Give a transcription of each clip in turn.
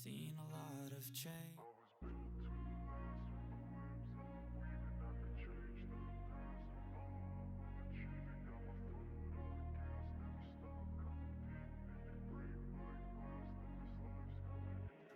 seen a lot of change.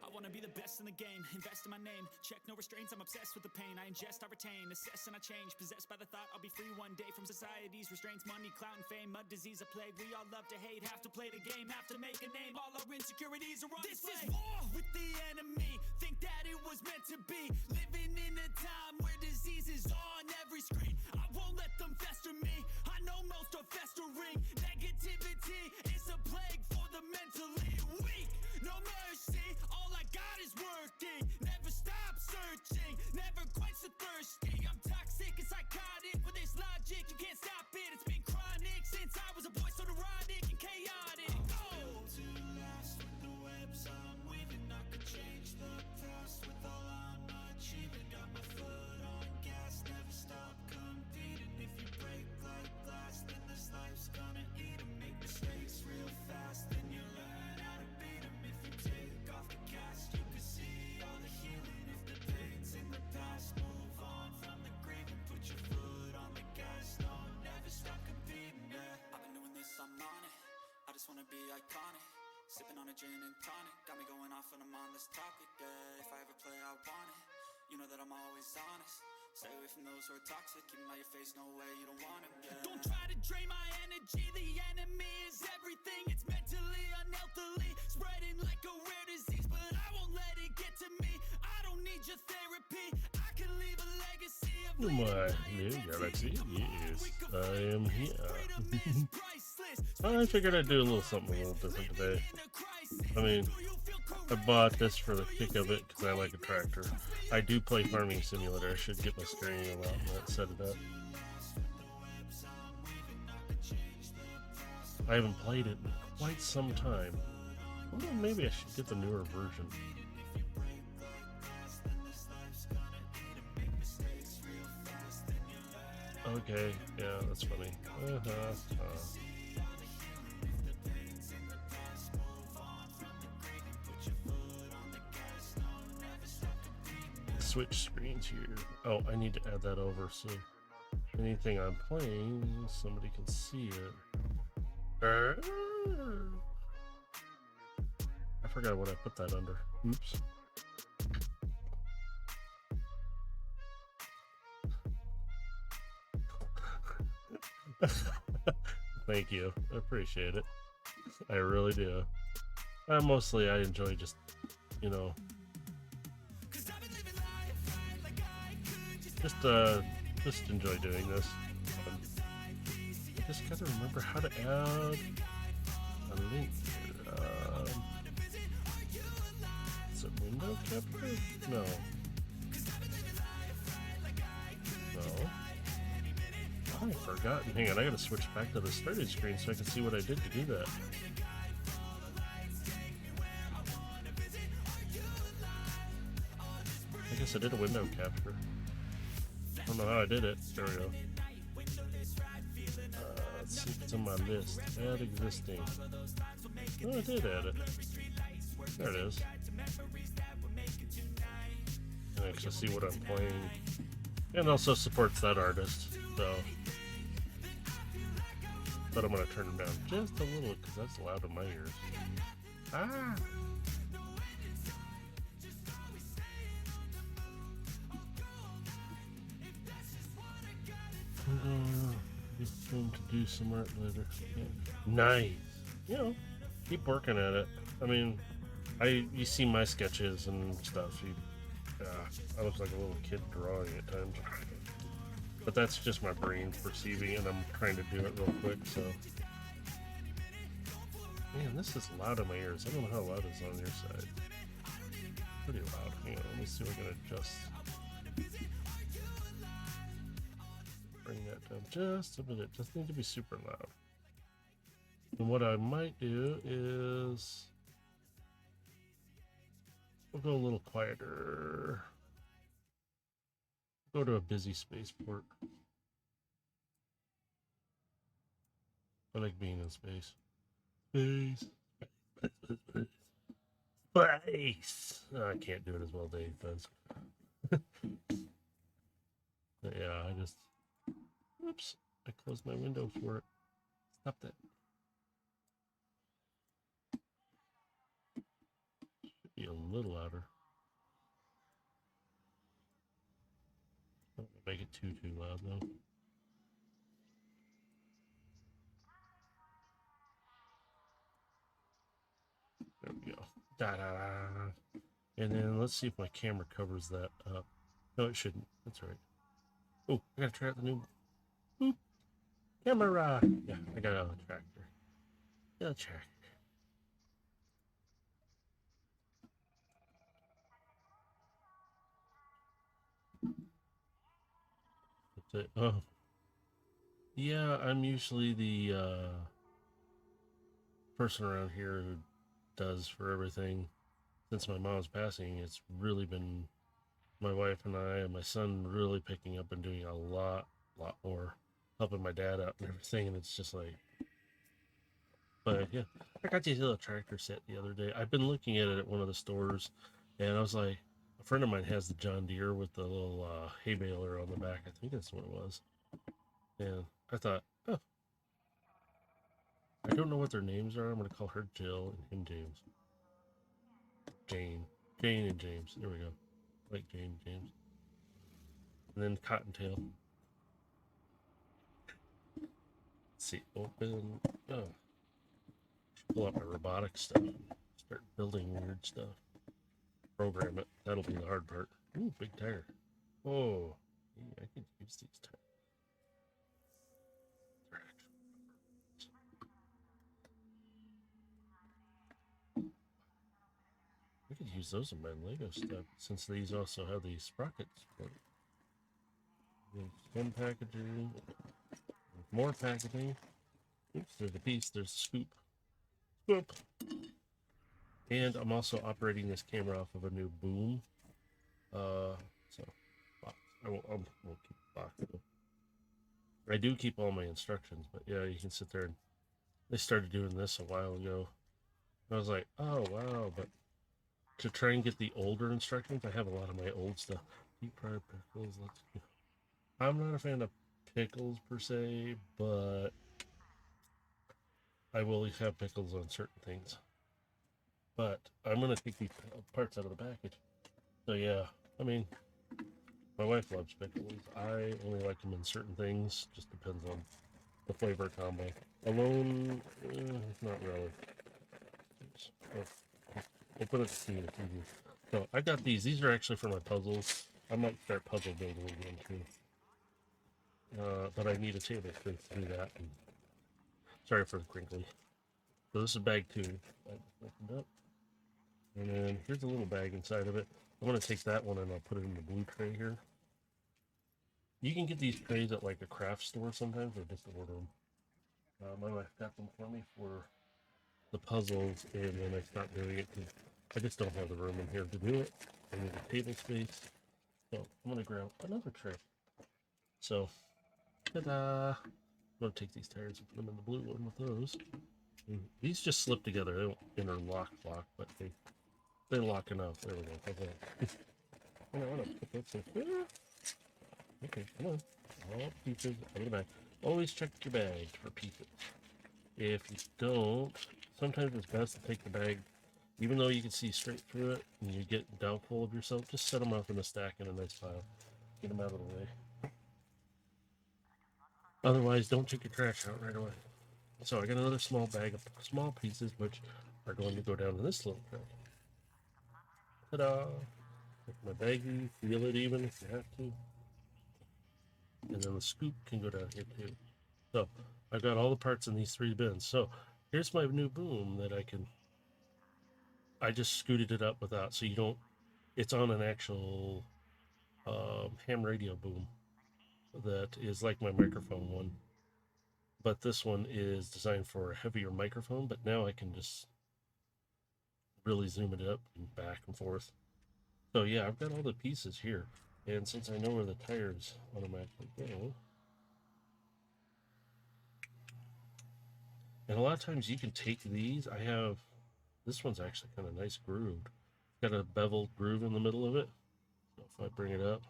I wanna be the best in the game, invest in my name, check no restraints, I'm obsessed with the pain. I ingest, I retain, assess and I change, possessed by the thought I'll be free one day from society's restraints. Money, clout and fame, mud, disease, a plague. We all love to hate, have to play the game, have to make a name. All our insecurities are on display. This is war with the enemy, think that it was meant to be. Living in a time where disease is on every screen. I won't let them fester me, I know most are festering. Negativity is a plague for the mentally weak. No mercy, all I got is working. Never stop searching, never quench the thirsty. I'm toxic and psychotic with this logic, you can't stop it. It's been chronic since I was a boy, so neurotic and chaotic. Built to last with the webs I'm weaving. I could change the past with all I'm achieving. Got my foot on gas, never stop competing. If you break like glass, then this life's gonna eat 'em. Make mistakes real fast, then you learn how to beat 'em. If you take off the cast, you can see all the healing. If the pain's in the past, move on from the grave and put your foot on the gas. No, never stop competing, yeah. I've been doing this, I'm on it. I just wanna be iconic. Sipping on a gin and tonic, got me going off when I'm on this topic, yeah. If I ever play, I want it. You know that I'm always honest. Stay away from those who are toxic. Keep 'em out your face, no way, you don't want 'em, yeah. Don't try to drain my energy. The enemy is everything. It's mentally, unhealthily, spreading like a rare disease. But I won't let it get to me. I don't need your therapy. I can leave a legacy of My new galaxy, yes, I am here. I figured I'd do a little something a little different today. I mean, I bought this for the kick of it because I like a tractor. I do play Farming Simulator. I should get my steering wheel out and set it up. I haven't played it in quite some time. Well, maybe I should get the newer version. Okay, yeah, that's funny. Switch screens here. Oh, I need to add that over so anything I'm playing, somebody can see it. I forgot what I put that under. Oops. Thank you. I appreciate it. I really do. Mostly I enjoy just, you know, just enjoy doing this. Just gotta remember how to add a link. Is it window capture? No. No. I've forgotten. Hang on, I gotta switch back to the started screen so I can see what I did to do that. I guess I did a window capture. I don't know how I did it. There we go. Let's see if it's on my list. Add existing. Oh, I did add it. There it is. And I can see what I'm playing. And also supports that artist, so. But I'm going to turn him down just a little because that's loud in my ears. Ah! He's going to do some art later. Yeah. Nice. You know, keep working at it. I mean, you see my sketches and stuff. I look like a little kid drawing at times. But that's just my brain perceiving it. I'm trying to do it real quick, so. Man, this is loud in my ears. I don't know how loud it is on your side. Pretty loud. Hang on, let me see if I can adjust. Bring that down just a bit. It doesn't need to be super loud. And what I might do is we'll go a little quieter. Go to a busy spaceport. I like being in space. Space. place. I can't do it as well, Dave does. But yeah, I just. Oops. I closed my window for it. Stop that. Should be a little louder. Don't make it too loud though. There we go. Da da da. And then let's see if my camera covers that up. No, it shouldn't. That's right. Oh, I gotta try out the new boop camera. Yeah, I got a tractor. Yeah, tractor. That's it. Oh, yeah. I'm usually the person around here who does for everything. Since my mom's passing, it's really been my wife and I and my son really picking up and doing a lot more, helping my dad out and everything. And it's just like, but yeah, I got this little tractor set the other day. I've been looking at it at one of the stores, and I was like, a friend of mine has the John Deere with the little hay baler on the back. I think that's what it was. And I thought, oh, I don't know what their names are. I'm going to call her Jill and him James. Jane and James. There we go. Like Jane and James. And then Cottontail. Let's see, open. Oh, pull out my robotics stuff. Start building weird stuff. Program it. That'll be the hard part. Ooh, big tire. Oh, I could use these tires. I could use those in my Lego stuff since these also have these sprockets. Some packaging, more packaging. Oops, there's a piece. There's a scoop. Scoop. And I'm also operating this camera off of a new boom. So box. I won't keep the box though. I do keep all my instructions, but yeah, you can sit there and they started doing this a while ago. I was like, oh wow, but to try and get the older instructions, I have a lot of my old stuff. Deep fried pickles. I'm not a fan of pickles per se, but I will have pickles on certain things. But I'm gonna take these parts out of the package. So yeah, I mean, my wife loves pickles. I only like them in certain things. Just depends on the flavor combo. Alone, not really. Open it to see it. So I got these. These are actually for my puzzles. I might start puzzle building again too. But I need a table space to do that. And sorry for the crinkly. So this is bag 2. I opened up. And then here's a little bag inside of it. I'm going to take that one and I'll put it in the blue tray here. You can get these trays at like a craft store sometimes, or just order them. My wife got them for me for the puzzles, and then I stopped doing it because I just don't have the room in here to do it. I need a table space. So I'm going to grab another tray. So, ta-da! I'm going to take these tires and put them in the blue one with those. And these just slip together. They don't interlock, but they lock enough. There we go. Okay. I want to put this in here. Okay, come on. All pieces out of the bag. Always check your bag for pieces. If you don't, sometimes it's best to take the bag, even though you can see straight through it and you get doubtful of yourself, just set them off in a stack in a nice pile. Get them out of the way. Otherwise, don't take your trash out right away. So I got another small bag of small pieces, which are going to go down in this little tray. Ta-da! Take my baggie, feel it even if you have to. And then the scoop can go down here too. So I've got all the parts in these 3 bins. So here's my new boom that I just scooted it up without, so you don't, it's on an actual ham radio boom that is like my microphone one. But this one is designed for a heavier microphone, but now I can just really zoom it up and back and forth. So yeah, I've got all the pieces here. And since I know where the tires automatically go, and a lot of times you can take these. I have This one's actually kind of nice grooved. Got a beveled groove in the middle of it. So if I bring it up,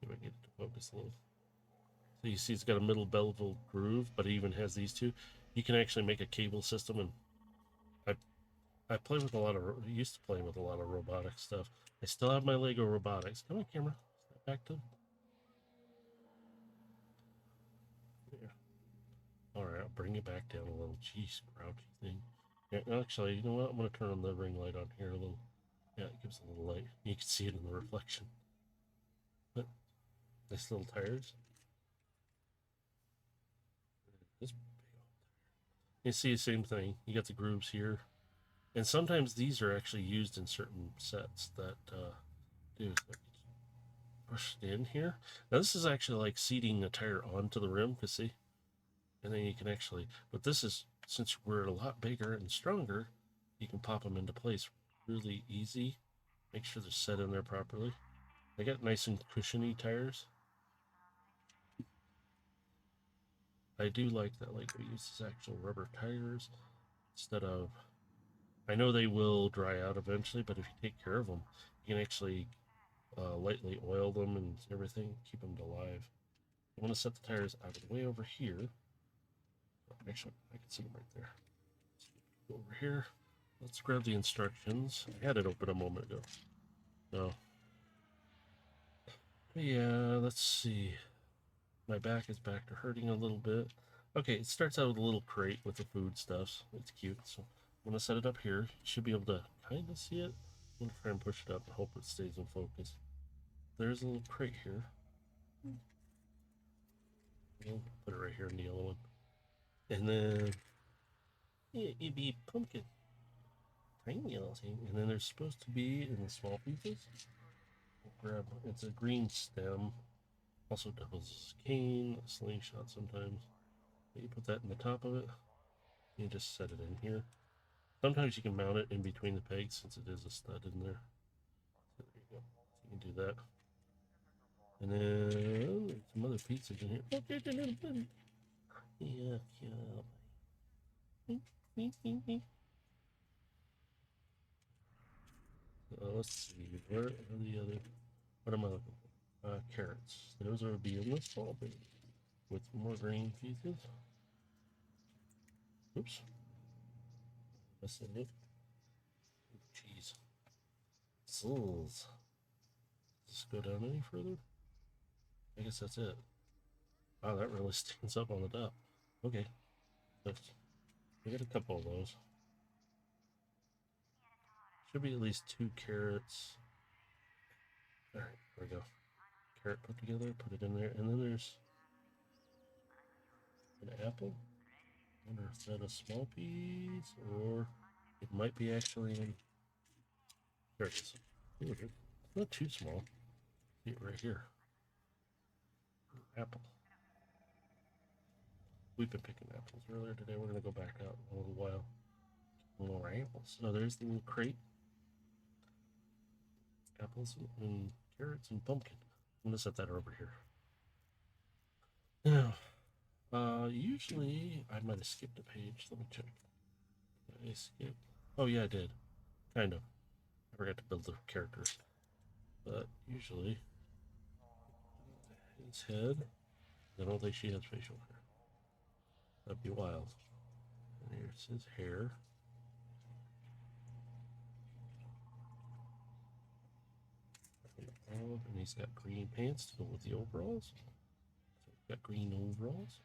see if I get it to focus a little. So you see it's got a middle beveled groove, but it even has these two. You can actually make a cable system, and I play with a lot of, used to play with a lot of robotic stuff. I still have my Lego robotics. Come on, camera. Step back to. There. All right, I'll bring it back down a little. Jeez, grouchy thing. Yeah, actually, you know what? I'm going to turn on the ring light on here a little. Yeah, it gives a little light. You can see it in the reflection. But nice little tires. This big old tire. You see the same thing. You got the grooves here. And sometimes these are actually used in certain sets that do. So push it in here. Now this is actually like seating a tire onto the rim, because see? And then you can actually, but this is, since we're a lot bigger and stronger, you can pop them into place really easy. Make sure they're set in there properly. They got nice and cushiony tires. I do like that Lego uses actual rubber tires instead of, I know they will dry out eventually, but if you take care of them, you can actually lightly oil them and everything, keep them alive. I want to set the tires out of the way over here. Actually, I can set them right there. Go over here. Let's grab the instructions. I had it open a moment ago. So, yeah, let's see. My back is back to hurting a little bit. Okay, it starts out with a little crate with the food stuffs. It's cute. So I'm going to set it up here. You should be able to kind of see it. I'm going to try and push it up and hope it stays in focus. There's a little crate here. I'll put it right here in the yellow one. And then, yeah, it'd be pumpkin. Tiny little thing. And then there's supposed to be, in the small pieces, grab, it's a green stem. Also doubles cane, a slingshot sometimes. You put that in the top of it. You just set it in here. Sometimes you can mount it in between the pegs since it is a stud in there. So there you go. So you can do that. And then there's some other pieces in here. Oh, there's a little buddy. Yeah, yeah. Let's see. Where are the other? What am I looking for? Carrots. Those are be in the small bin with more green pieces. Oops. That's it. Jeez. Souls. Does this go down any further? I guess that's it. Wow, that really stands up on the top. Okay. We got a couple of those. Should be at least 2 carrots. Alright, there we go. Carrot put together, put it in there, and then there's an apple. I wonder if that's a small piece, or it might be actually in. There it is. Ooh, it's not too small. See it right here. Apple. We've been picking apples earlier today. We're going to go back out in a little while. More apples. So there's the little crate. Apples and carrots and pumpkin. I'm going to set that over here. Now, usually I might have skipped a page. Let me check. Did I skip? Oh, yeah, I did. Kind of. I forgot to build the characters. But usually, his head. I don't think she has facial hair. That'd be wild. And here's his hair. And he's got green pants to go with the overalls. So he's got green overalls.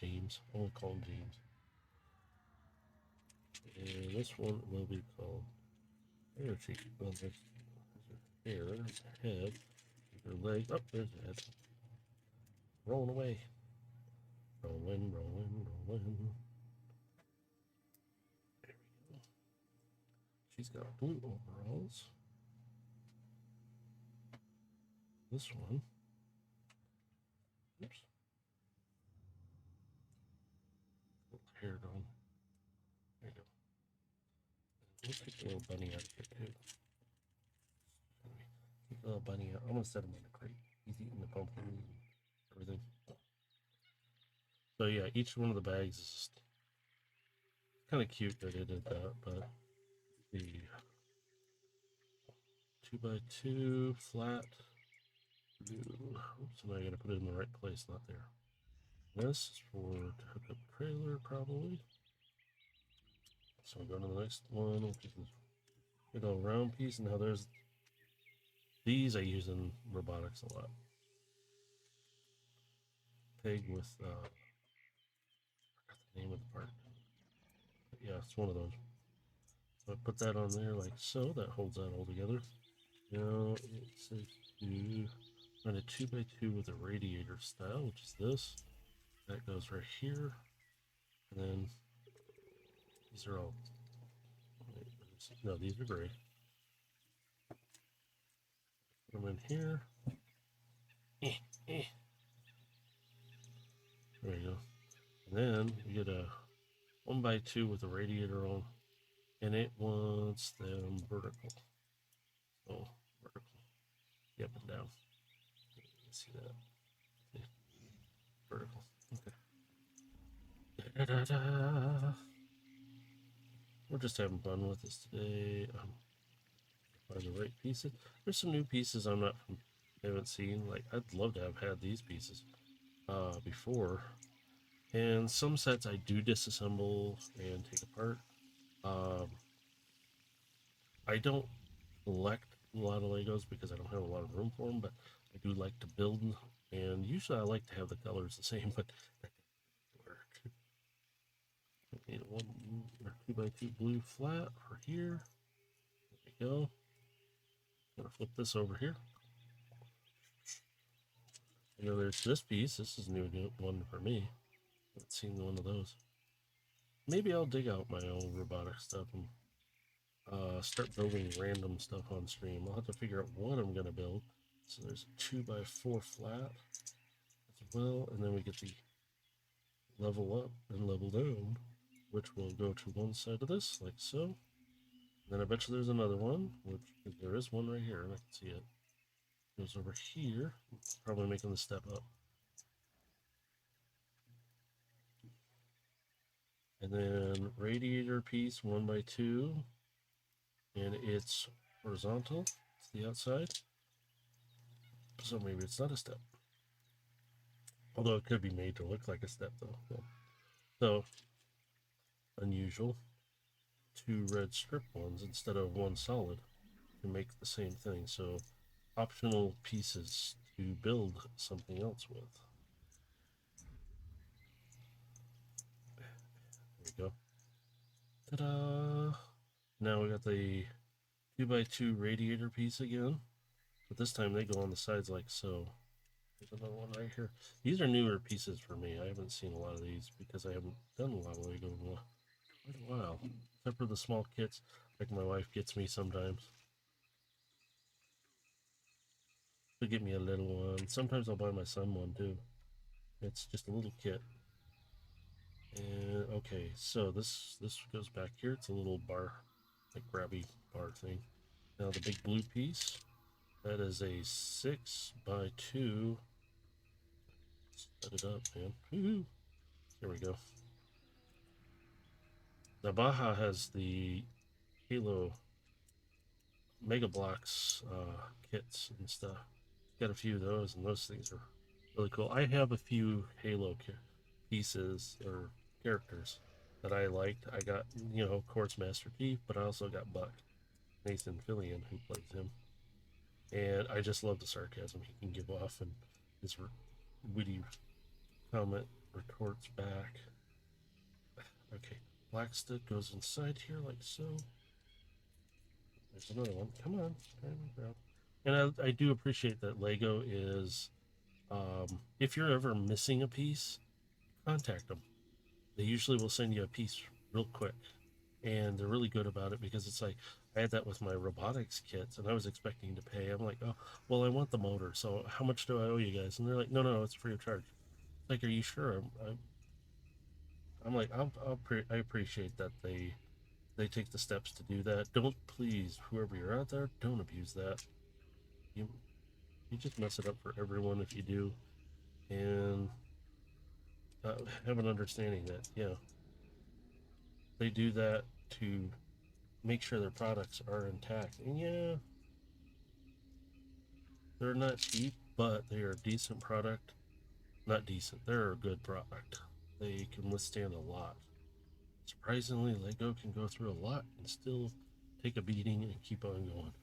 James. I won't call him James. And this one will be called. There's her hair, there's her head, there's her leg. Oh, there's her head. Rolling away. Rolling. There we go. She's got blue overalls. This one. Oops. Little hair on. There you go. We'll take the little bunny out of here too. Take the little bunny out. I'm gonna set him in the crate. He's eating the pumpkin and everything. So yeah, each one of the bags is just kind of cute that they did that, but the 2x2 flat. Oops, now I gotta put it in the right place, not there. This is for to hook up trailer, probably. So we'll go to the next one, which is this big old round piece. And now there's these I use in robotics a lot. Pig with I forgot the name of the part. But yeah, it's one of those. So I put that on there like so. That holds that all together. Now it says to run a 2x2 with a radiator style, which is this. That goes right here, and then these are all. No, these are gray. Put them in here. There you go. And then you get a 1x2 with a radiator on, and it wants them vertical. So vertical. Yep, and down. You can see that. See? Vertical. Okay. Da-da-da-da. We're just having fun with this today. Find the right pieces. There's some new pieces I'm not from, haven't seen. Like I'd love to have had these pieces before. And some sets I do disassemble and take apart. I don't collect a lot of Legos because I don't have a lot of room for them, but I do like to build, and usually I like to have the colors the same, but that doesn't work. I need a 1 or 2x2 blue flat for here. There we go. I'm gonna flip this over here. You know, there's this piece. This is a new one for me. I haven't seen one of those. Maybe I'll dig out my old robotic stuff and start building random stuff on stream. I'll have to figure out what I'm gonna build. So there's a 2x4 flat as well, and then we get the level up and level down, which will go to one side of this, like so. And then I bet you there's another one, which there is one right here, and I can see it. Goes over here, probably making the step up. And then radiator piece 1x2, and it's horizontal. It's the outside. So maybe it's not a step. Although it could be made to look like a step though. So unusual. 2 red strip ones instead of 1 solid to make the same thing. So optional pieces to build something else with. There we go. Ta-da! Now we got the 2x2 radiator piece again, but this time they go on the sides like so. There's another one right here. These are newer pieces for me. I haven't seen a lot of these because I haven't done a lot of Lego in quite a while, except for the small kits like my wife gets me sometimes. She'll get me a little one. Sometimes I'll buy my son one too. It's just a little kit. And okay, so this goes back here. It's a little bar, like grabby bar thing. Now the big blue piece, that is a 6x2. Set it up, man. Woo-hoo. There we go. Now Baja has the Halo Mega Blocks kits and stuff. Got a few of those, and those things are really cool. I have a few Halo pieces or characters that I liked. I got, you know, of course, Master Chief, but I also got Buck, Nathan Fillion, who plays him. And I just love the sarcasm he can give off and his witty comment retorts back. Okay, black stick goes inside here like so. There's another one. Come on. And I do appreciate that Lego is, if you're ever missing a piece, contact them. They usually will send you a piece real quick. And they're really good about it because it's like, I had that with my robotics kits and I was expecting to pay. I'm like, oh, well, I want the motor. So how much do I owe you guys? And they're like, no, it's free of charge. Like, are you sure? I'm like, I appreciate that they take the steps to do that. Don't, please, whoever you're out there, don't abuse that. You just mess it up for everyone if you do. And have an understanding that, yeah, they do that to make sure their products are intact. And yeah, they're not cheap, but they are a decent product. Not decent, they're a good product. They can withstand a lot. Surprisingly, Lego can go through a lot and still take a beating and keep on going.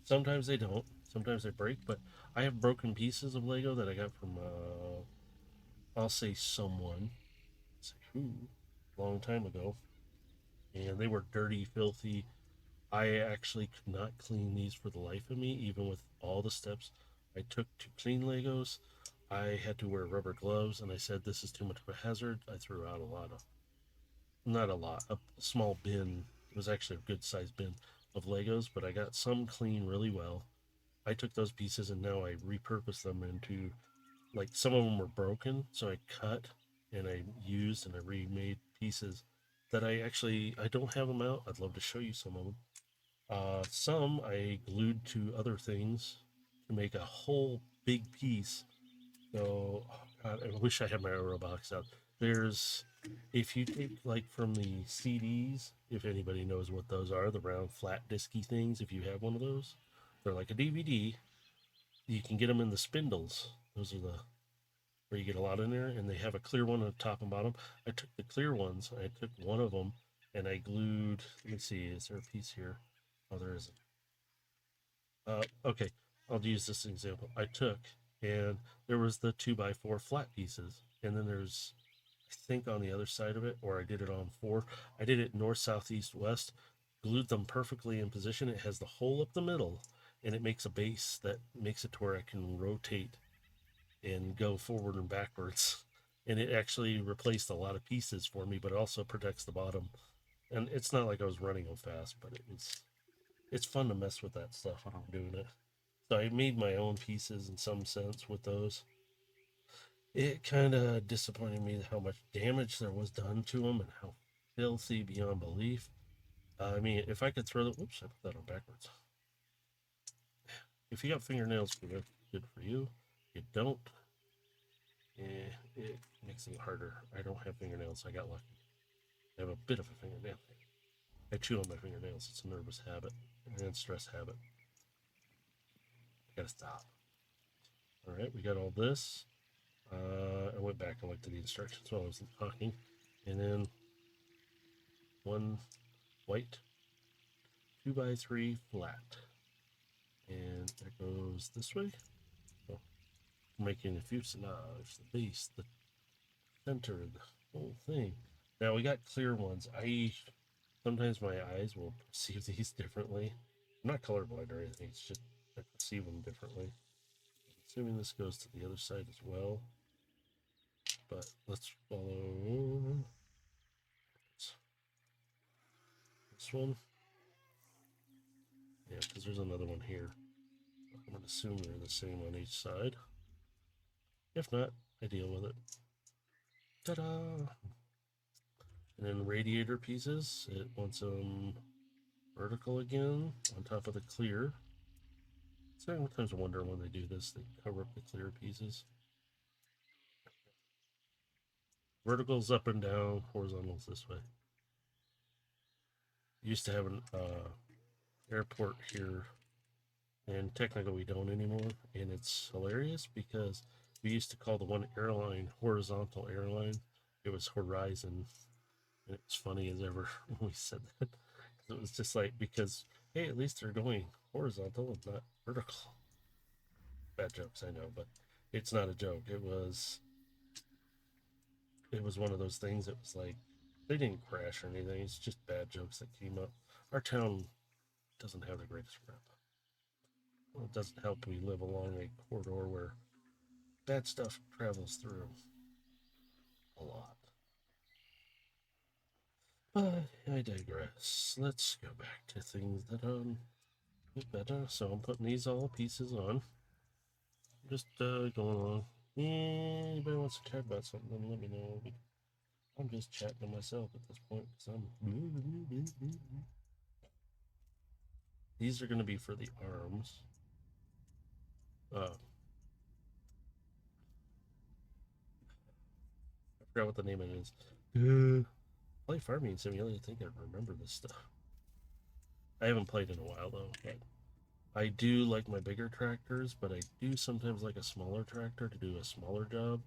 Sometimes they don't. Sometimes they break, but I have broken pieces of Lego that I got from, I'll say someone, say who, long time ago, and they were dirty, filthy. I actually could not clean these for the life of me, even with all the steps I took to clean Legos. I had to wear rubber gloves, and I said, this is too much of a hazard. I threw out a lot of, not a lot, a small bin. It was actually a good sized bin of Legos, but I got some clean really well. I took those pieces and now I repurposed them into, like, some of them were broken, so I cut and I used and I remade pieces that I don't have them out. I'd love to show you some of them. Some I glued to other things to make a whole big piece. So, oh God, I wish I had my Eurobox out. There's, if you take like from the CDs, if anybody knows what those are, the round flat disky things, if you have one of those, they're like a DVD. You can get them in the spindles. Those are the where you get a lot in there, and they have a clear one on the top and bottom. I took the clear ones. I took one of them and I glued. Let me see. Is there a piece here? Oh, there isn't. Okay, I'll use this example. I took, and there was the 2x4 flat pieces, and then there's, I think on the other side of it, or I did it on four. I did it north, south, east, west, glued them perfectly in position. It has the hole up the middle, and it makes a base that makes it to where I can rotate and go forward and backwards. And it actually replaced a lot of pieces for me, but it also protects the bottom. And it's not like I was running them fast, but it's fun to mess with that stuff when I'm doing it. So I made my own pieces in some sense with those. It kind of disappointed me how much damage there was done to them and how filthy beyond belief. I mean, if I could throw the, whoops, I put that on backwards. If you got fingernails, good for you. You don't, it makes it harder. I don't have fingernails. I got lucky. I have a bit of a fingernail. I chew on my fingernails. It's a nervous habit and stress habit. I gotta stop. All right, we got all this. I went back and looked at the instructions while I was talking, and then one white 2x3 flat, and that goes this way. So making a fuselage, the base, the center, the whole thing. Now we got clear ones. I sometimes my eyes will perceive these differently. I'm not colorblind or anything. It's just I perceive them differently. Assuming this goes to the other side as well. But let's follow this one. Yeah, because there's another one here. I'm going to assume they're the same on each side. If not, I deal with it. Ta-da! And then radiator pieces. It wants them vertical again on top of the clear. Sometimes I wonder when they do this, they cover up the clear pieces. Verticals up and down, horizontals this way. Used to have an airport here, and technically we don't anymore. And it's hilarious because we used to call the one airline horizontal airline. It was Horizon, and it was funny as ever when we said that. It was just like, because hey, at least they're going horizontal and not vertical. Bad jokes, I know, but it's not a joke. It was one of those things that was like, they didn't crash or anything. It's just bad jokes that came up. Our town doesn't have the greatest rep. Well, it doesn't help we live along a corridor where bad stuff travels through a lot. But I digress. Let's go back to things that get better. So I'm putting these all pieces on. Just going along. Anybody wants to chat about something, then let me know. I'm just chatting to myself at this point because I'm. These are going to be for the arms. I forgot what the name of it is. play Farming Simulator, I think I remember this stuff. I haven't played in a while though, but I do like my bigger tractors, but I do sometimes like a smaller tractor to do a smaller job.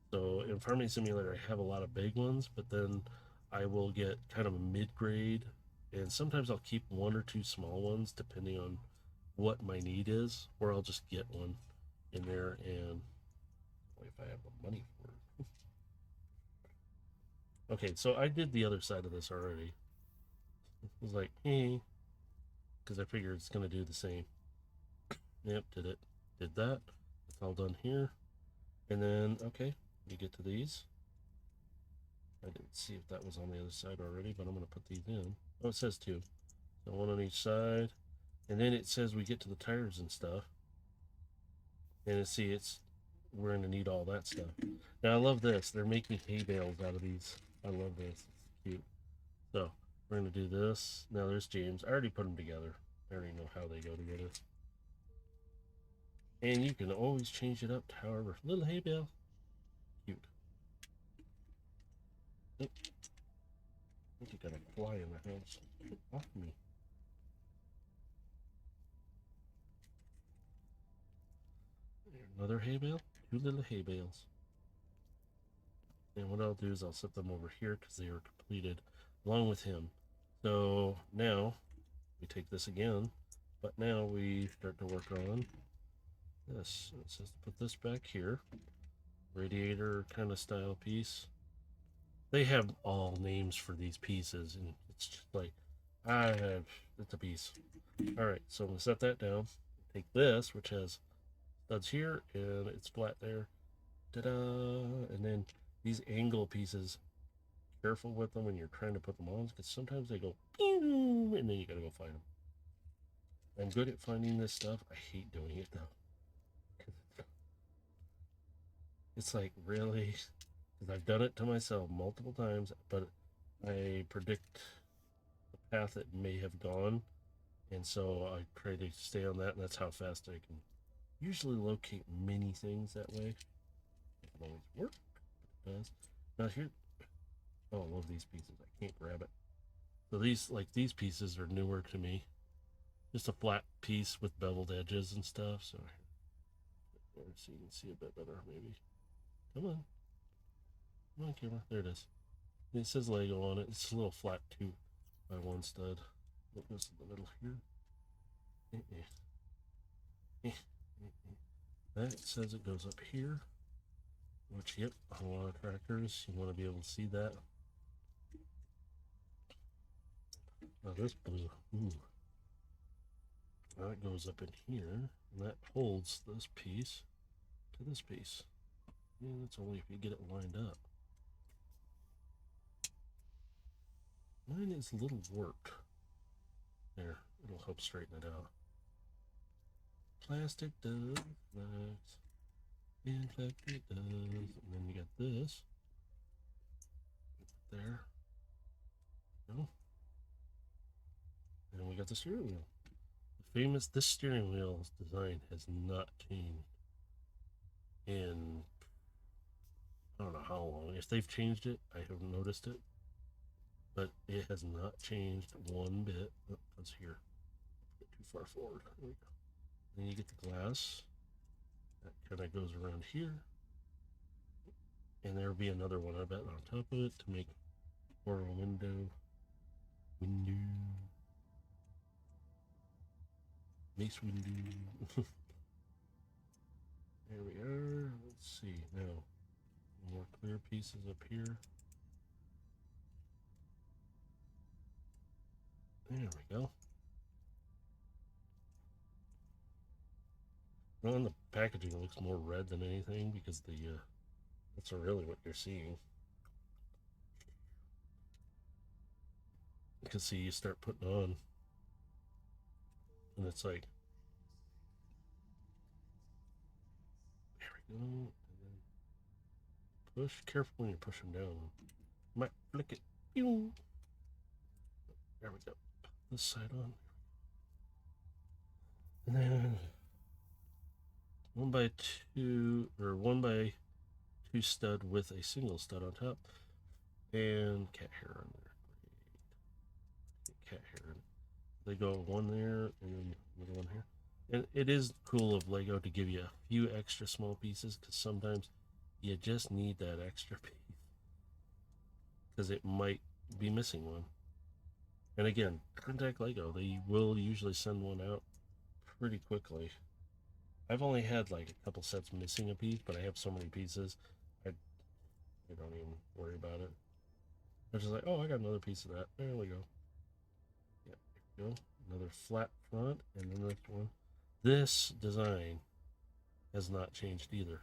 So in Farming Simulator, I have a lot of big ones, but then I will get kind of a mid-grade, and sometimes I'll keep one or two small ones depending on what my need is, or I'll just get one in there and if I have the money for it. Okay, so I did the other side of this already. It was like, hey, because I figured it's going to do the same. Yep, did it. Did that. It's all done here. And then, okay, you get to these. I didn't see if that was on the other side already, but I'm going to put these in. Oh, it says two. So one on each side. And then it says we get to the tires and stuff. And see, we're going to need all that stuff. Now, I love this. They're making hay bales out of these. I love this. It's cute. So, we're going to do this. Now, there's James. I already put them together. I already know how they go together. And you can always change it up to however. Little hay bale. Cute. Yep. I think you got a fly in the house. Get off me. Another hay bale. Two little hay bales. And what I'll do is I'll set them over here because they are completed along with him. So now we take this again, but now we start to work on this. It says to put this back here. Radiator kind of style piece. They have all names for these pieces, and it's just like, it's a piece. All right, so I'm gonna set that down. Take this, which has studs here, and it's flat there. Ta-da! And then these angle pieces, careful with them when you're trying to put them on, because sometimes they go, pew, and then you gotta go find them. I'm good at finding this stuff. I hate doing it though. It's like, really? Because I've done it to myself multiple times, but I predict the path it may have gone, and so I try to stay on that, and that's how fast I can usually locate many things that way. It doesn't always work, but it does. Now here, oh, I love these pieces. I can't grab it. So these pieces are newer to me. Just a flat piece with beveled edges and stuff. So you can see a bit better, maybe. Come on. Come on, camera. There it is. And it says Lego on it. It's a little flat 2x1 stud. What goes in the middle here? That says it goes up here. Which, yep, on a lot of tractors, you want to be able to see that. Now this blue, ooh. That goes up in here, and that holds this piece to this piece. Yeah, that's only if you get it lined up. Mine is a little warped. There, it'll help straighten it out. Plastic does that. And plastic does. And then you got this. There. No. And we got the steering wheel. The famous, this steering wheel's design has not changed in, I don't know how long. If they've changed it, I haven't noticed it. But it has not changed one bit. Oh, that's here. Get too far forward. There we go. Then you get the glass. That kind of goes around here. And there'll be another one, I bet, on top of it to make more of a window. Nice window. There we are. Let's see now. More clear pieces up here. There we go. Well, on the packaging, it looks more red than anything because that's really what you're seeing. You can see you start putting on, and it's like, there we go. And then push. Careful when you're pushing down. Might flick it. Pew. There we go. Put this side on. And then 1x2 or 1x2 stud with a single stud on top. And cat hair on there. Cat hair. They go one there and then another one here. And it is cool of Lego to give you a few extra small pieces because sometimes you just need that extra piece because it might be missing one. And again, contact Lego. They will usually send one out pretty quickly. I've only had like a couple sets missing a piece, but I have so many pieces, I don't even worry about it. I'm just like, oh, I got another piece of that. There we go. Yeah, there we go. Another flat front, and then the next one. This design has not changed either.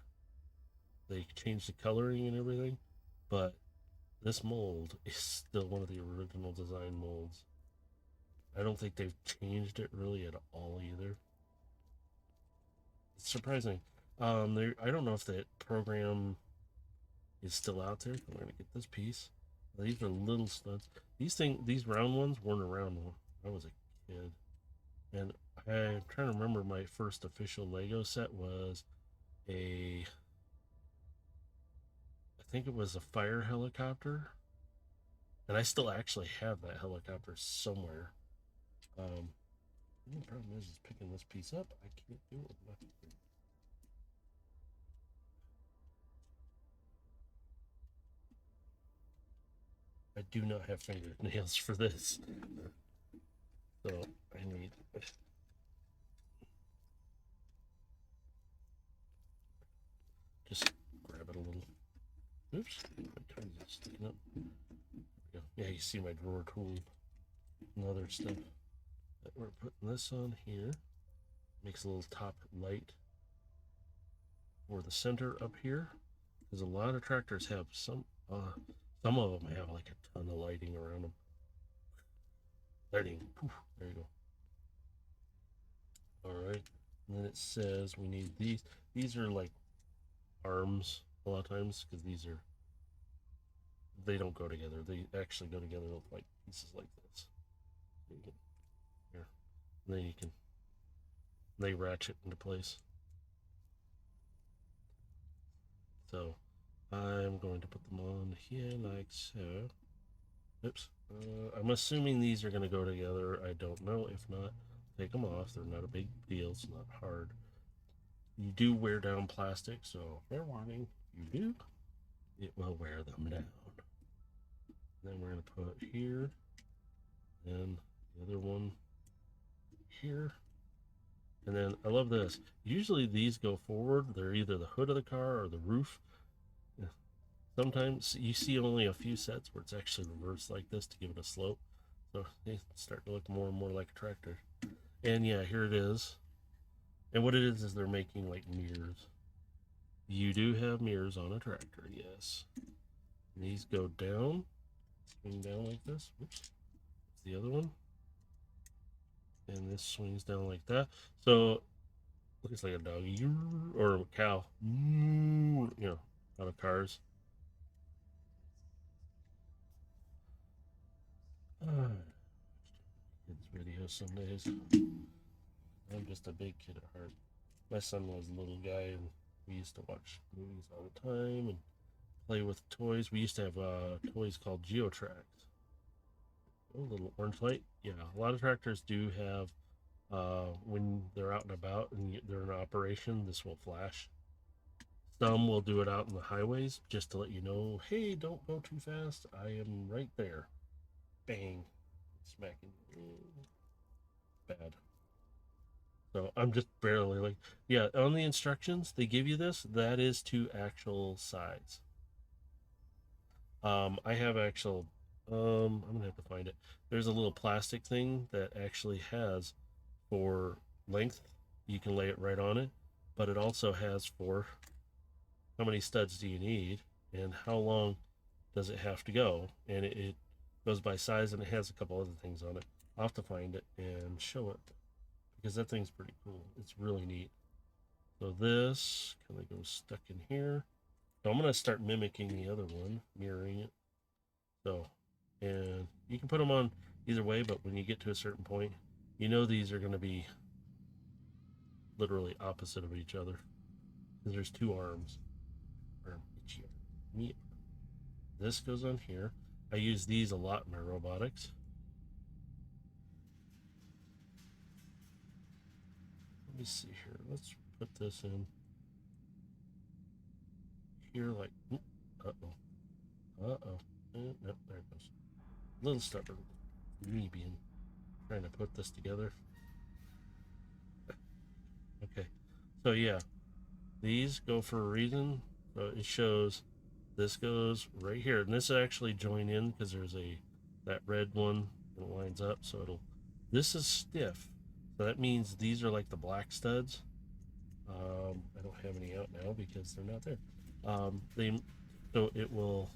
They changed the coloring and everything, but this mold is still one of the original design molds. I don't think they've changed it really at all either. It's surprising. I don't know if that program is still out there. I'm gonna get this piece. These are little studs. These round ones weren't around when I was a kid, and I'm trying to remember my first official Lego set was I think it was a fire helicopter, and I still actually have that helicopter somewhere. The problem is picking this piece up. I can't do it with my finger. I do not have fingernails for this, so I need. Just grab it a little. Oops, my tongue is sticking up. There we go. Yeah, you see my drawer tool and other stuff. We're putting this on here. Makes a little top light for the center up here. Because a lot of tractors have some of them have like a ton of lighting around them. Lighting. Poof, there you go. All right. And then it says we need these. These are like arms a lot of times because they don't go together. They actually go together with like pieces like this. Here. And then they ratchet into place. So I'm going to put them on here like so. Oops. I'm assuming these are going to go together. I don't know. If not, take them off. They're not a big deal. It's not hard. You do wear down plastic, so fair warning. You do. It will wear them down. Then we're going to put here. Then the other one here. And then I love this. Usually these go forward. They're either the hood of the car or the roof. Sometimes you see only a few sets where it's actually reversed like this to give it a slope. So they start to look more and more like a tractor. And yeah, here it is. And what it is they're making like mirrors. You do have mirrors on a tractor, yes. And these go down, swing down like this. Oops. The other one. And this swings down like that. So looks like a dog or a cow, you know, out of cars. Kids videos some days. I'm just a big kid at heart. My son was a little guy, and we used to watch movies all the time and play with toys. We used to have toys called Geotracks. Oh, little orange light. Yeah, a lot of tractors do have. When they're out and about and they're in operation, this will flash. Some will do it out in the highways just to let you know, hey, don't go too fast. I am right there. Bang. Smacking. Bad. So I'm just barely like, yeah, on the instructions, they give you this. That is to actual size. I have actual, I'm going to have to find it. There's a little plastic thing that actually has for length. You can lay it right on it, but it also has for how many studs do you need and how long does it have to go, and it goes by size, and it has a couple other things on it. I'll have to find it and show it because that thing's pretty cool. It's really neat. So this kind of goes stuck in here. So I'm going to start mimicking the other one, mirroring it. So, and you can put them on either way, but when you get to a certain point, you know these are going to be literally opposite of each other because there's two arms. Arm, each arm. This goes on here. I use these a lot in my robotics. Let me see here. Let's put this in here like, uh-oh. Nope, there it goes. A little stubborn. Me being trying to put this together. Okay. So yeah, these go for a reason. So it shows this goes right here, and this actually join in because there's that red one that lines up. So this is stiff. So that means these are like the black studs. I don't have any out now because they're not there. So it will,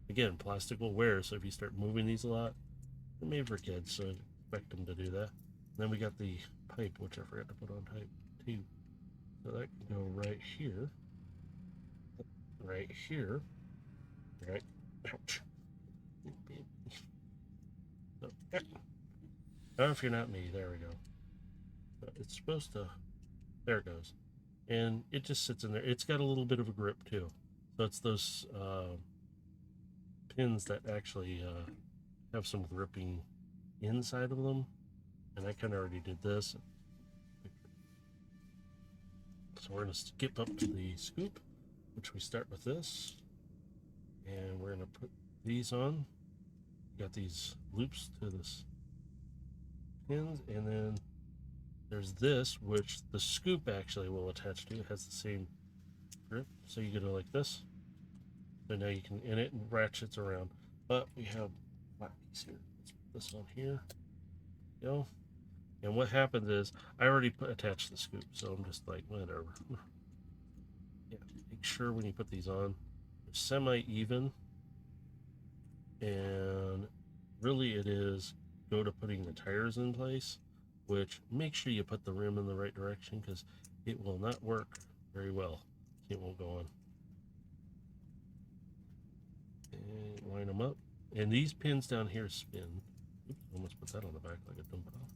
again, plastic will wear. So if you start moving these a lot, they're made for kids, so I expect them to do that. And then we got the pipe, which I forgot to put on type 2. So that can go right here. Right here. Right. Ouch. So, oh, if you're not me, there we go. So it's supposed to, there it goes. And it just sits in there. It's got a little bit of a grip too. So it's those pins that actually have some gripping inside of them. And I kind of already did this. So we're going to skip up to the scoop, which we start with this. And we're going to put these on. Got these loops to this pins, and then there's this, which the scoop actually will attach to. It has the same grip, so you go like this. So now you can in it and ratchets around. But we have flat piece here. Let's put this on here. Go. And what happens is I already attached the scoop, so I'm just like whatever. Yeah, make sure when you put these on, they're semi-even. And really it is go to putting the tires in place, which make sure you put the rim in the right direction because it will not work very well. It won't go on. And line them up. And these pins down here spin. Oops, almost put that on the back like a dump off.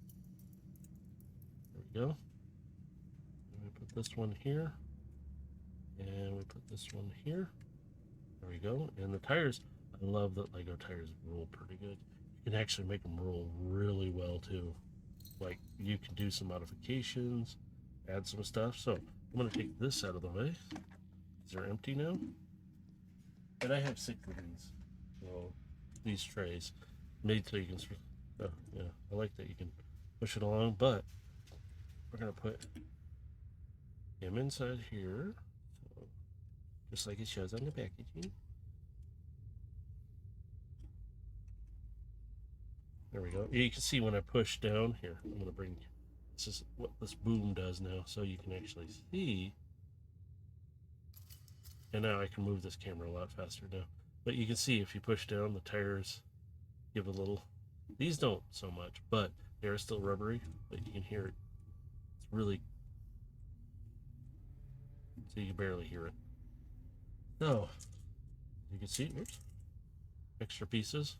There we go. And we put this one here. And we put this one here. There we go. And the tires, I love that Lego tires roll pretty good. You can actually make them roll really well too. Like you can do some modifications, add some stuff. So I'm going to take this out of the way. These are empty now. And I have 6 of these. So these trays made so you can, oh yeah, I like that you can push it along, but we're going to put him inside here. So, just like it shows on the packaging. There we go. You can see when I push down here, I'm going to bring, this is what this boom does now, so you can actually see. And now I can move this camera a lot faster now. But you can see if you push down, the tires give a little, these don't so much, but they are still rubbery, but you can hear it. It's really, so you can barely hear it. So, you can see, oops, extra pieces.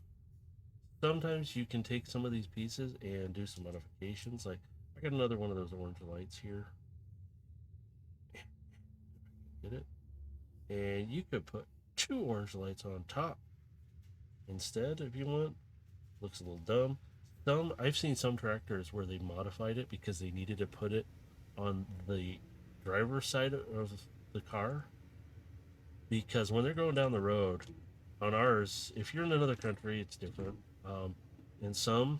Sometimes you can take some of these pieces and do some modifications. Like I got another one of those orange lights here. Get it? And you could put 2 orange lights on top instead if you want. Looks a little dumb. I've seen some tractors where they modified it because they needed to put it on the driver's side of the car. Because when they're going down the road, on ours, if you're in another country, it's different. And some,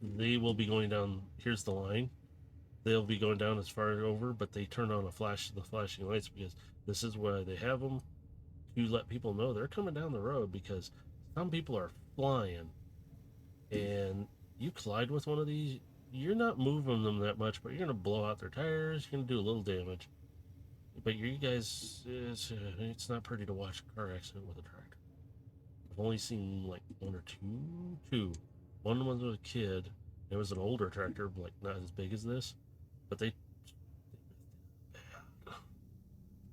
they will be going down, here's the line. They'll be going down as far over, but they turn on the flashing lights because this is why they have them to let people know they're coming down the road, because some people are flying and you collide with one of these, you're not moving them that much, but you're going to blow out their tires, you're going to do a little damage. But you guys, it's not pretty to watch a car accident with a tractor. I've only seen like 1 or 2. One was with a kid. It was an older tractor, like not as big as this, but they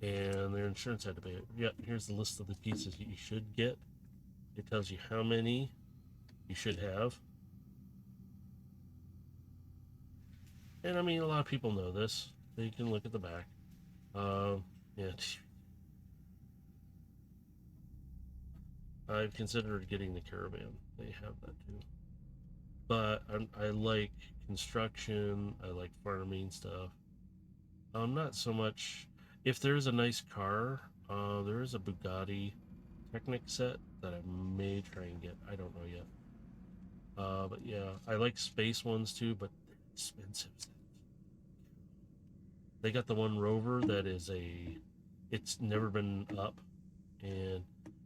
and their insurance had to pay it. Yeah, here's the list of the pieces you should get. It tells you how many you should have. And I mean, a lot of people know this. They can look at the back. Yeah. I've considered getting the Caravan. They have that too. But I like construction. I like farming stuff. Not so much. If there's a nice car, there is a Bugatti Technic set that I may try and get. I don't know yet. But yeah, I like space ones too, but they're expensive. They got the one Rover that is it's never been up, and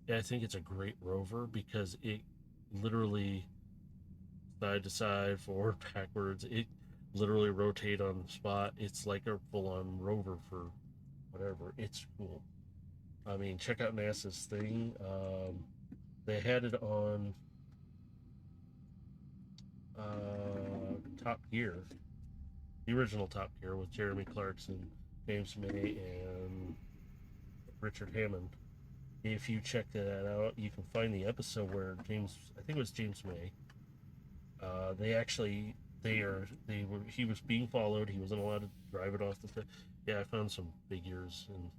yeah, I think it's a great Rover because it literally side to side, forward, backwards. It literally rotate on the spot. It's like a full-on rover for whatever. It's cool. I mean, check out NASA's thing. They had it on Top Gear, the original Top Gear with Jeremy Clarkson, James May, and Richard Hammond. If you check that out, you can find the episode where I think it was James May. He was being followed. He wasn't allowed to drive it off the. Yeah, I found some figures and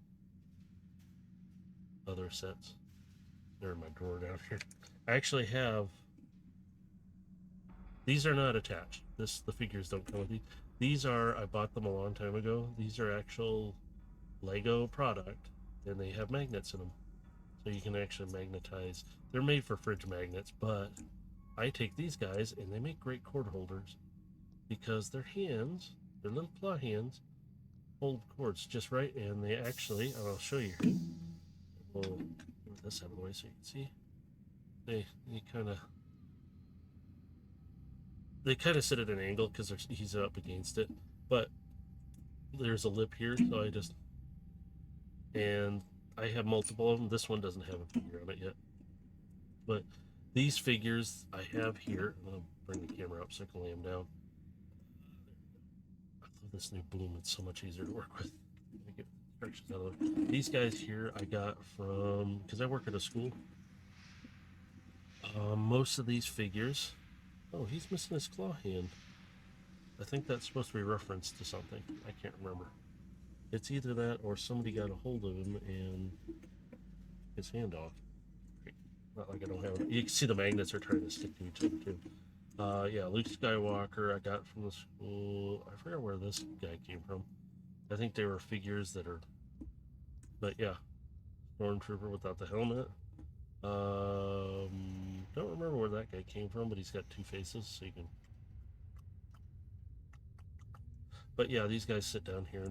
other sets. They're in my drawer down here. I actually have. These are not attached. The figures don't come with these. These are, I bought them a long time ago. These are actual Lego product, and they have magnets in them, so you can actually magnetize. They're made for fridge magnets, but I take these guys and they make great cord holders because their little claw hands, hold cords just right, and they actually, and I'll show you here. We'll move this out of the way so you can see. They kind of sit at an angle because he's up against it, but there's a lip here, so and I have multiple of them. This one doesn't have a figure on it yet, but these figures I have here. I'll bring the camera up so I can lay them down. I love this new boom. It's so much easier to work with. Let me get directions out of there. These guys here I got from, because I work at a school. Most of these figures. Oh, he's missing his claw hand. I think that's supposed to be referenced to something. I can't remember. It's either that or somebody got a hold of him and his hand off. Not like I don't have it. You can see the magnets are trying to stick to each other too. Yeah, Luke Skywalker I got from the school. I forgot where this guy came from. I think they were figures that are, but yeah, Stormtrooper without the helmet. Don't remember where that guy came from, but he's got two faces, so you can. But yeah, these guys sit down here,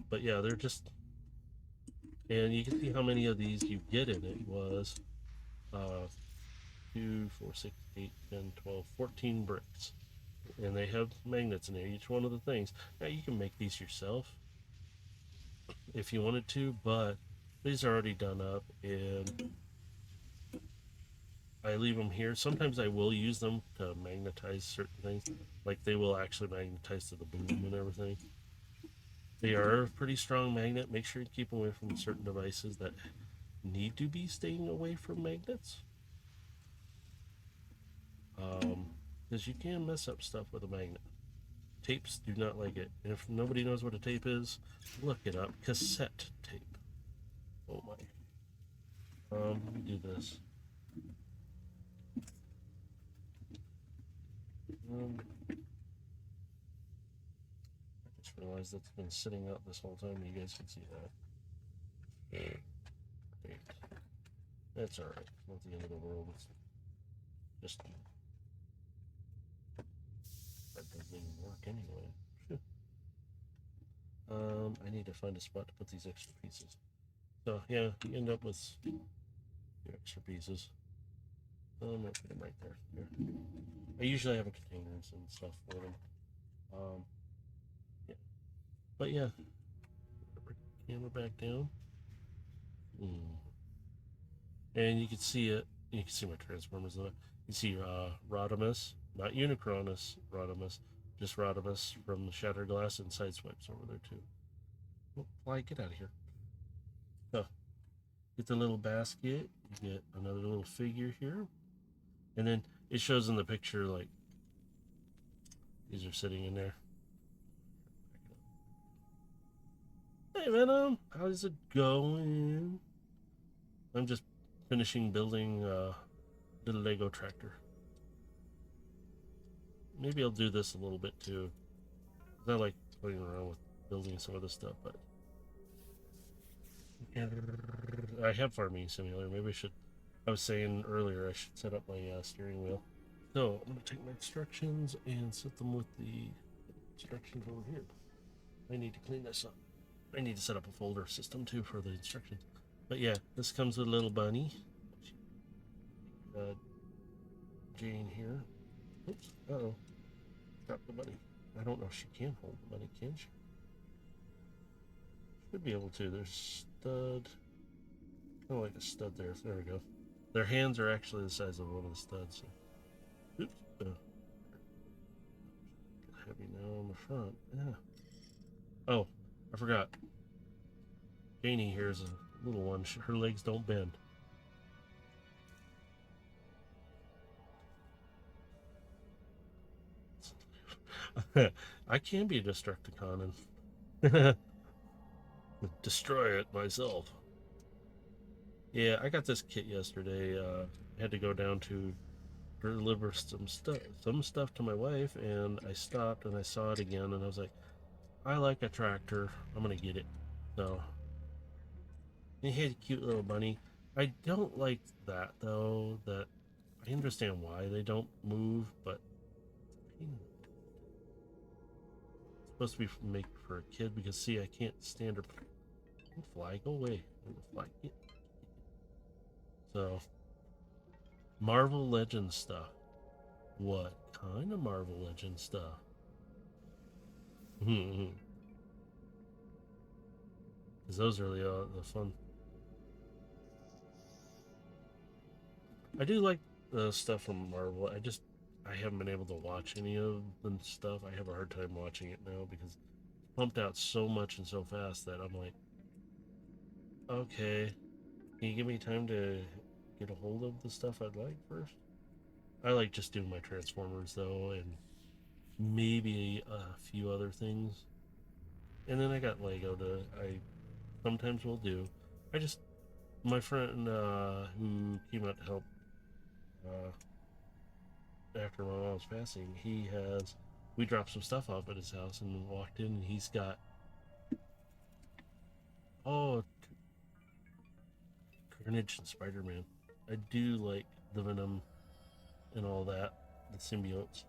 but yeah, they're just, and you can see how many of these you get in it was 2, 4, 6, 8, 10, 12, 14 bricks. And they have magnets in there, each one of the things. Now you can make these yourself if you wanted to, but these are already done up, and I leave them here. Sometimes I will use them to magnetize certain things, like they will actually magnetize to the boom and everything. They are a pretty strong magnet. Make sure you keep away from certain devices that need to be staying away from magnets, because you can mess up stuff with a magnet. Tapes do not like it. And if nobody knows what a tape is, look it up. Cassette tape. Oh my. Let me do this. I just realized that's been sitting out this whole time. You guys can see that. That's alright. Not the end of the world. It's just, that doesn't even work anyway. I need to find a spot to put these extra pieces. So yeah, you end up with your extra pieces. I'm gonna put them right there. Here. I usually have a containers and stuff for them. Yeah. But yeah, bring the camera back down. And you can see it. You can see my transformers in it. You see Rodimus, not Unicronus Rodimus, just Rodimus from the Shattered Glass and Sideswipes over there too. Oh, fly, get out of here. Oh, get the little basket. You get another little figure here. And then it shows in the picture like these are sitting in there. Hey Venom, how's it going? I'm just finishing building the Lego tractor. Maybe I'll do this a little bit too. I like playing around with building some of this stuff, but I have farming simulator. Maybe I should. I was saying earlier I should set up my steering wheel. So I'm gonna take my instructions and set them with the instructions over here. I need to clean this up. I need to set up a folder system too for the instructions. But yeah, this comes with a little bunny. Jane here. Oops. Uh-oh. Drop the bunny. I don't know if she can hold the bunny, can she? Should be able to. There's stud. Oh, like a stud there. There we go. Their hands are actually the size of one of the studs. So. Oops. Heavy now on the front. Yeah. Oh, I forgot. Janie here is a little one. Her legs don't bend. I can be a Destructicon and destroy it myself. Yeah, I got this kit yesterday. I had to go down to deliver some stuff to my wife, and I stopped and I saw it again, and I was like, I like a tractor. I'm gonna get it. So he had a cute little bunny. I don't like that though. That I understand why they don't move, but it's supposed to be made for a kid because see, I can't stand her. Fly, go away. Fly. So Marvel Legends stuff. What kind of Marvel Legends stuff? Because those are the fun. I do like the stuff from Marvel. I haven't been able to watch any of the stuff. I have a hard time watching it now because it's pumped out so much and so fast that I'm like, okay, can you give me time to get a hold of the stuff I'd like first? I like just doing my Transformers though, and maybe a few other things. And then I got Lego I sometimes will do. My friend who came out to help after my mom's passing, we dropped some stuff off at his house and walked in, and he's got Carnage and Spider-Man. I do like the Venom and all that, the symbiotes.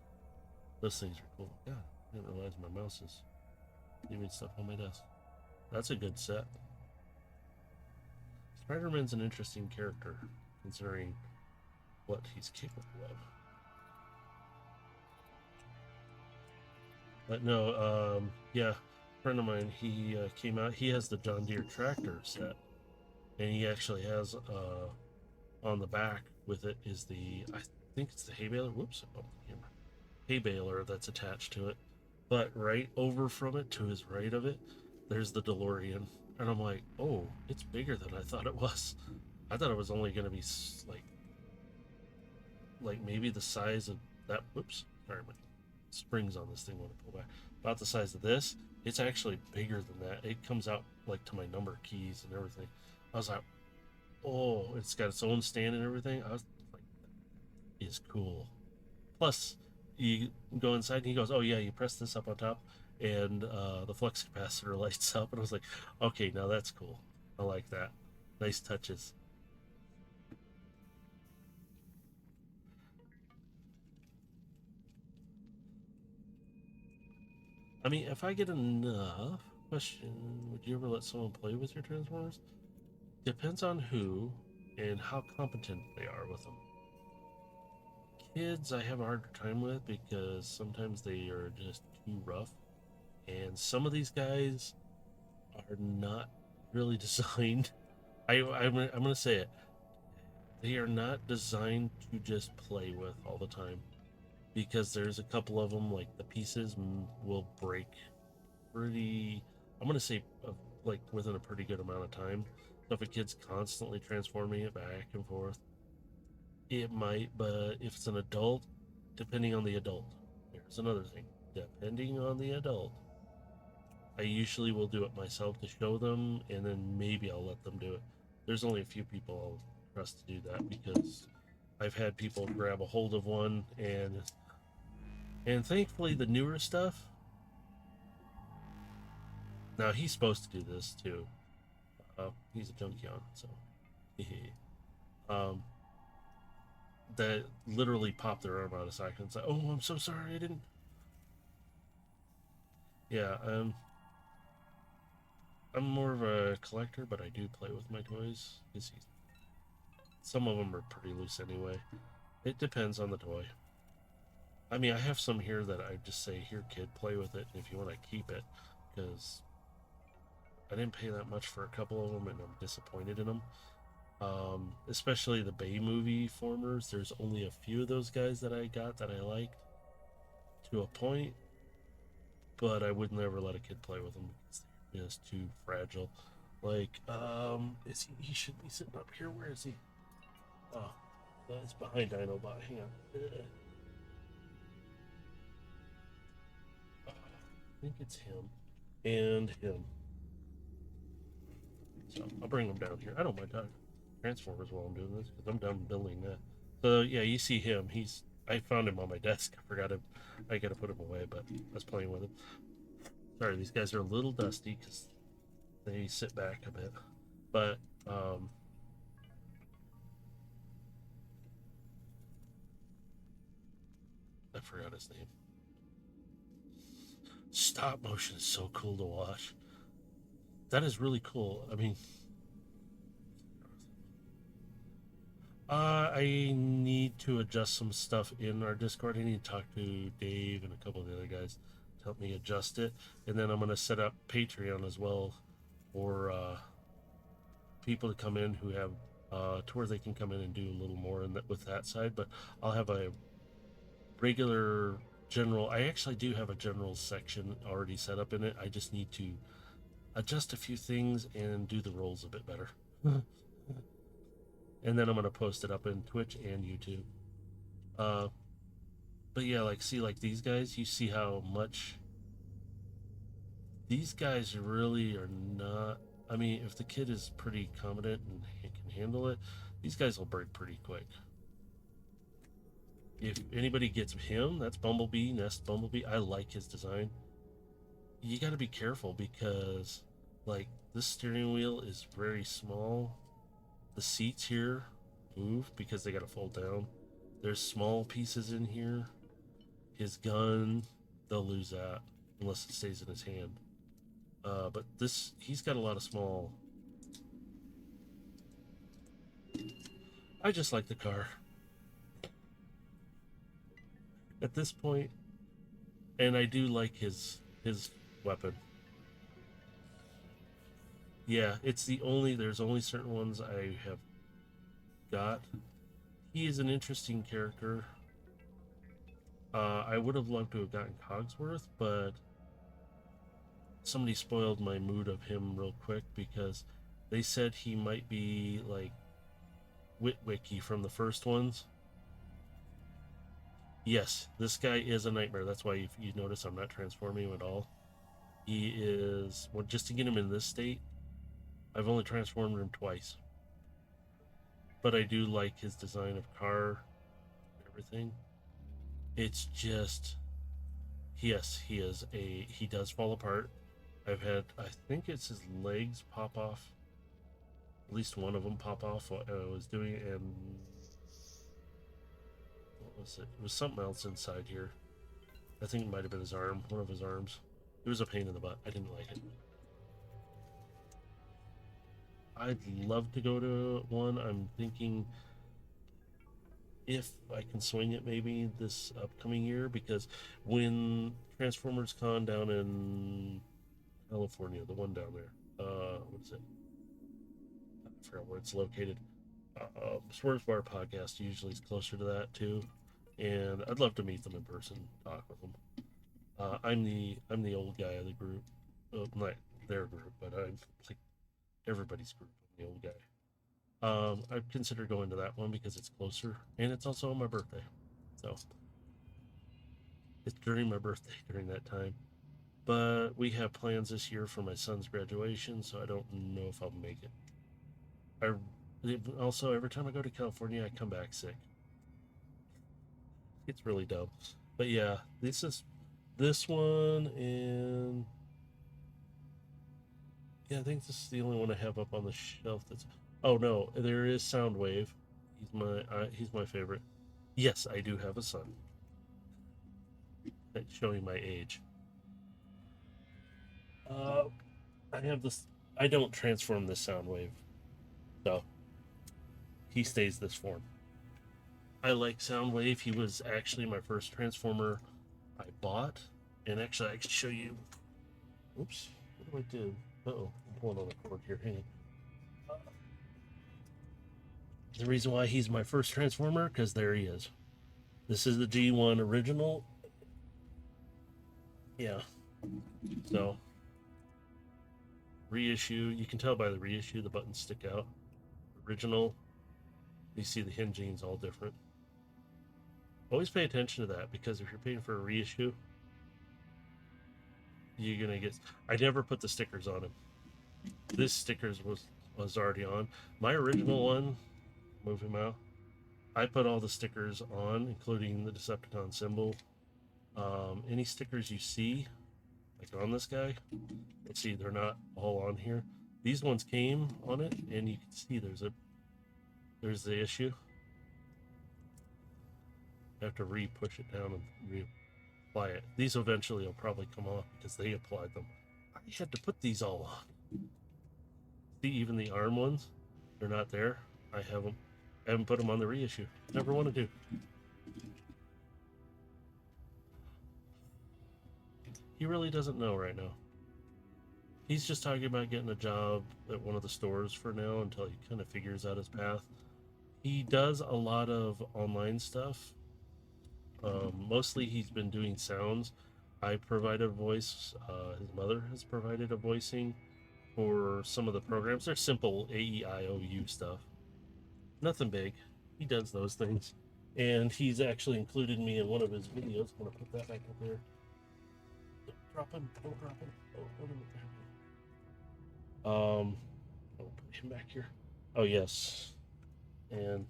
Those things are cool. God, I didn't realize my mouse is leaving stuff on my desk. That's a good set. Spider-Man's an interesting character, considering what he's capable of. But no, yeah, a friend of mine, he came out. He has the John Deere tractor set, and he actually has on the back with it is I think it's the hay baler. Whoops, I bumped the camera. Hay baler that's attached to it. But right over from it, to his right of it, there's the DeLorean, and I'm like, oh, it's bigger than I thought it was. I thought it was only going to be like maybe the size of that. Whoops, sorry, my springs on this thing when I pull back. About the size of this. It's actually bigger than that. It comes out like to my number keys and everything. I was like, oh, it's got its own stand and everything. I was like, that is cool. Plus, you go inside and he goes, oh yeah, you press this up on top and the flux capacitor lights up. And I was like, okay, now that's cool. I like that. Nice touches. I mean, if I get enough, question, would you ever let someone play with your Transformers? Depends on who and how competent they are with them. Kids, I have a harder time with because sometimes they are just too rough. And some of these guys are not really designed. I'm going to say it. They are not designed to just play with all the time. Because there's a couple of them, like the pieces will break pretty, I'm going to say, like within a pretty good amount of time. So if a kid's constantly transforming it back and forth, it might, but if it's an adult, depending on the adult, here's another thing. Depending on the adult, I usually will do it myself to show them, and then maybe I'll let them do it. There's only a few people I'll pressed to do that because I've had people grab a hold of one, and thankfully the newer stuff. Now he's supposed to do this too. He's a Junkion, so um, that literally popped their arm out of socket and said, "Oh, I'm so sorry, I didn't." Yeah, I'm more of a collector, but I do play with my toys. Some of them are pretty loose anyway. It depends on the toy. I mean, I have some here that I just say, "Here, kid, play with it. If you want to keep it," because I didn't pay that much for a couple of them, and I'm disappointed in them. Especially the Bay movie formers. There's only a few of those guys that I got that I liked to a point, but I would never let a kid play with them because they're just too fragile. Like, is he should be sitting up here. Where is he? Oh, that's behind Dinobot. Hang on. I think it's him and him. So I'll bring them down here. I don't mind talking Transformers while I'm doing this because I'm done building that. So yeah, you see him. I found him on my desk. I forgot him. I gotta put him away, but I was playing with him. Sorry, these guys are a little dusty because they sit back a bit. But I forgot his name. Stop motion is so cool to watch. That is really cool. I mean, I need to adjust some stuff in our Discord. I need to talk to Dave and a couple of the other guys to help me adjust it. And then I'm going to set up Patreon as well for people to come in who have to where they can come in and do a little more with that side. But I'll have a regular general. I actually do have a general section already set up in it. I just need to adjust a few things and do the rolls a bit better. And then I'm going to post it up in Twitch and YouTube. But yeah, like these guys, you see how much these guys really are not. I mean, if the kid is pretty competent and can handle it, these guys will break pretty quick. If anybody gets him, that's Bumblebee, Nest Bumblebee. I like his design. You got to be careful because, like, this steering wheel is very small. The seats here move because they got to fold down. There's small pieces in here. His gun, they'll lose that unless it stays in his hand. But he's got a lot of small. I just like the car. At this point, and I do like his weapon. Yeah, there's only certain ones I have got. He is an interesting character. I would have loved to have gotten Cogsworth, but somebody spoiled my mood of him real quick because they said he might be like Witwicky from the first ones. Yes, this guy is a nightmare. That's why you notice I'm not transforming him at all. He is, well, just to get him in this state, I've only transformed him twice. But I do like his design of car and everything. It's just, yes, he does fall apart. I think it's his legs pop off. At least one of them pop off while I was doing it, and what was it? It was something else inside here. I think it might have been his arm, one of his arms. It was a pain in the butt. I didn't like it. I'd love to go to one. I'm thinking if I can swing it maybe this upcoming year, because when Transformers Con down in California, the one down there, what is it? I forgot where it's located. Swerve Bar Podcast usually is closer to that too, and I'd love to meet them in person, talk with them. I'm the old guy of the group, not their group, but I'm like everybody's group. I'm the old guy. I've considered going to that one because it's closer, and it's also on my birthday, so it's during my birthday during that time. But we have plans this year for my son's graduation, so I don't know if I'll make it. I Also, every time I go to California, I come back sick. It's really dumb. But yeah, this one, and yeah, I think this is the only one I have up on the shelf. That's oh no, there is Soundwave. He's my favorite. Yes, I do have a son. That's showing my age. Uh, I have this. I don't transform this Soundwave, so he stays this form. I like Soundwave. He was actually my first transformer I bought, and actually I can show you. Oops, what do I do? Oh, I'm pulling on the cord here. Hang on. The reason why he's my first transformer, because there he is. This is the G1 original. Yeah. So reissue. You can tell by the reissue the buttons stick out. Original. You see the hinging's all different. Always pay attention to that, because if you're paying for a reissue, you're gonna get. I never put the stickers on him. This stickers was already on. My original one, move him out. I put all the stickers on, including the Decepticon symbol. Any stickers you see, like on this guy, let's see, they're not all on here. These ones came on it, and you can see there's the issue. I have to re-push it down and reapply it. These eventually will probably come off because they applied them. I had to put these all on. See, even the arm ones, they're not there. I haven't put them on the reissue. Never wanted to. He really doesn't know right now. He's just talking about getting a job at one of the stores for now until he kind of figures out his path. He does a lot of online stuff. Mostly he's been doing sounds. I provide a voice. His mother has provided a voicing for some of the programs. They're simple AEIOU stuff. Nothing big. He does those things. And he's actually included me in one of his videos. I'm going to put that back up there. Drop him. Don't drop him. Oh, what am I doing? I'll put him back here. Oh, yes. And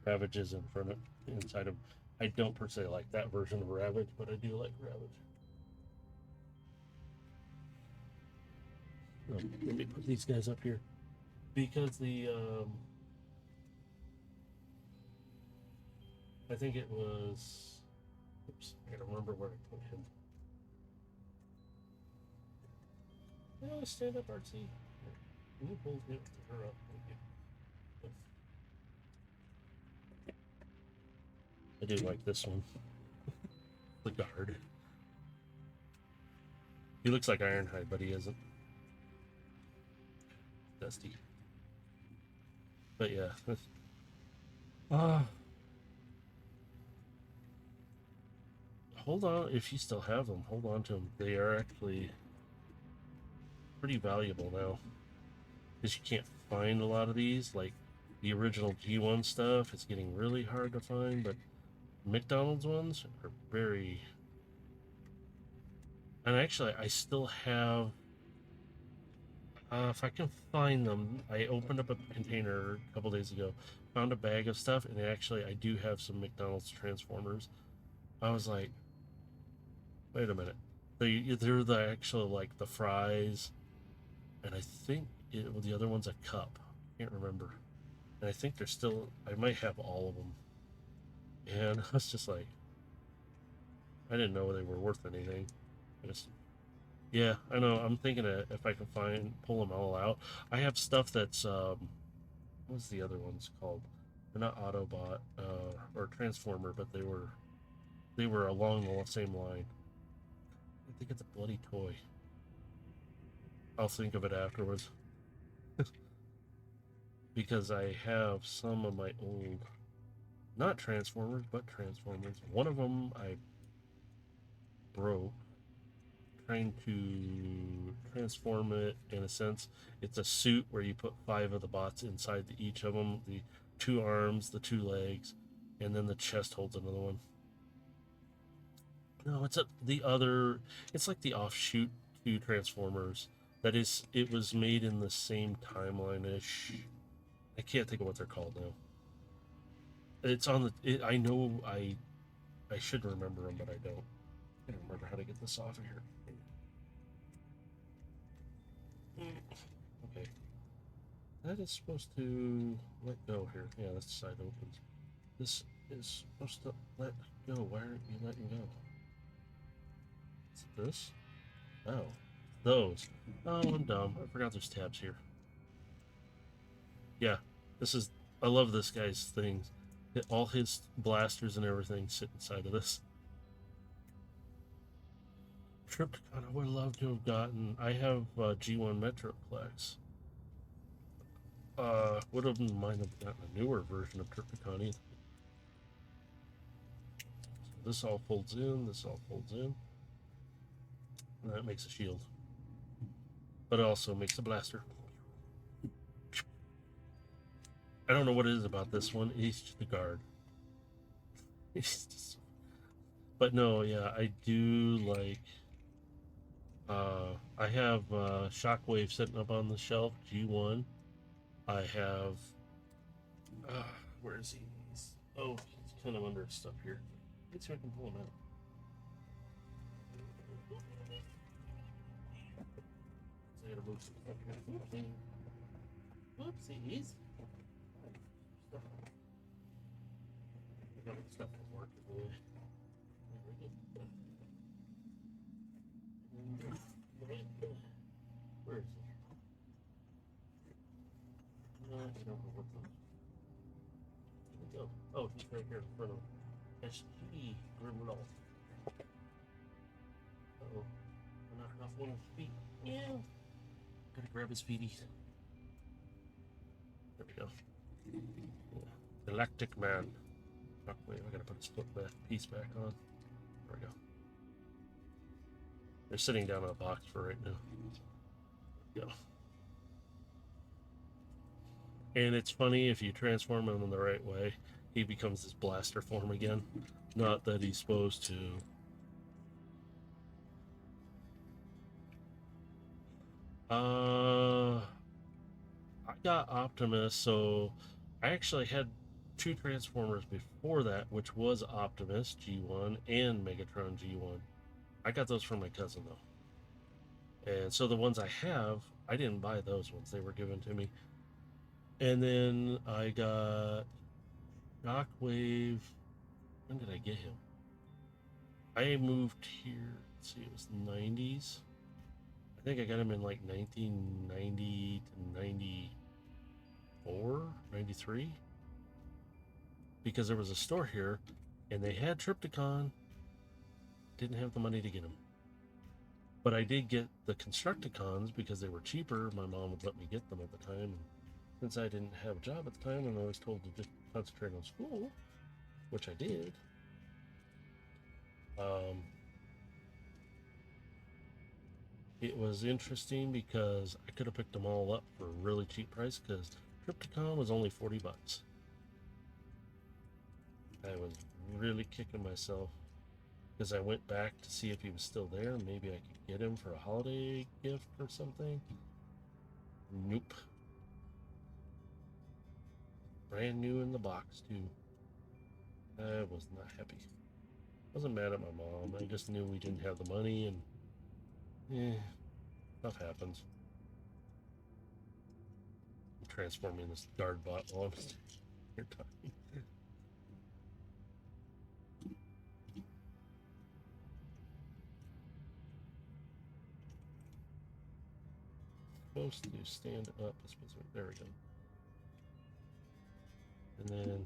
Ravage is in front of inside of. I don't per se like that version of Ravage, but I do like Ravage. Oh, let me put these guys up here because the I think it was. Oops, I gotta remember where I put him. Oh, stand up, Artsy. Can you pull her up? I do like this one. The guard. He looks like Ironhide, but he isn't. Dusty. But yeah. Hold on, if you still have them, hold on to them. They are actually pretty valuable now. Because you can't find a lot of these. Like the original G1 stuff, it's getting really hard to find, but McDonald's ones are very. And actually, I still have. If I can find them, I opened up a container a couple days ago, found a bag of stuff, and actually, I do have some McDonald's Transformers. I was like, wait a minute. They're the actual, like, the fries, and I think the other one's a cup. I can't remember. And I think they're still. I might have all of them. And I was just like, I didn't know they were worth anything. Yeah, I know. I'm thinking that if I can pull them all out. I have stuff that's what's the other ones called? They're not Autobot or Transformer, but they were along the same line. I think it's a bloody toy. I'll think of it afterwards. Because I have some of my old, not Transformers, but Transformers. One of them I broke trying to transform it. In a sense, it's a suit where you put 5 of the bots inside each of them, the 2 arms, the 2 legs, and then the chest holds another one. No, it's it's like the offshoot to Transformers. That is, it was made in the same timeline-ish. I can't think of what they're called now. It's on the. I know I should remember them, but I don't. I don't remember how to get this off of here. Okay. That is supposed to let go here. Yeah, that's the side opens. This is supposed to let go. Why aren't you letting go? Is it this? Oh. Those. Oh, I'm dumb. I forgot there's tabs here. Yeah. This is... I love this guy's things. All his blasters and everything sit inside of this. Triptychon, I would love to have gotten. I have G1 Metroplex. Would have mind have gotten a newer version of Triptychon either. So this all folds in, this all folds in. And that makes a shield. But it also makes a blaster. I don't know what it is about this one. He's just a guard. But no, yeah, I do like... I have Shockwave sitting up on the shelf, G1. I have... where is he? Oh, he's kind of under stuff here. Let's see if I can pull him out. So I gotta move some stuff here. Whoopsies. I got stuff to work with. Where is he? I don't know what the... Where'd he go? Oh, he's right here in front of SG Grimlow. Uh-oh. I'm knocking off one of his feet. Yeah. Gotta grab his feeties. There we go. Yeah. Galactic Man. Oh, wait, I gotta put a split piece back on. There we go. They're sitting down on a box for right now. There we go. And it's funny, if you transform him in the right way, he becomes this blaster form again. Not that he's supposed to. I got Optimus, so I actually had two Transformers before that, which was Optimus G1 and Megatron G1. I got those from my cousin, though. And so the ones I have, I didn't buy those ones. They were given to me. And then I got Shockwave. When did I get him? I moved here, let's see, it was the 90s. I think I got him in like 1990 to 94, 93. Because there was a store here, and they had Triptychon. Didn't have the money to get them. But I did get the Constructicons because they were cheaper. My mom would let me get them at the time. And since I didn't have a job at the time and I was told to just concentrate on school, which I did, it was interesting because I could have picked them all up for a really cheap price because Triptychon was only 40 bucks. I was really kicking myself because I went back to see if he was still there. Maybe I could get him for a holiday gift or something. Nope. Brand new in the box, too. I was not happy. Wasn't mad at my mom. I just knew we didn't have the money, and stuff happens. I'm transforming this guard bot while I'm here talking. Supposed to stand up. There we go. And then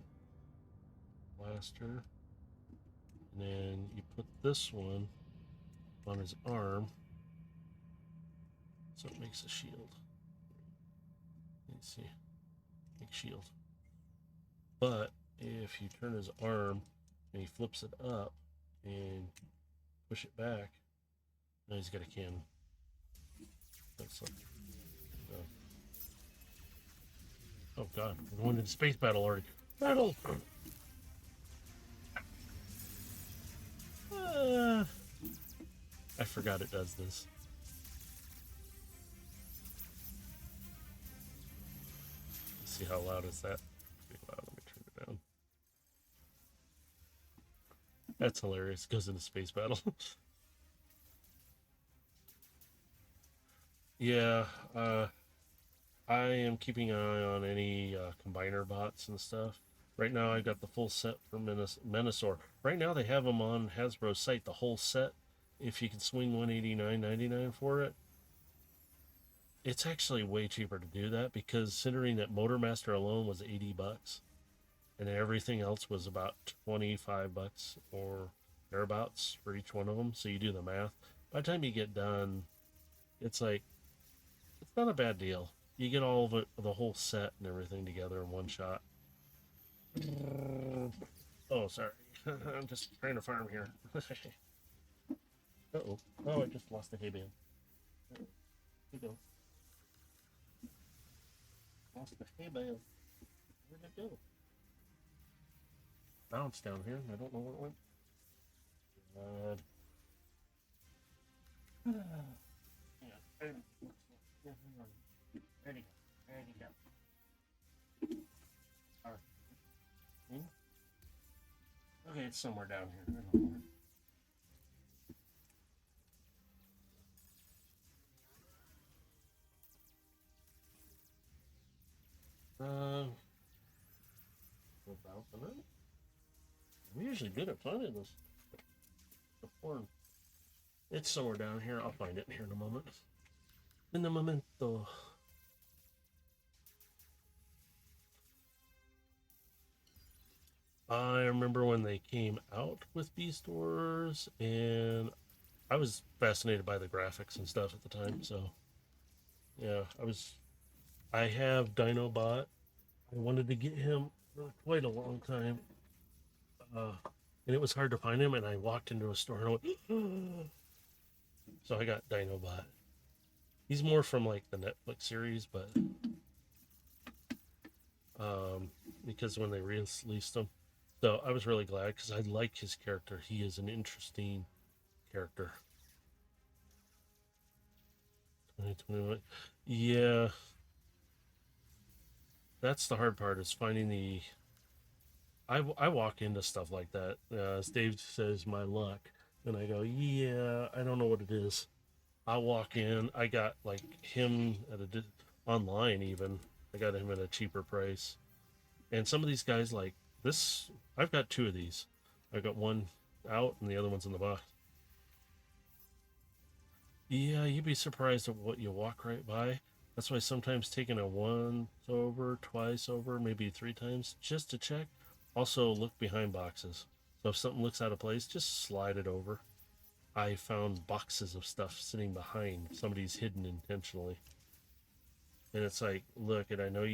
blaster, and then you put this one on his arm so it makes a shield. Let's see, make shield. But if you turn his arm and he flips it up and push it back, now he's got a cannon. That's like, oh god, we're going into space battle already. Battle! I forgot it does this. Let's see how loud is that. Pretty loud. Let me turn it down. That's hilarious. It goes into space battle. Yeah, I am keeping an eye on any combiner bots and stuff. Right now, I've got the full set for Menasor. Right now, they have them on Hasbro's site, the whole set. If you can swing $189.99 for it, it's actually way cheaper to do that because considering that Motormaster alone was $80 and everything else was about $25 or thereabouts for each one of them. So you do the math. By the time you get done, it's like it's not a bad deal. You get all of it, the whole set and everything together in one shot. Oh, sorry. I'm just trying to farm here. Uh-oh. Oh, I just lost the hay bale. Here we go. Lost the hay bale. Where'd it go? Bounced down here. I don't know where it went. God. Yeah. Where'd he go? Where'd he go? Okay, it's somewhere down here. I don't know where. About the minute. We're usually good at finding this. The porn. It's somewhere down here. I'll find it here in a moment. In a momento. I remember when they came out with Beast Wars, and I was fascinated by the graphics and stuff at the time. So, yeah, I have Dinobot. I wanted to get him for quite a long time, and it was hard to find him. And I walked into a store and I went, so I got Dinobot. He's more from like the Netflix series, but because when they released him. So I was really glad because I like his character. He is an interesting character. 2021. Yeah. That's the hard part is finding the. I walk into stuff like that. As Dave says, my luck. And I go, yeah, I don't know what it is. I walk in. I got like him at online even. I got him at a cheaper price. And some of these guys like this, I've got two of these. I've got one out and the other one's in the box. Yeah, you'd be surprised at what you walk right by. That's why sometimes taking a once over, twice over, maybe three times just to check. Also, look behind boxes. So if something looks out of place, just slide it over. I found boxes of stuff sitting behind. Somebody's hidden intentionally. And it's like, look, and I know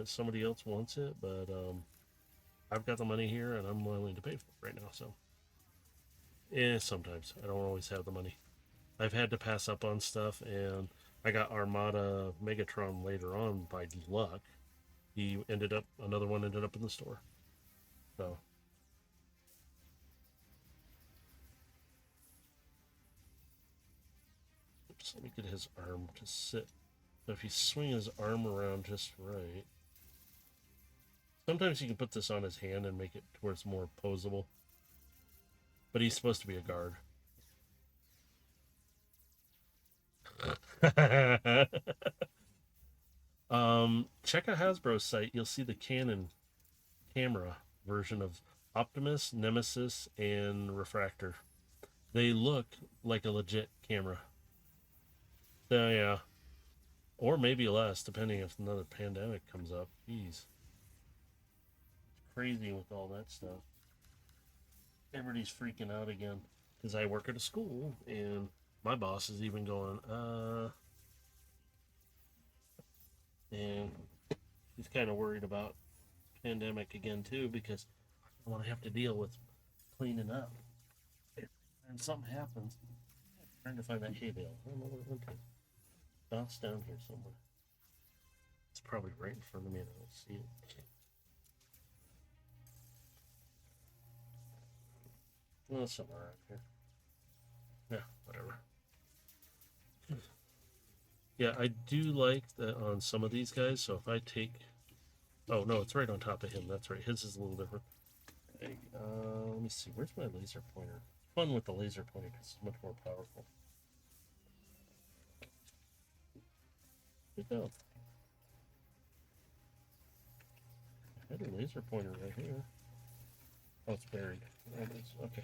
somebody else wants it, but I've got the money here and I'm willing to pay for it right now. So, yeah, sometimes I don't always have the money. I've had to pass up on stuff, and I got Armada Megatron later on by luck. Another one ended up in the store. So. Oops, let me get his arm to sit. So if you swing his arm around just right. Sometimes you can put this on his hand and make it to where it's more posable. But he's supposed to be a guard. Check out Hasbro's site. You'll see the Canon camera version of Optimus, Nemesis, and Refractor. They look like a legit camera. So, yeah. Or maybe less, depending if another pandemic comes up. Jeez. It's crazy with all that stuff. Everybody's freaking out again. Because I work at a school, and my boss is even going, and he's kind of worried about pandemic again too because I don't want to have to deal with cleaning up and something happens. I'm trying to find that hay bale. I don't know where it went. Bounce down here somewhere. It's probably right in front of me and I don't see it. Well, somewhere around here. Yeah, whatever. Yeah, I do like that on some of these guys. So if I take Oh no, it's right on top of him. That's right. His is a little different. Hey, let me see. Where's my laser pointer? Fun with the laser pointer because it's much more powerful. Good go. I had a laser pointer right here. Oh, it's buried. There it is. Okay.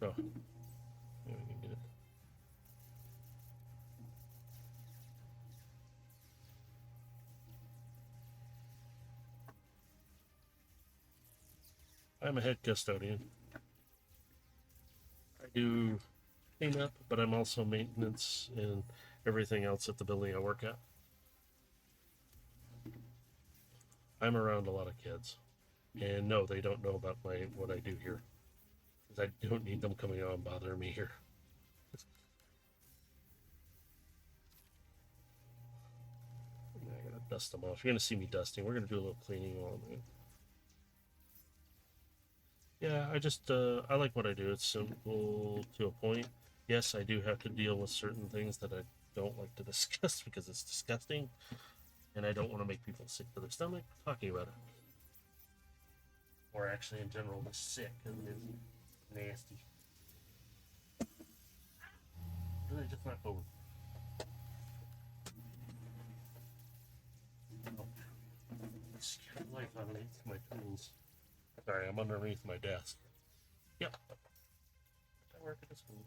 Oh, yeah, we can get it. I'm a head custodian. I do cleanup, but I'm also maintenance and everything else at the building I work at. I'm around a lot of kids, and no, they don't know about what I do here because I don't need them coming out and bothering me here. I gotta dust them off. You're gonna see me dusting. We're gonna do a little cleaning while I'm in. Yeah, I like what I do. It's simple to a point. Yes, I do have to deal with certain things that I don't like to discuss because it's disgusting, and I don't want to make people sick to their stomach talking about it. Or actually, in general, just sick because it is nasty. Really, just not over. Oh, scared the life out of me. My tools. Sorry, I'm underneath my desk. Yep. I work at a school.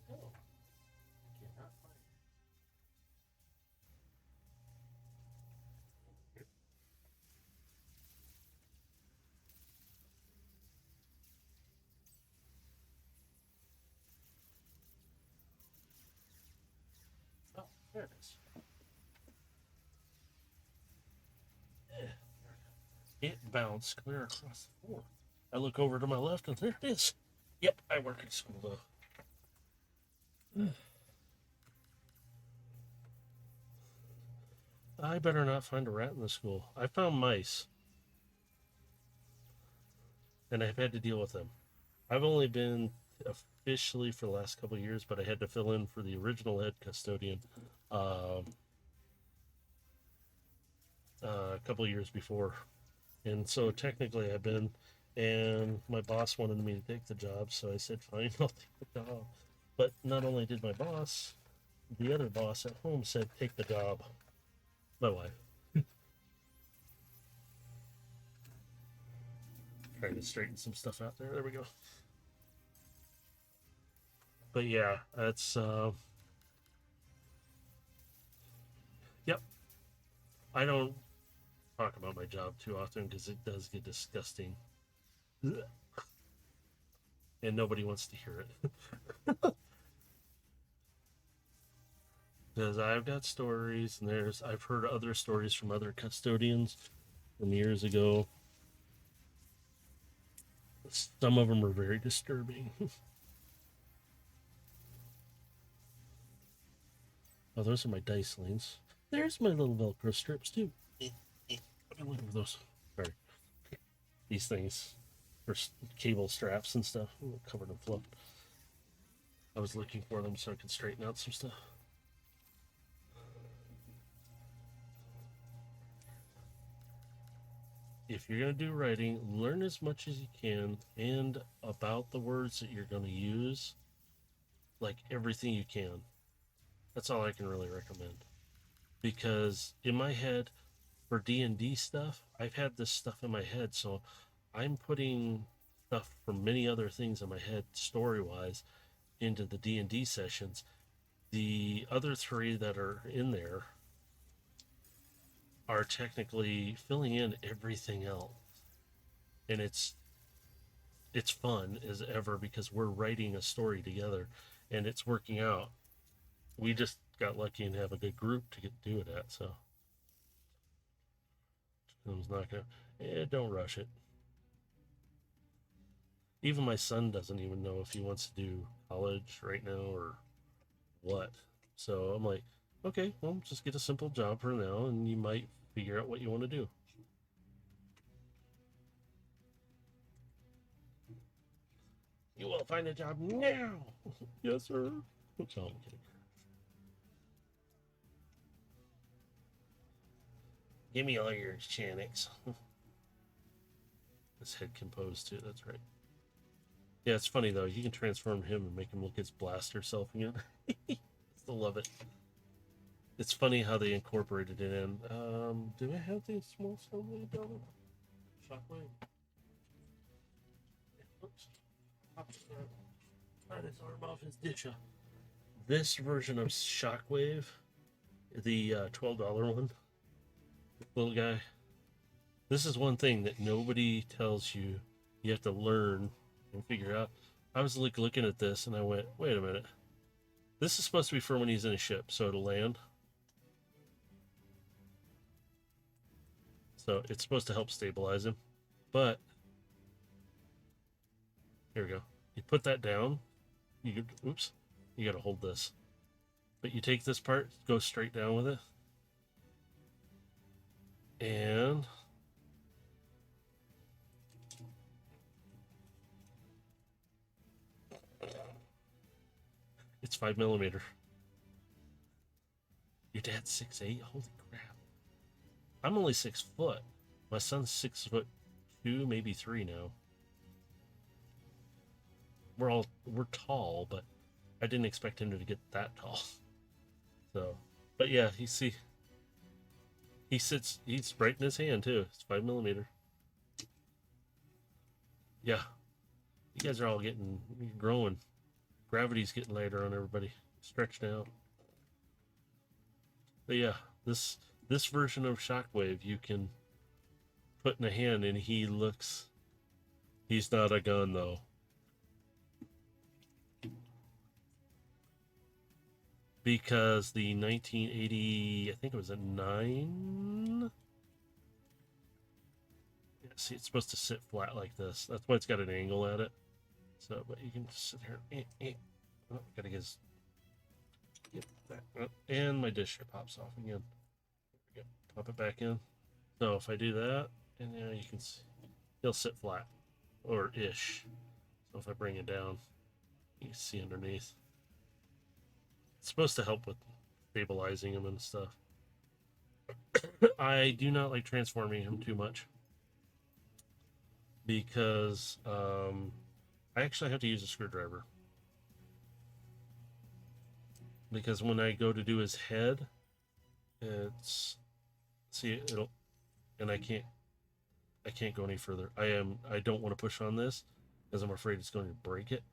No, I cannot find it. Oh, there it is. It bounced clear across the floor. I look over to my left and there it is. Yep, I work at school though. I better not find a rat in the school. I found mice, and I've had to deal with them. I've only been officially for the last couple of years, but I had to fill in for the original head custodian um, a couple of years before, and so technically I've been. And my boss wanted me to take the job, so I said, "Fine, I'll take the job." But not only did my boss, the other boss at home said, "Take the job." My wife. Trying to straighten some stuff out there. There we go. But yeah, that's yep. I don't talk about my job too often because it does get disgusting, and nobody wants to hear it. Because I've got stories, and I've heard other stories from other custodians from years ago. Some of them are very disturbing. Oh, those are my dice lanes. There's my little Velcro strips too. Let me look at those. Sorry, these things for cable straps and stuff, covered in fluff. I was looking for them so I could straighten out some stuff. If you're going to do writing, learn as much as you can and about the words that you're going to use, like everything you can. That's all I can really recommend. Because in my head, for D&D stuff, I've had this stuff in my head, so I'm putting stuff from many other things in my head story-wise into the D&D sessions. The other three that are in there are technically filling in everything else. And it's fun as ever because we're writing a story together and it's working out. We just got lucky and have a good group to do it at, so it's not gonna don't rush it. Even my son doesn't even know if he wants to do college right now or what. So I'm like, okay, well, just get a simple job for now and you might figure out what you want to do. You will find a job now. Yes, sir. So I'm kidding. Give me all your Chanix. His head composed too, that's right. Yeah, it's funny though. You can transform him and make him look his blaster self again. Still love it. It's funny how they incorporated it in. Do I have the small snowblade down? Shockwave. Oops. Cut his arm off his ditch. This version of Shockwave, the $12 one, little guy. This is one thing that nobody tells you. You have to learn and figure out. I was looking at this and I went, wait a minute. This is supposed to be for when he's in a ship, so it'll land. So it's supposed to help stabilize him. But here we go. You put that down. You got to hold this. But you take this part, go straight down with it. And it's 5mm. Your dad's 6'8". Holy crap! I'm only 6 foot. My son's 6'2", maybe 3 now. We're tall, but I didn't expect him to get that tall. So, but yeah, he sits. He's right in his hand too. It's 5mm. Yeah, you guys are all growing. Gravity's getting lighter on everybody. Stretched out. But yeah, this version of Shockwave you can put in a hand and he's not a gun though. Because the 1980, I think it was a 9. Yeah, see, it's supposed to sit flat like this. That's why it's got an angle at it. So, but you can just sit here. Oh, gotta get that. And my dish pops off again. There we go. Pop it back in. So if I do that, and now you can see, he'll sit flat, or ish. So if I bring it down, you can see underneath. It's supposed to help with stabilizing him and stuff. I do not like transforming him too much because I actually have to use a screwdriver. Because when I go to do his head, and I can't go any further. I don't want to push on this because I'm afraid it's going to break it,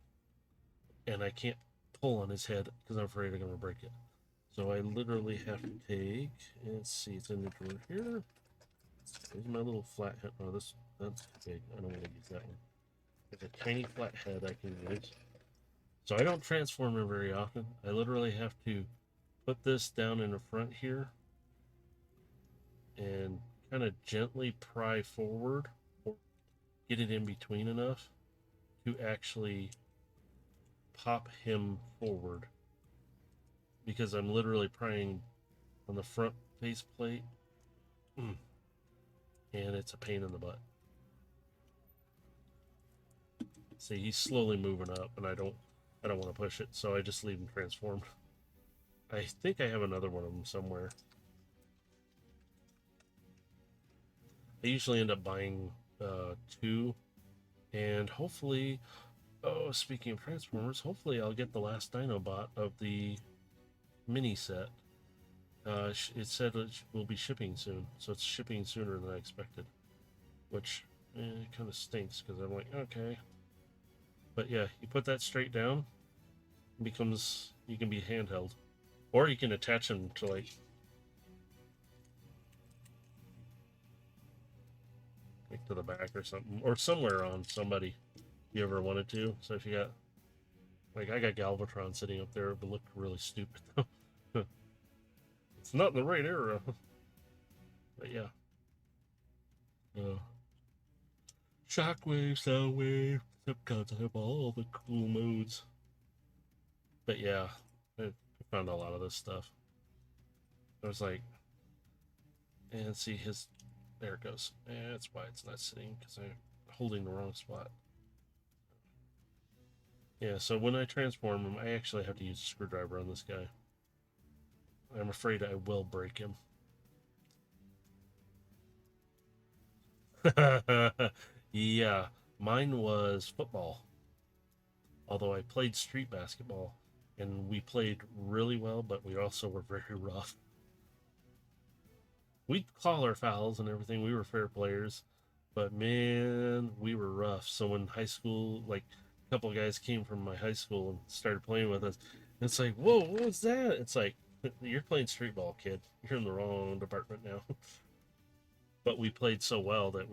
and I can't pull on his head because I'm afraid I'm going to break it. So I literally have to take, let's see, it's in the drawer here. There's my little flat head. Oh, that's big. I don't want to use that one. There's a tiny flat head I can use. So I don't transform him very often. I literally have to put this down in the front here and kind of gently pry forward or get it in between enough to actually pop him forward, because I'm literally prying on the front faceplate, and it's a pain in the butt. See, he's slowly moving up, and I don't want to push it, so I just leave him transformed. I think I have another one of them somewhere. I usually end up buying 2, and hopefully, speaking of Transformers, hopefully I'll get the last Dinobot of the mini set. It said it will be shipping soon, so it's shipping sooner than I expected, which kind of stinks because I'm like, okay. But yeah, you put that straight down, it becomes, you can be handheld, or you can attach them to like to the back or something, or somewhere on somebody if you ever wanted to. So if you got, like, I got Galvatron sitting up there, but looked really stupid though. It's not in the right area. But yeah. Shockwave, Soundwave, Zipcots, I have all the cool modes. But yeah, I found a lot of this stuff. I was like, and see his, there it goes. That's why it's not sitting, because I'm holding the wrong spot. Yeah, so when I transform him, I actually have to use a screwdriver on this guy. I'm afraid I will break him. Yeah, mine was football. Although I played street basketball, and we played really well, but we also were very rough. We'd call our fouls and everything. We were fair players, but man, we were rough. So when high school, like a couple of guys came from my high school and started playing with us, it's like, whoa, what was that? It's like, you're playing street ball, kid. You're in the wrong department now. But we played so well that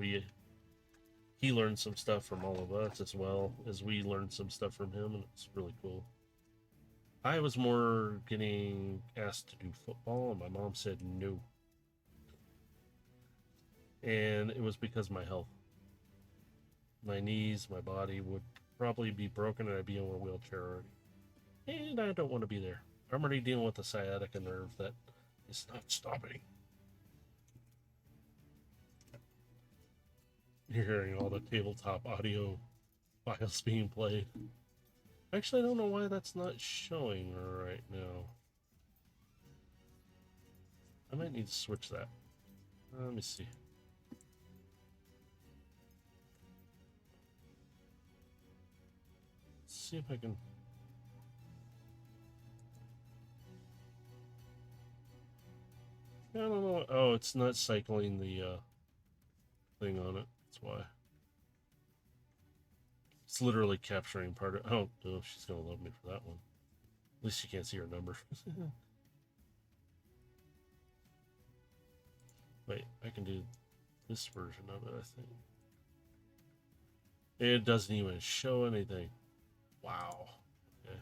he learned some stuff from all of us as well as we learned some stuff from him, and it's really cool. I was more getting asked to do football, and my mom said no. And it was because of my health. My knees, my body would probably be broken, and I'd be in a wheelchair already. And I don't want to be there. I'm already dealing with a sciatica nerve that is not stopping. You're hearing all the tabletop audio files being played. Actually, I don't know why that's not showing right now. I might need to switch that. Let me see. Let's see if I can. I don't know. Oh, it's not cycling the thing on it. That's why. It's literally capturing part of. I don't know if she's gonna love me for that one. At least you can't see her number. Wait, I can do this version of it, I think. It doesn't even show anything. Wow. Okay.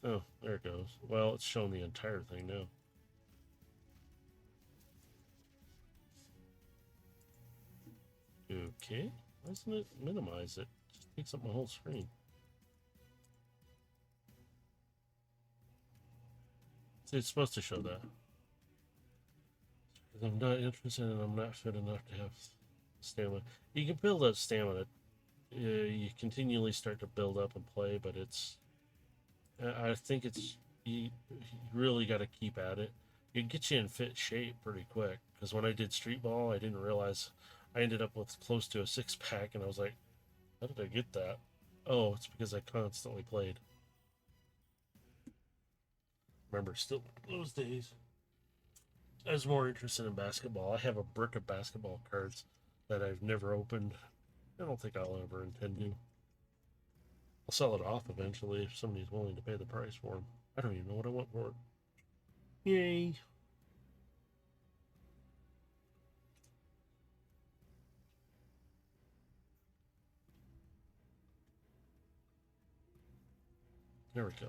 Oh, there it goes. Well, it's showing the entire thing now. Okay. Why doesn't it minimize it? It just takes up my whole screen. See, it's supposed to show that. Because I'm not interested and I'm not fit enough to have stamina. You can build up stamina. You continually start to build up and play, but it's. I think it's. You really got to keep at it. It gets you in fit shape pretty quick. Because when I did street ball, I didn't realize I ended up with close to a six pack, and I was like, how did I get that? Oh, it's because I constantly played. Remember, still those days. I was more interested in basketball. I have a brick of basketball cards that I've never opened. I don't think I'll ever intend to. I'll sell it off eventually if somebody's willing to pay the price for them. I don't even know what I want for it. Yay. There we go.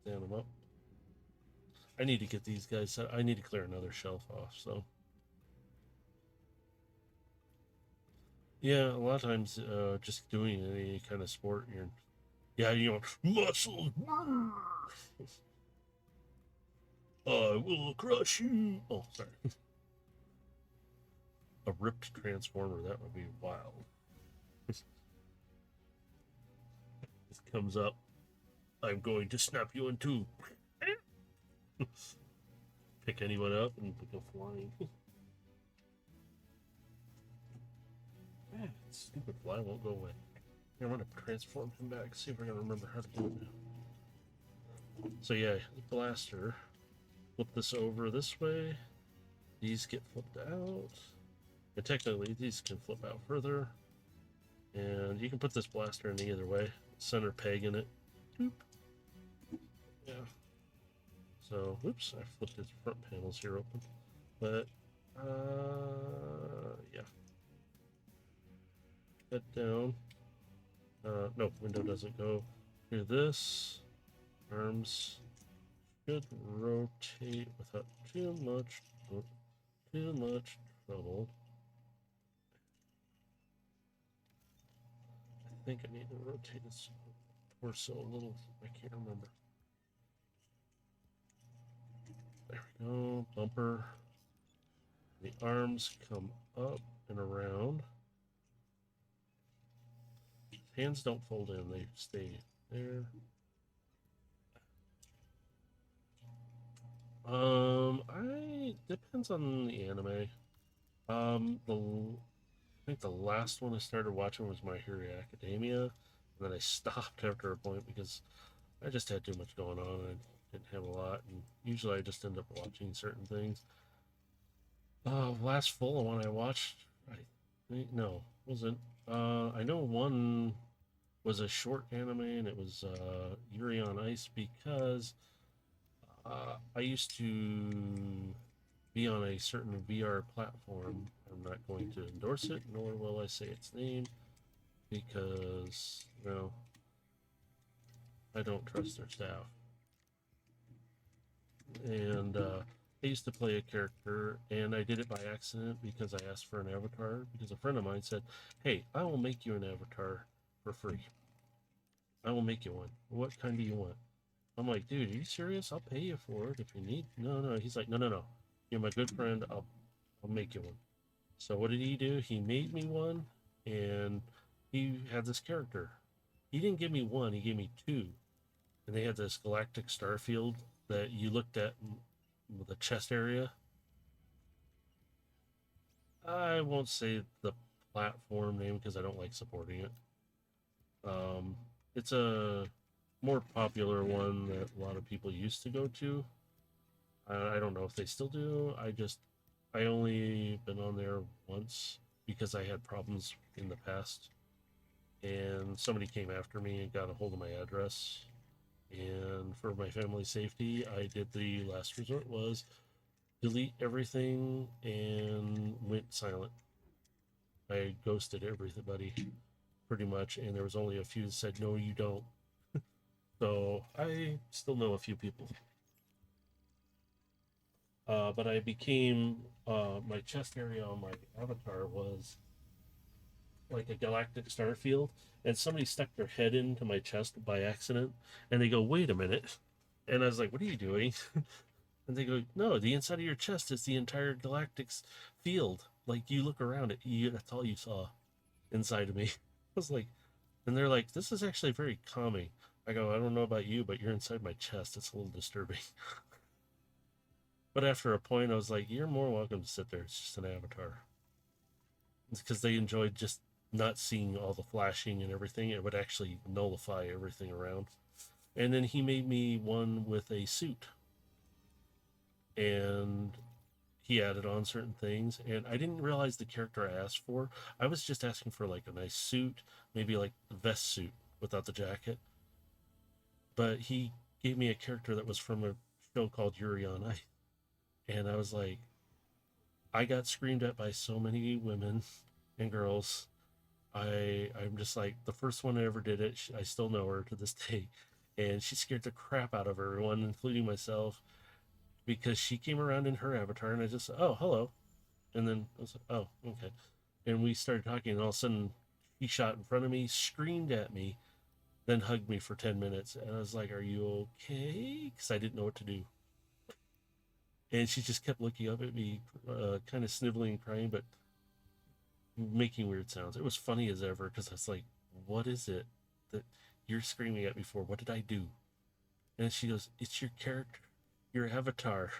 Stand them up. I need to get these guys set. I need to clear another shelf off, so. Yeah, a lot of times just doing any kind of sport, muscles. I will crush you. Oh, sorry. A ripped transformer, that would be wild. This comes up. I'm going to snap you in two. Pick anyone up and go flying. Man, stupid fly won't go away. I'm gonna transform him back, see if I can remember how to do it now. So yeah, blaster. Flip this over this way. These get flipped out. And technically these can flip out further. And you can put this blaster in either way. Center peg in it. Boop. Yeah. So, oops, I flipped his front panels here open. But, yeah. Head down. No, window doesn't go. Do this. Arms should rotate without too much trouble. I think I need to rotate his torso a little. I can't remember. There we go. Bumper. The arms come up and around. Hands don't fold in; they stay there. I depends on the anime. I think the last one I started watching was My Hero Academia, and then I stopped after a point because I just had too much going on. I didn't have a lot, and usually I just end up watching certain things. Last full one I watched, I think no, wasn't. I know one was a short anime, and it was Yuri on Ice because I used to be on a certain VR platform. I'm not going to endorse it, nor will I say its name because, I don't trust their staff. And I used to play a character, and I did it by accident because I asked for an avatar. Because a friend of mine said, "Hey, I will make you an avatar for free. I will make you one. What kind do you want?" I'm like, "Dude, are you serious? I'll pay you for it if you need." No, no. He's like, "No, no, no. You're my good friend. I'll make you one." So what did he do? He made me one, and he had this character. He didn't give me one. He gave me two, and they had this galactic starfield that you looked at the chest area. I won't say the platform name because I don't like supporting it. Um, it's a more popular one that a lot of people used to go to. I don't know if they still do. I only been on there once because I had problems in the past, and somebody came after me and got a hold of my address. And for my family's safety, I did the last resort was delete everything and went silent. I ghosted everybody pretty much, and there was only a few that said, "No, you don't." So I still know a few people. But I became my chest area on my avatar was like a galactic starfield, and somebody stuck their head into my chest by accident, and they go, "Wait a minute," and I was like, "What are you doing?" And they go, "No, the inside of your chest is the entire galactic field. Like you look around it, that's all you saw inside of me." I was like, and they're like, "This is actually very calming." I go, "I don't know about you, but you're inside my chest. It's a little disturbing." But after a point, I was like, "You're more welcome to sit there. It's just an avatar." It's because they enjoyed just not seeing all the flashing and everything. It would actually nullify everything around. And then he made me one with a suit, and he added on certain things. And I didn't realize the character I asked for. I was just asking for like a nice suit, maybe like a vest suit without the jacket. But he gave me a character that was from a show called Yuri on Ice. And I was like, I got screamed at by so many women and girls. I'm just like the first one that ever did it. I still know her to this day, and she scared the crap out of everyone, including myself, because she came around in her avatar, and I just said, "Oh, hello," and then I was like, "Oh, okay," and we started talking, and all of a sudden he shot in front of me, screamed at me, then hugged me for 10 minutes, and I was like, "Are you okay?" Because I didn't know what to do, and she just kept looking up at me, kind of sniveling and crying, but making weird sounds. It was funny as ever because I was like, "What is it that you're screaming at me for? What did I do?" And she goes, "It's your character, your avatar."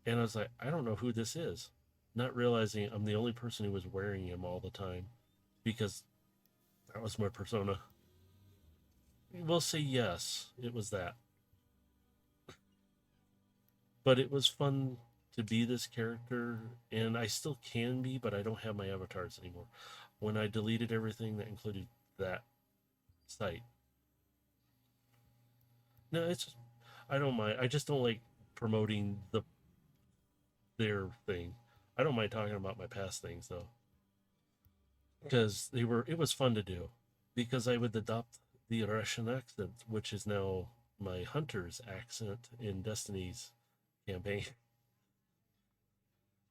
And I was like, "I don't know who this is," not realizing I'm the only person who was wearing him all the time because that was my persona. We'll say yes, it was that. But it was fun to be this character, and I still can be, but I don't have my avatars anymore. When I deleted everything that included that site, no, it's I don't mind. I just don't like promoting their thing. I don't mind talking about my past things though, because it was fun to do, because I would adopt the Russian accent, which is now my hunter's accent in Destiny's campaign,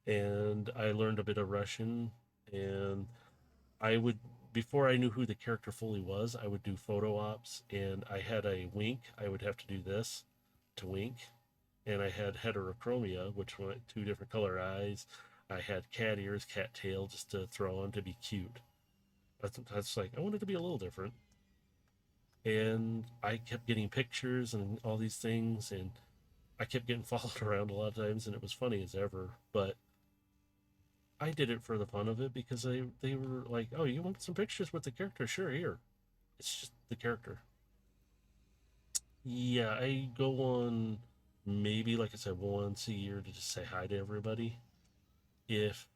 and I learned a bit of Russian, and I would before I knew who the character fully was, I would do photo ops, and I had a wink. I would have to do this to wink, and I had heterochromia, which went two different color eyes. I had cat ears, cat tail, just to throw on to be cute. That's like, I want it to be a little different. And I kept getting pictures and all these things, and I kept getting followed around a lot of times, and it was funny as ever. But I did it for the fun of it because they were like, "Oh, you want some pictures with the character? Sure, here." It's just the character. Yeah, I go on maybe, like I said, once a year to just say hi to everybody. If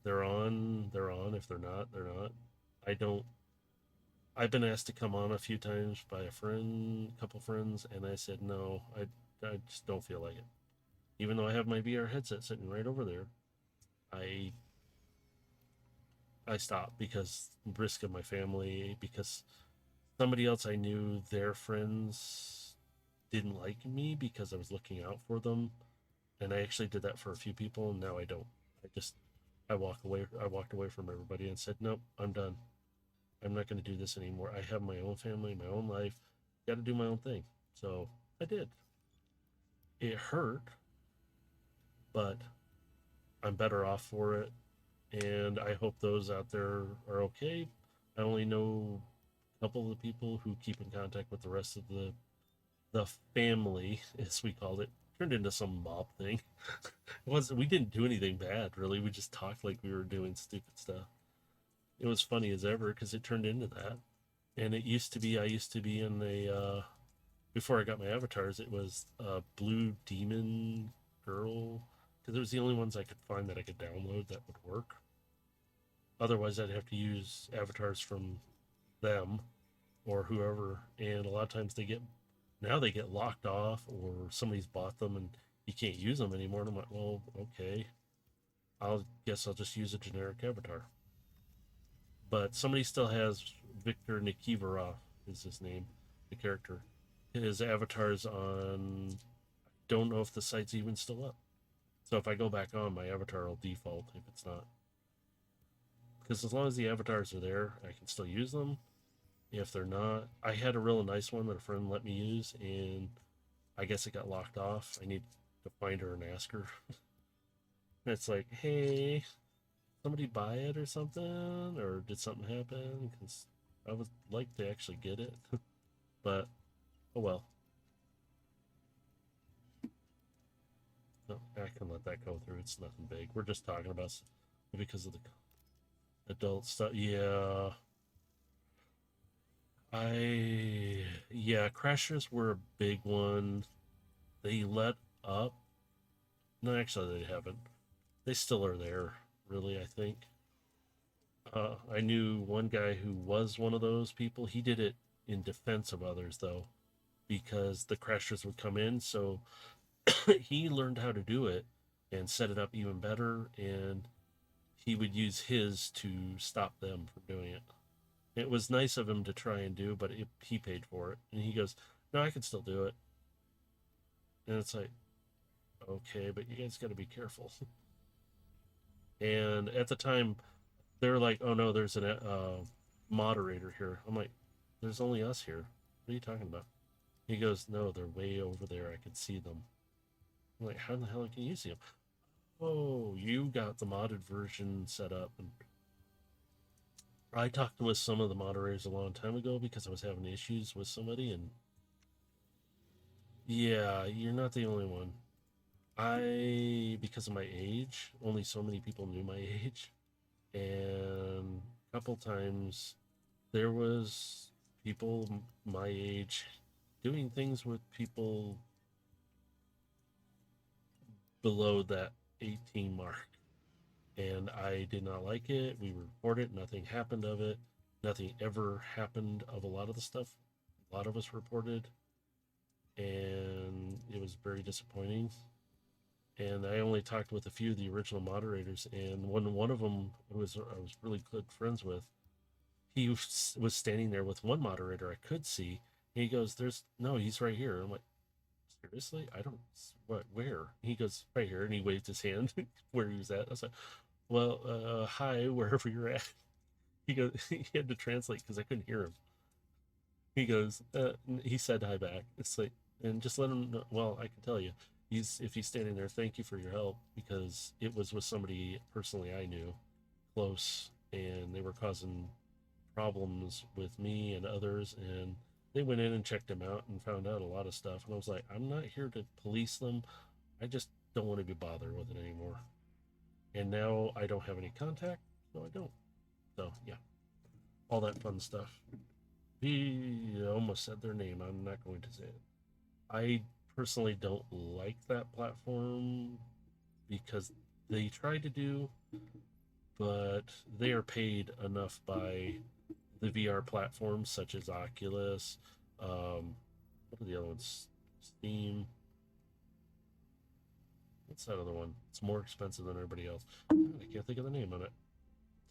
they're on, they're on. If they're not, they're not. I don't. I've been asked to come on a few times by a friend, a couple friends, and I said no. I just don't feel like it. Even though I have my VR headset sitting right over there, I I stopped because risk of my family, because somebody else I knew, their friends didn't like me because I was looking out for them, and I actually did that for a few people, and now I don't. I just I walk away. I walked away from everybody and said, nope, I'm done. I'm not going to do this anymore. I have my own family, my own life. Got to do my own thing. So I did. It hurt, but I'm better off for it, and I hope those out there are okay. I only know a couple of the people who keep in contact with the rest of the family, as we called it. Turned into some mob thing. It was We didn't do anything bad, really. We just talked like we were doing stupid stuff. It was funny as ever because it turned into that. And it used to be, I used to be in a before I got my avatars, it was a blue demon girl, because it was the only ones I could find that I could download that would work. Otherwise, I'd have to use avatars from them or whoever, and a lot of times they get locked off, or somebody's bought them and you can't use them anymore. And I'm like, well, okay, I'll just use a generic avatar. But somebody still has Victor Nikiforov is his name, the character. His avatar's on. Don't know if the site's even still up. So if I go back on, my avatar will default if it's not. Because as long as the avatars are there, I can still use them. If they're not, I had a real nice one that a friend let me use, and I guess it got locked off. I need to find her and ask her. And it's like, hey, somebody buy it or something, or did something happen? Because I would like to actually get it, but oh well. No, I can let that go through. It's nothing big. We're just talking about because of the adult stuff. Yeah, crashes were a big one. They let up. No, actually, they haven't. They still are there. Really, I think. I knew one guy who was one of those people. He did it in defense of others, though, because the crashers would come in. So he learned how to do it and set it up even better, and he would use his to stop them from doing it. It was nice of him to try and do, but he paid for it. And he goes, no, I can still do it. And it's like, okay, but you guys got to be careful. And at the time, they're like, oh no, there's a moderator here. I'm like, there's only us here. What are you talking about? He goes, no, they're way over there. I can see them. I'm like, how in the hell can you see them? Oh, you got the modded version set up. And I talked with some of the moderators a long time ago because I was having issues with somebody, and yeah, you're not the only one. Because of my age, only so many people knew my age, and a couple times there was people my age doing things with people below that 18 mark, and I did not like it. We reported it. Nothing happened of it. Nothing ever happened of a lot of the stuff a lot of us reported, and it was very disappointing. And I only talked with a few of the original moderators, and one of them who I was really good friends with, he was standing there with one moderator I could see. And he goes, "There's no, he's right here." I'm like, "Seriously? I don't what where?" He goes, "Right here," and he waved his hand where he was at. I was like, "Well, hi, wherever you're at." He goes, he had to translate because I couldn't hear him. He goes, he said hi back. It's like, and just let him know. Well, I can tell you, if he's standing there, thank you for your help, because it was with somebody personally I knew, close, and they were causing problems with me and others, and they went in and checked them out and found out a lot of stuff. And I was like, I'm not here to police them. I just don't want to be bothered with it anymore. And now I don't have any contact, so I don't. So yeah, all that fun stuff. He almost said their name. I'm not going to say it. I personally don't like that platform because they try to do, but they are paid enough by the VR platforms such as Oculus. What are the other ones? Steam. What's that other one? It's more expensive than everybody else. I can't think of the name of it.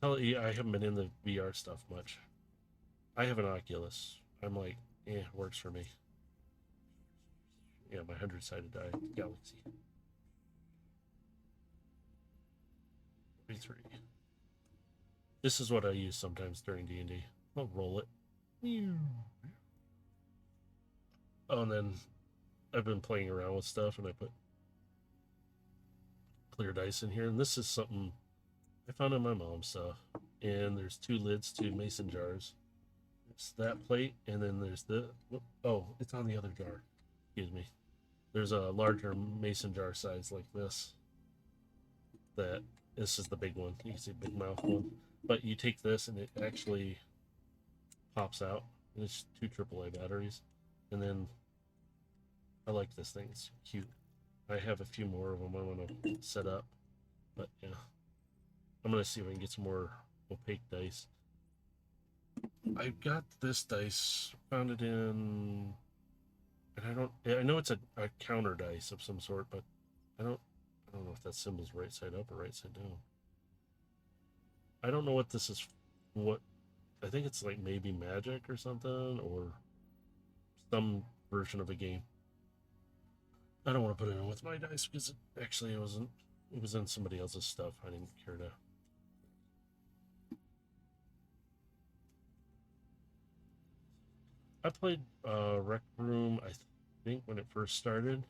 Tell you, I haven't been in the VR stuff much. I have an Oculus. I'm like, works for me. Yeah, my 100-sided die galaxy. 33. This is what I use sometimes during D&D. I'll roll it. Oh, and then I've been playing around with stuff, and I put clear dice in here. And this is something I found in my mom's stuff. And there's 2 lids to mason jars. It's that plate, and then there's the... Oh, it's on the other jar. Excuse me. There's a larger mason jar size like this. This is the big one. You can see big mouth one. But you take this, and it actually pops out. And it's 2 AAA batteries. And then I like this thing. It's cute. I have a few more of them I want to set up. But yeah. I'm going to see if I can get some more opaque dice. I got this dice, found it in, and I know it's a counter dice of some sort, but I don't know if that symbol's right side up or right side down. I don't know what this is. I think it's like maybe magic or something, or some version of a game. I don't want to put it in with my dice because it was in somebody else's stuff. I didn't care to. I played Rec Room, I think, when it first started.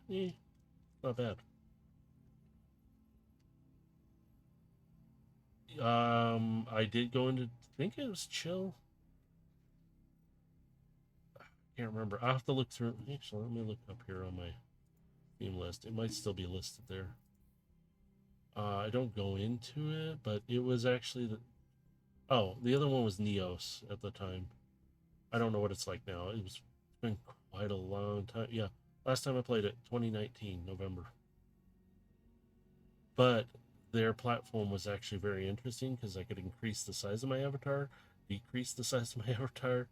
Not bad. I did go into, I think it was chill. I can't remember. I'll have to look through. Actually, let me look up here on my theme list. It might still be listed there. I don't go into it, but it was actually the other one was Neos at the time. I don't know what it's like now. It's been quite a long time. Yeah, last time I played it, 2019, November. But their platform was actually very interesting because I could increase the size of my avatar, decrease the size of my avatar.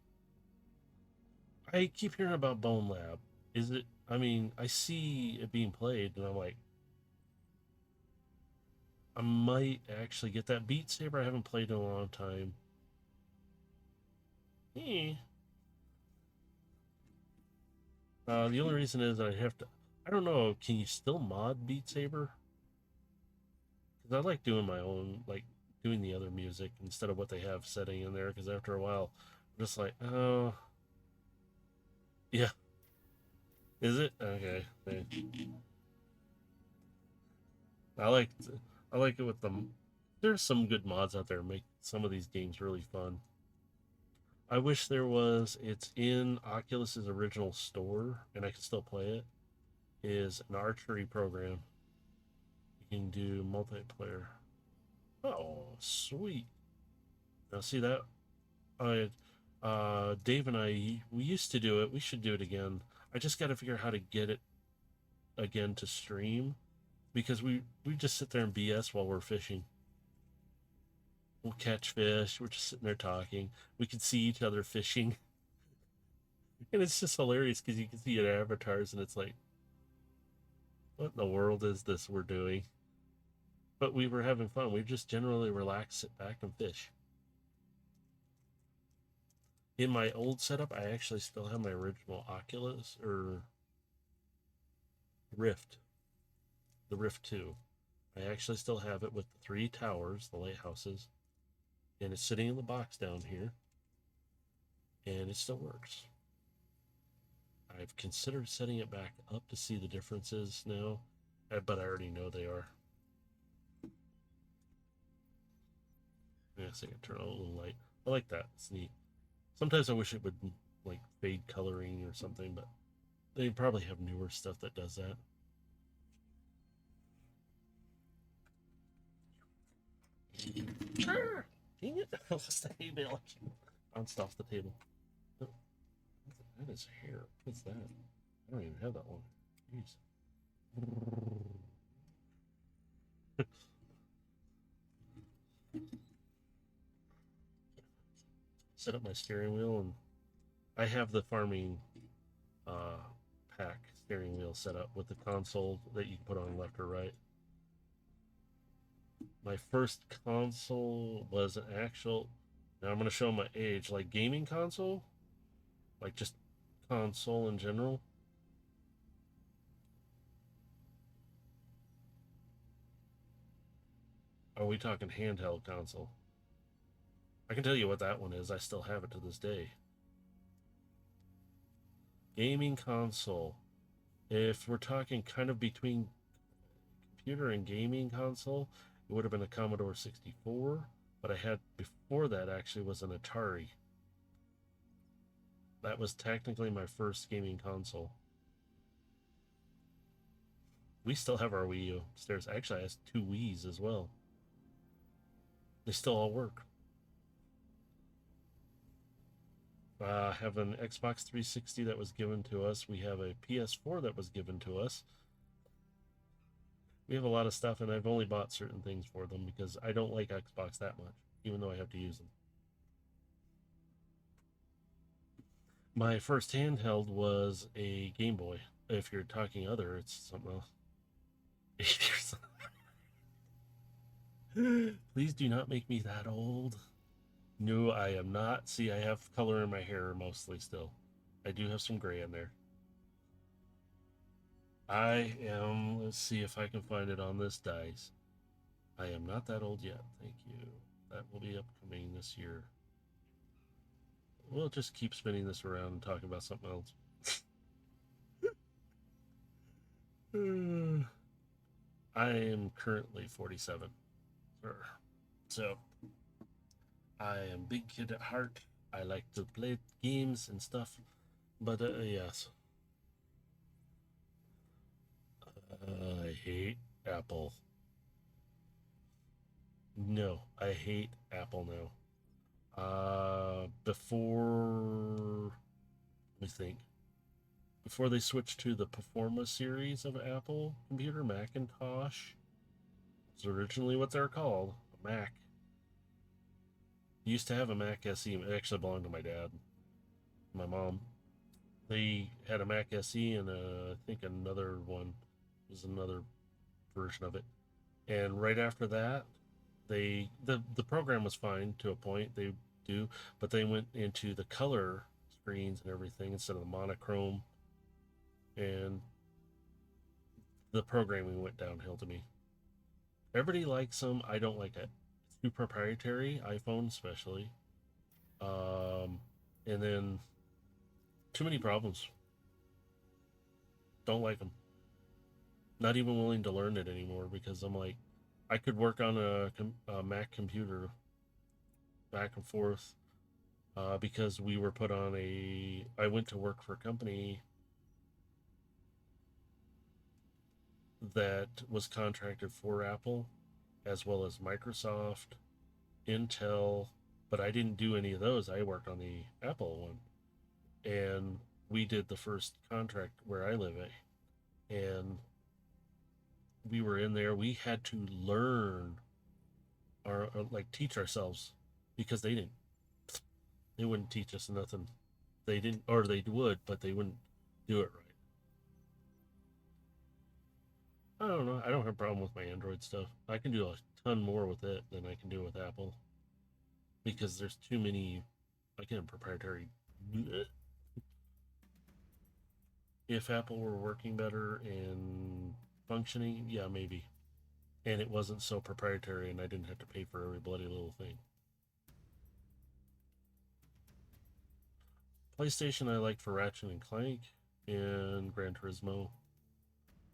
I keep hearing about Bone Lab. Is it? I mean, I see it being played, and I'm like, I might actually get that. Beat Saber I haven't played in a long time. The only reason is I have to. I don't know. Can you still mod Beat Saber? Because I like doing my own, like doing the other music instead of what they have setting in there. Because after a while, I'm just like, oh, yeah. Is it okay? I like I like it with them. There's some good mods out there make some of these games really fun. I wish there was. It's in Oculus's original store, and I can still play it. Is an archery program. You can do multiplayer. Oh, sweet! Now see that? I, Dave and I, we used to do it. We should do it again. I just got to figure out how to get it again to stream, because we just sit there and BS while we're fishing. We'll catch fish. We're just sitting there talking. We can see each other fishing. And it's just hilarious because you can see your avatars and it's like, what in the world is this we're doing? But we were having fun. We just generally relax, sit back, and fish. In my old setup, I actually still have my original Oculus or Rift, the Rift 2. I actually still have it with the 3 towers, the lighthouses, and it's sitting in the box down here, and it still works. I've considered setting it back up to see the differences now, but I already know they are. Yeah, so I can turn on a little light. I like that. It's neat. Sometimes I wish it would like fade coloring or something, but they probably have newer stuff that does that. Sure. Dang it! What's the hay bale? Bounced off the table. Oh, that is hair. What's that? I don't even have that one. Jeez. Set up my steering wheel, and I have the farming uh, pack steering wheel set up with the console that you can put on left or right. My first console was an actual. Now I'm going to show my age, like gaming console, like just console in general. Are we talking handheld console? I can tell you what that one is. I still have it to this day. Gaming console. If we're talking kind of between computer and gaming console, it would have been a Commodore 64. But I had before that actually was an Atari. That was technically my first gaming console. We still have our Wii U upstairs. Actually, I have two Wii's as well. They still all work. Have an Xbox 360 that was given to us. We have a PS4 that was given to us. We have a lot of stuff, and I've only bought certain things for them because I don't like Xbox that much, even though I have to use them. My first handheld was a Game Boy. If you're talking other, it's something else. 8 years. Please do not make me that old. No, I am not. See, I have color in my hair mostly still. I do have some gray in there. I am, let's see if I can find it on this dice. I am not that old yet. Thank you. That will be upcoming this year. We'll just keep spinning this around and talking about something else. I am currently 47. So, I am big kid at heart. I like to play games and stuff. But, yes. I hate Apple. No, I hate Apple now. Before, let me think. Before they switched to the Performa series of Apple computer, Macintosh, was originally what they're called, a Mac. Used to have a Mac SE. It actually belonged to my dad, my mom. They had a Mac SE and I think another one was another version of it. And right after that, the program was fine to a point. They do, but they went into the color screens and everything instead of the monochrome, and the programming went downhill to me. Everybody likes them. I don't like it. It's too proprietary, iPhone especially. And then too many problems. Don't like them. Not even willing to learn it anymore because I'm like, I could work on a Mac computer back and forth because we were put on a. I went to work for a company that was contracted for Apple as well as Microsoft, Intel, but I didn't do any of those. I worked on the Apple one. And we did the first contract where I live at. And we were in there. We had to learn or like teach ourselves because they wouldn't teach us nothing. They didn't, or they would, but they wouldn't do it right. I don't know. I don't have a problem with my Android stuff. I can do a ton more with it than I can do with Apple because there's too many, again, proprietary. If Apple were working better and functioning, yeah, maybe. And it wasn't so proprietary and I didn't have to pay for every bloody little thing. PlayStation I like for Ratchet and Clank and Gran Turismo.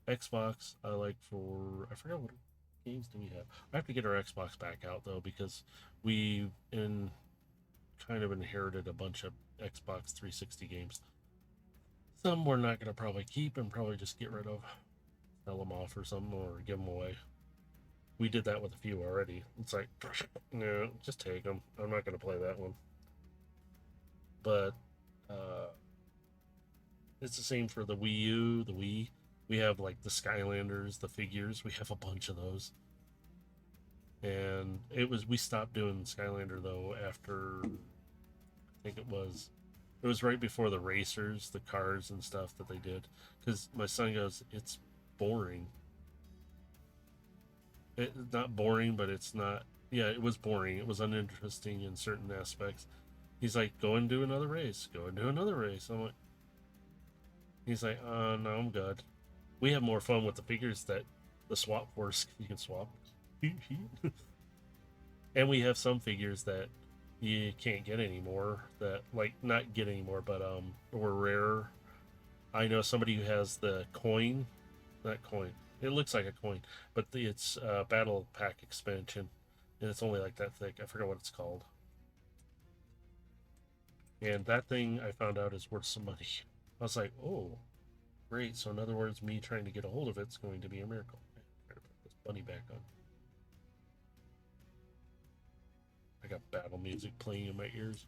Xbox I like for, I forgot what games do we have. I have to get our Xbox back out though because we in kind of inherited a bunch of Xbox 360 games. Some we're not going to probably keep and probably just get rid of, sell them off or something, or give them away. We did that with a few already. It's like, no, just take them. I'm not going to play that one. But it's the same for the Wii U, the Wii. We have like the Skylanders, the figures. We have a bunch of those. And we stopped doing Skylander though after, I think it was right before the racers, the cars and stuff that they did. Because my son goes, it's boring. It's not boring, but it's not. Yeah, it was boring. It was uninteresting in certain aspects. He's like, go and do another race. Go and do another race. I'm like, he's like, no, I'm good. We have more fun with the figures that the swap force you can swap. And we have some figures that you can't get anymore. That like not get anymore, but were rare. I know somebody who has the coin. Not coin. It looks like a coin, but it's battle pack expansion, and it's only like that thick. I forgot what it's called. And that thing I found out is worth some money. I was like, oh, great. So in other words, me trying to get a hold of it's going to be a miracle. I gotta put this bunny back on. I got battle music playing in my ears.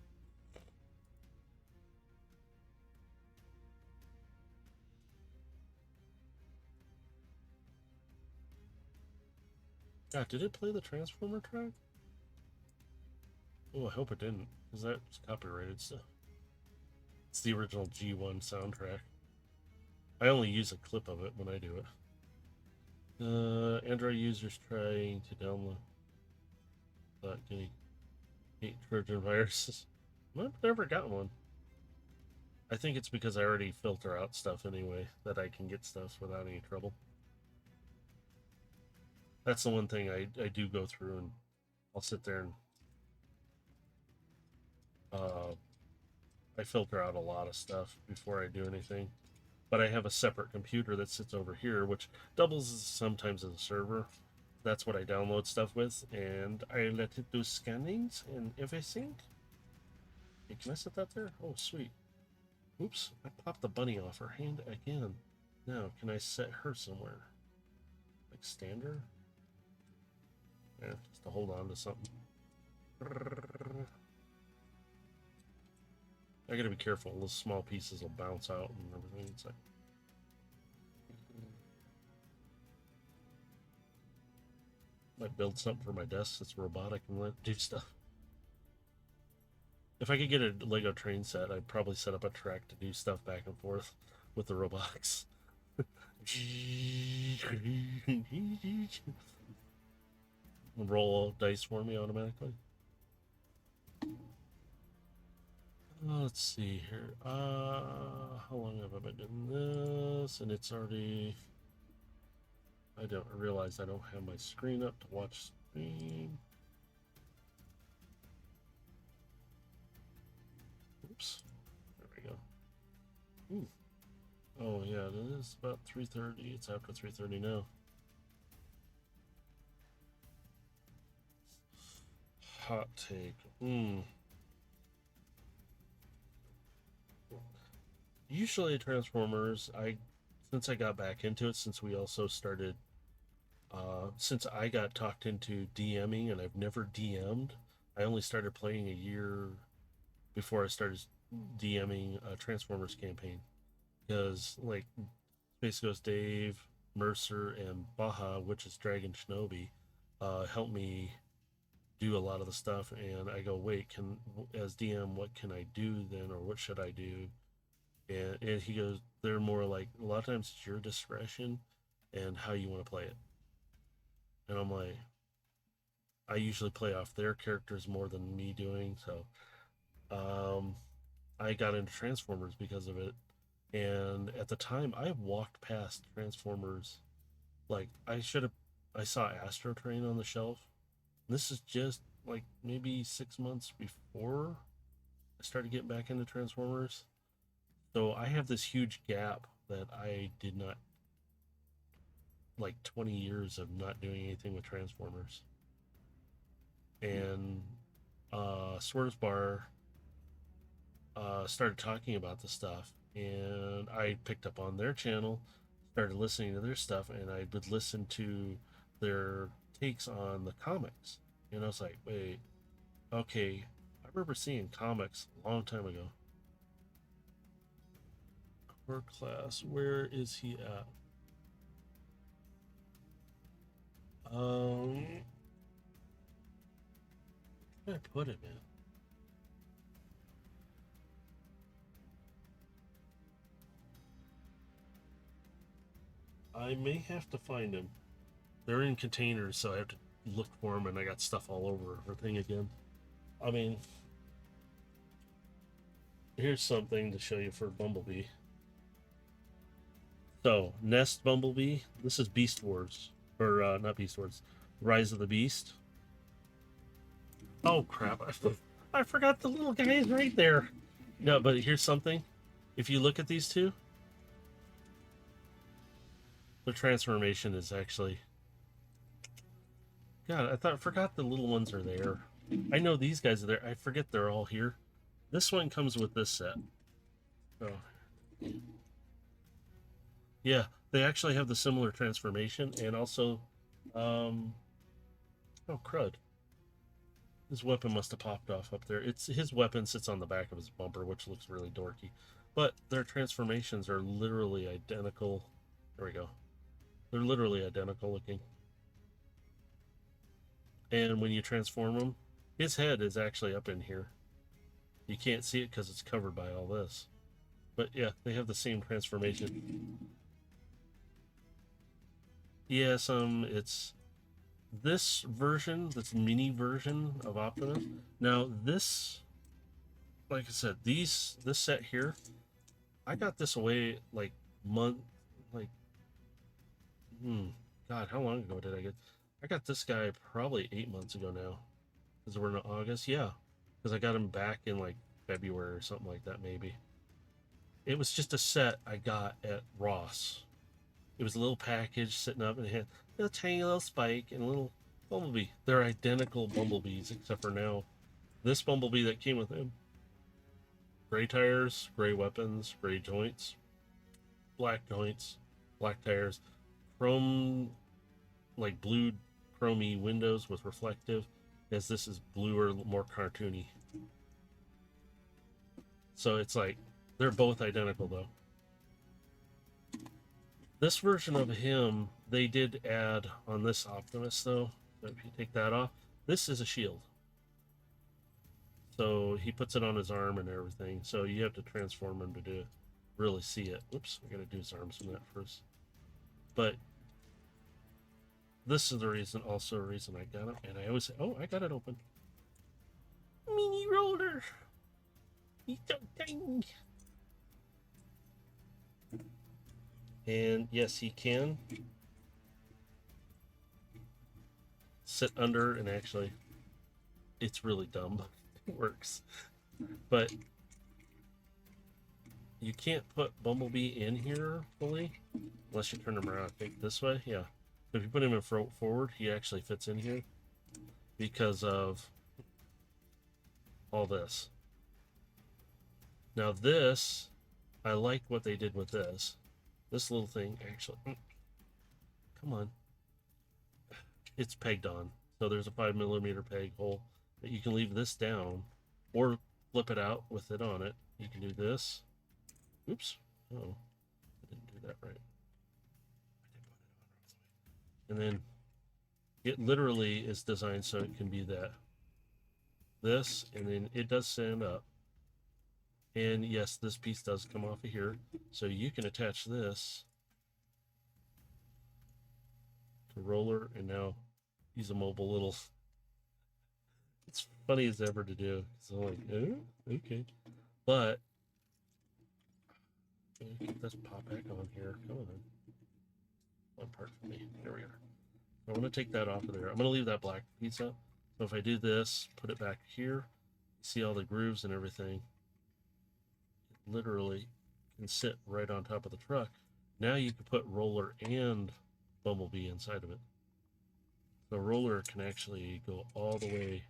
God, did it play the Transformer track? Oh, I hope it didn't, because that's copyrighted stuff. It's the original G1 soundtrack. I only use a clip of it when I do it. Android users trying to download. Not getting hate Trojan viruses. I've never got one. I think it's because I already filter out stuff anyway, that I can get stuff without any trouble. That's the one thing I do go through, and I'll sit there and I filter out a lot of stuff before I do anything. But I have a separate computer that sits over here, which doubles sometimes as a server. That's what I download stuff with, and I let it do scannings and everything. Hey, can I set that there? Oh, sweet. Oops, I popped the bunny off her hand again. Now, can I set her somewhere? Like stand her? Yeah, just to hold on to something. I gotta be careful. Those small pieces will bounce out and everything. It's like, might build something for my desk that's robotic and let it do stuff. If I could get a Lego train set, I'd probably set up a track to do stuff back and forth with the robotics. Roll dice for me automatically. Let's see here. How long have I been doing this? And it's already. I don't realize I don't have my screen up to watch screen. Oops. There we go. Ooh. Oh yeah, it is about 3:30. It's after 3:30 now. Hot take. Usually Transformers, since I got back into it, since we also started, since I got talked into DMing, and I've never DM'd. I only started playing a year before I started DMing a Transformers campaign, because like Space Ghost Dave, Mercer, and Baja, which is Dragon Shinobi, helped me do a lot of the stuff. And I go, wait, as DM, what can I do then, or what should I do? And he goes, they're more like, a lot of times it's your discretion and how you want to play it. And I'm like, I usually play off their characters more than me doing. So I got into Transformers because of it. And at the time, I walked past Transformers. Like, I saw Astro Train on the shelf. This is just like maybe 6 months before I started getting back into Transformers. So I have this huge gap that I did not, like 20 years of not doing anything with Transformers. And Swerve's Bar, started talking about the stuff, and I picked up on their channel, started listening to their stuff, and I would listen to their takes on the comics. And I was like, wait, okay, I remember seeing comics a long time ago. Core class, where is he at? Where did I put him in? I may have to find him. They're in containers, so I have to look for them, and I got stuff all over everything again. I mean, here's something to show you for Bumblebee. So, Nest Bumblebee. This is Beast Wars. Or, not Beast Wars. Rise of the Beast. Oh, crap. I forgot the little guy is right there. No, but here's something. If you look at these two, the transformation is actually... God, I forgot the little ones are there. I know these guys are there. I forget they're all here. This one comes with this set. Oh. Yeah, they actually have the similar transformation, and also, oh crud. His weapon must have popped off up there. His weapon sits on the back of his bumper, which looks really dorky. But their transformations are literally identical. There we go. They're literally identical looking. And when you transform him, his head is actually up in here. You can't see it because it's covered by all this. But yeah, they have the same transformation. Yes, it's this version, this mini version of Optimus. Now this, like I said, this set here, I got this away like God, how long ago did I get? I got this guy probably 8 months ago now, because we're in August. Yeah, because I got him back in like February or something like that, maybe. It was just a set I got at Ross. It was a little package sitting up, and it had a tiny little Spike and a little Bumblebee. They're identical Bumblebees, except for now, this Bumblebee that came with him. Gray tires, gray weapons, gray joints, black joints, black tires, chrome, like blue chromey windows with reflective, as this is bluer, more cartoony. So it's like, they're both identical though. This version of him, they did add on this Optimus though. So if you take that off, this is a shield. So he puts it on his arm and everything. So you have to transform him to really see it. Whoops, I gotta do his arms from that first. But this is the reason, also a reason I got him. And I always say, oh, I got it open. Mini roller. He's so tiny. And yes, he can sit under, and actually, it's really dumb, but it works. But you can't put Bumblebee in here fully, unless you turn him around, I think, this way. Yeah. If you put him in forward, he actually fits in here because of all this. Now this, I like what they did with this. This little thing actually, come on, it's pegged on. So there's a 5mm peg hole that you can leave this down or flip it out with it on it. You can do this. Oops. Oh, I didn't do that right. And then it literally is designed so it can be this, and then it does stand up. And yes, this piece does come off of here, so you can attach this to roller, and now he's a mobile little. It's funny as ever to do. So I'm like, oh, okay, but let's pop back on here. Come on, one part for me. There we are. I want to take that off of there. I'm going to leave that black piece up. So if I do this, put it back here, see all the grooves and everything. Literally can sit right on top of the truck. Now you can put roller and Bumblebee inside of it. The roller can actually go all the way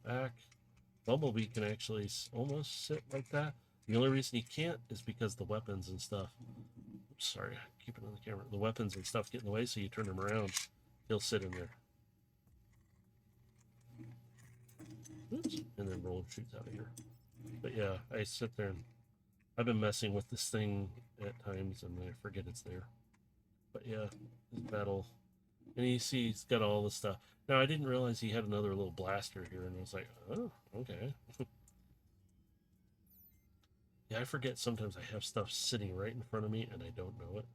back. Bumblebee can actually almost sit like that. The only reason he can't is because the weapons and stuff. Oops, sorry, keep it on the camera. The weapons and stuff get in the way, so you turn him around. He'll sit in there. Oops, and then roll and shoots out of here. But yeah, I sit there and I've been messing with this thing at times and I forget it's there. But yeah, his battle. And you see he's got all this stuff. Now I didn't realize he had another little blaster here, and I was like, oh, okay. Yeah, I forget sometimes I have stuff sitting right in front of me and I don't know it.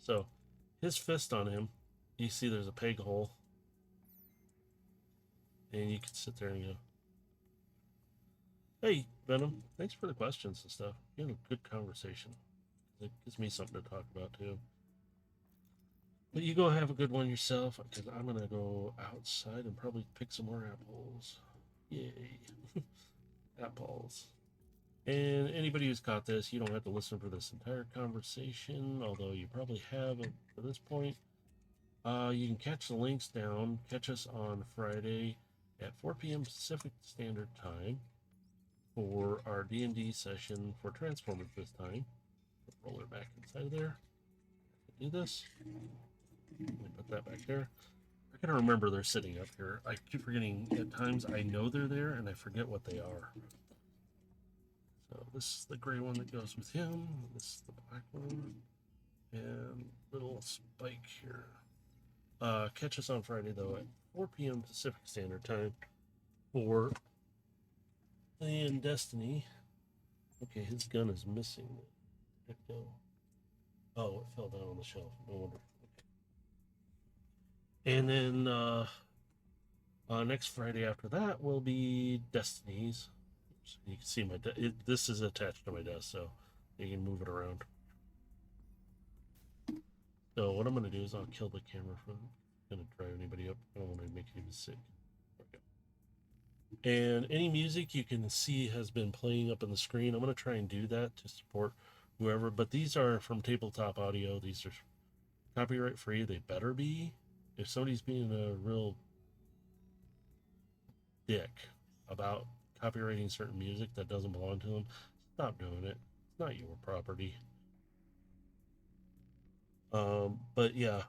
So his fist on him, you see there's a peg hole. And you can sit there and go, hey, Venom, thanks for the questions and stuff. You had a good conversation. It gives me something to talk about too. But you go have a good one yourself, because I'm going to go outside and probably pick some more apples. Yay. Apples. And anybody who's caught this, you don't have to listen for this entire conversation, although you probably have at this point. You can catch the links down. Catch us on Friday at 4 p.m. Pacific Standard Time for our D&D session for Transformers this time. Roll her back inside of there. Do this. Let me put that back there. I gotta remember they're sitting up here. I keep forgetting at times. I know they're there and I forget what they are. So this is the gray one that goes with him. This is the black one. And little Spike here. Catch us on Friday though at 4 p.m. Pacific Standard Time for and Destiny. Okay, his gun is missing. Where'd it go? Oh, it fell down on the shelf. No wonder. Okay. And then next Friday after that will be Destiny's. Oops, you can see this is attached to my desk, so you can move it around. So what I'm going to do is I'll kill the camera from going to drive anybody up. I don't want to make you sick. And any music you can see has been playing up on the screen. I'm going to try and do that to support whoever. But these are from Tabletop Audio. These are copyright free. They better be. If somebody's being a real dick about copywriting certain music that doesn't belong to them, stop doing it. It's not your property. But yeah.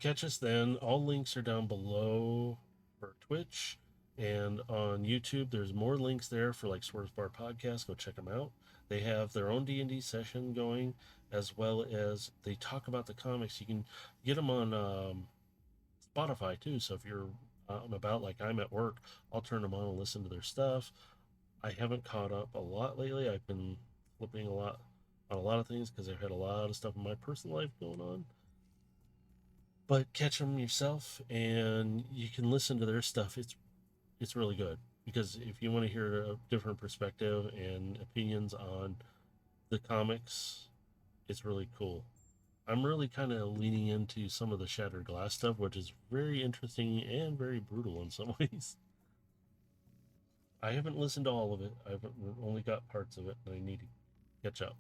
Catch us then. All links are down below for Twitch and on YouTube. There's more links there for like Swerve Bar Podcast. Go check them out. They have their own D&D session going, as well as they talk about the comics. You can get them on Spotify too. So if you're out and about, like I'm at work, I'll turn them on and listen to their stuff. I haven't caught up a lot lately. I've been flipping a lot on a lot of things because I've had a lot of stuff in my personal life going on. But catch them yourself, and you can listen to their stuff. It's really good, because if you want to hear a different perspective and opinions on the comics, it's really cool. I'm really kind of leaning into some of the Shattered Glass stuff, which is very interesting and very brutal in some ways. I haven't listened to all of it. I've only got parts of it, and I need to catch up.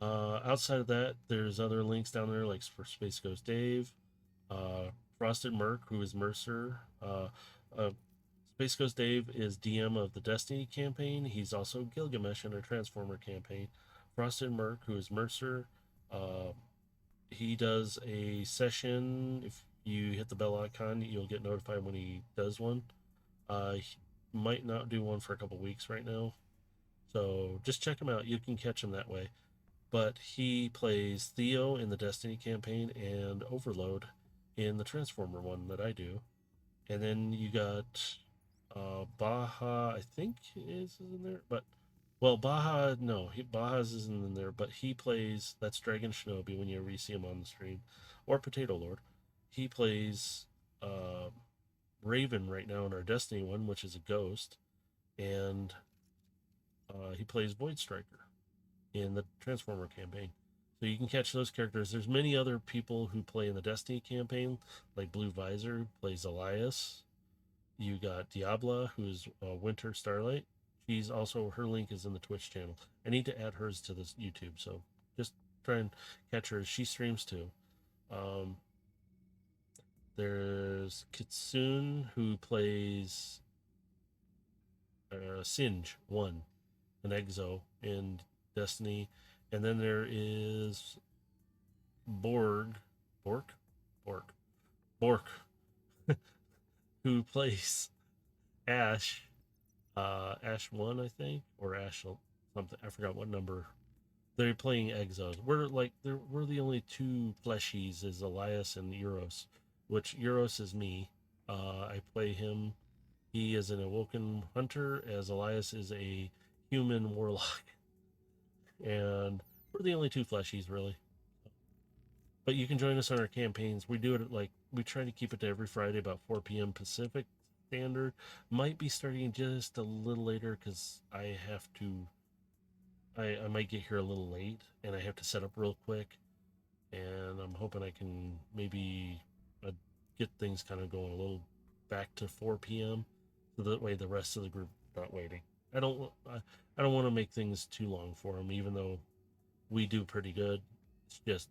Outside of that, there's other links down there, like for Space Ghost Dave, Frosted Merc, who is Mercer. Space Ghost Dave is DM of the Destiny campaign. He's also Gilgamesh in our Transformer campaign. Frosted Merc, who is Mercer. He does a session. If you hit the bell icon, you'll get notified when he does one. He might not do one for a couple weeks right now. So just check him out. You can catch him that way. But he plays Theo in the Destiny campaign and Overload in the Transformer one that I do. And then you got Baja, I think is in there. But, well, Baja, no, Baja's isn't in there. But he plays, that's Dragon Shinobi when you ever see him on the stream. Or Potato Lord. He plays Raven right now in our Destiny one, which is a ghost. And he plays Void Striker in the Transformer campaign. So you can catch those characters. There's many other people who play in the Destiny campaign, like Blue Visor, who plays Elias. You got Diabla, who's Winter Starlight. She's also, her link is in the Twitch channel. I need to add hers to this YouTube, so just try and catch her. She streams too. There's Kitsune, who plays Singe 1, an Exo in Destiny. And then there is Borg, Bork, Bork, Bork, who plays Ash, Ash 1, I think, or Ash something. I forgot what number. They're playing Exos. We're the only two fleshies is Elias and Euros, which Euros is me. I play him. He is an awoken hunter, as Elias is a human warlock, and we're the only two fleshies really. But you can join us on our campaigns. We do it we try to keep it to every Friday about 4 p.m. Pacific Standard. Might be starting just a little later because I have to. I might get here a little late and I have to set up real quick. And I'm hoping I can maybe uh, get things kind of going a little back to 4 p.m. so that way the rest of the group not waiting. I don't want to make things too long for them, even though we do pretty good. It's just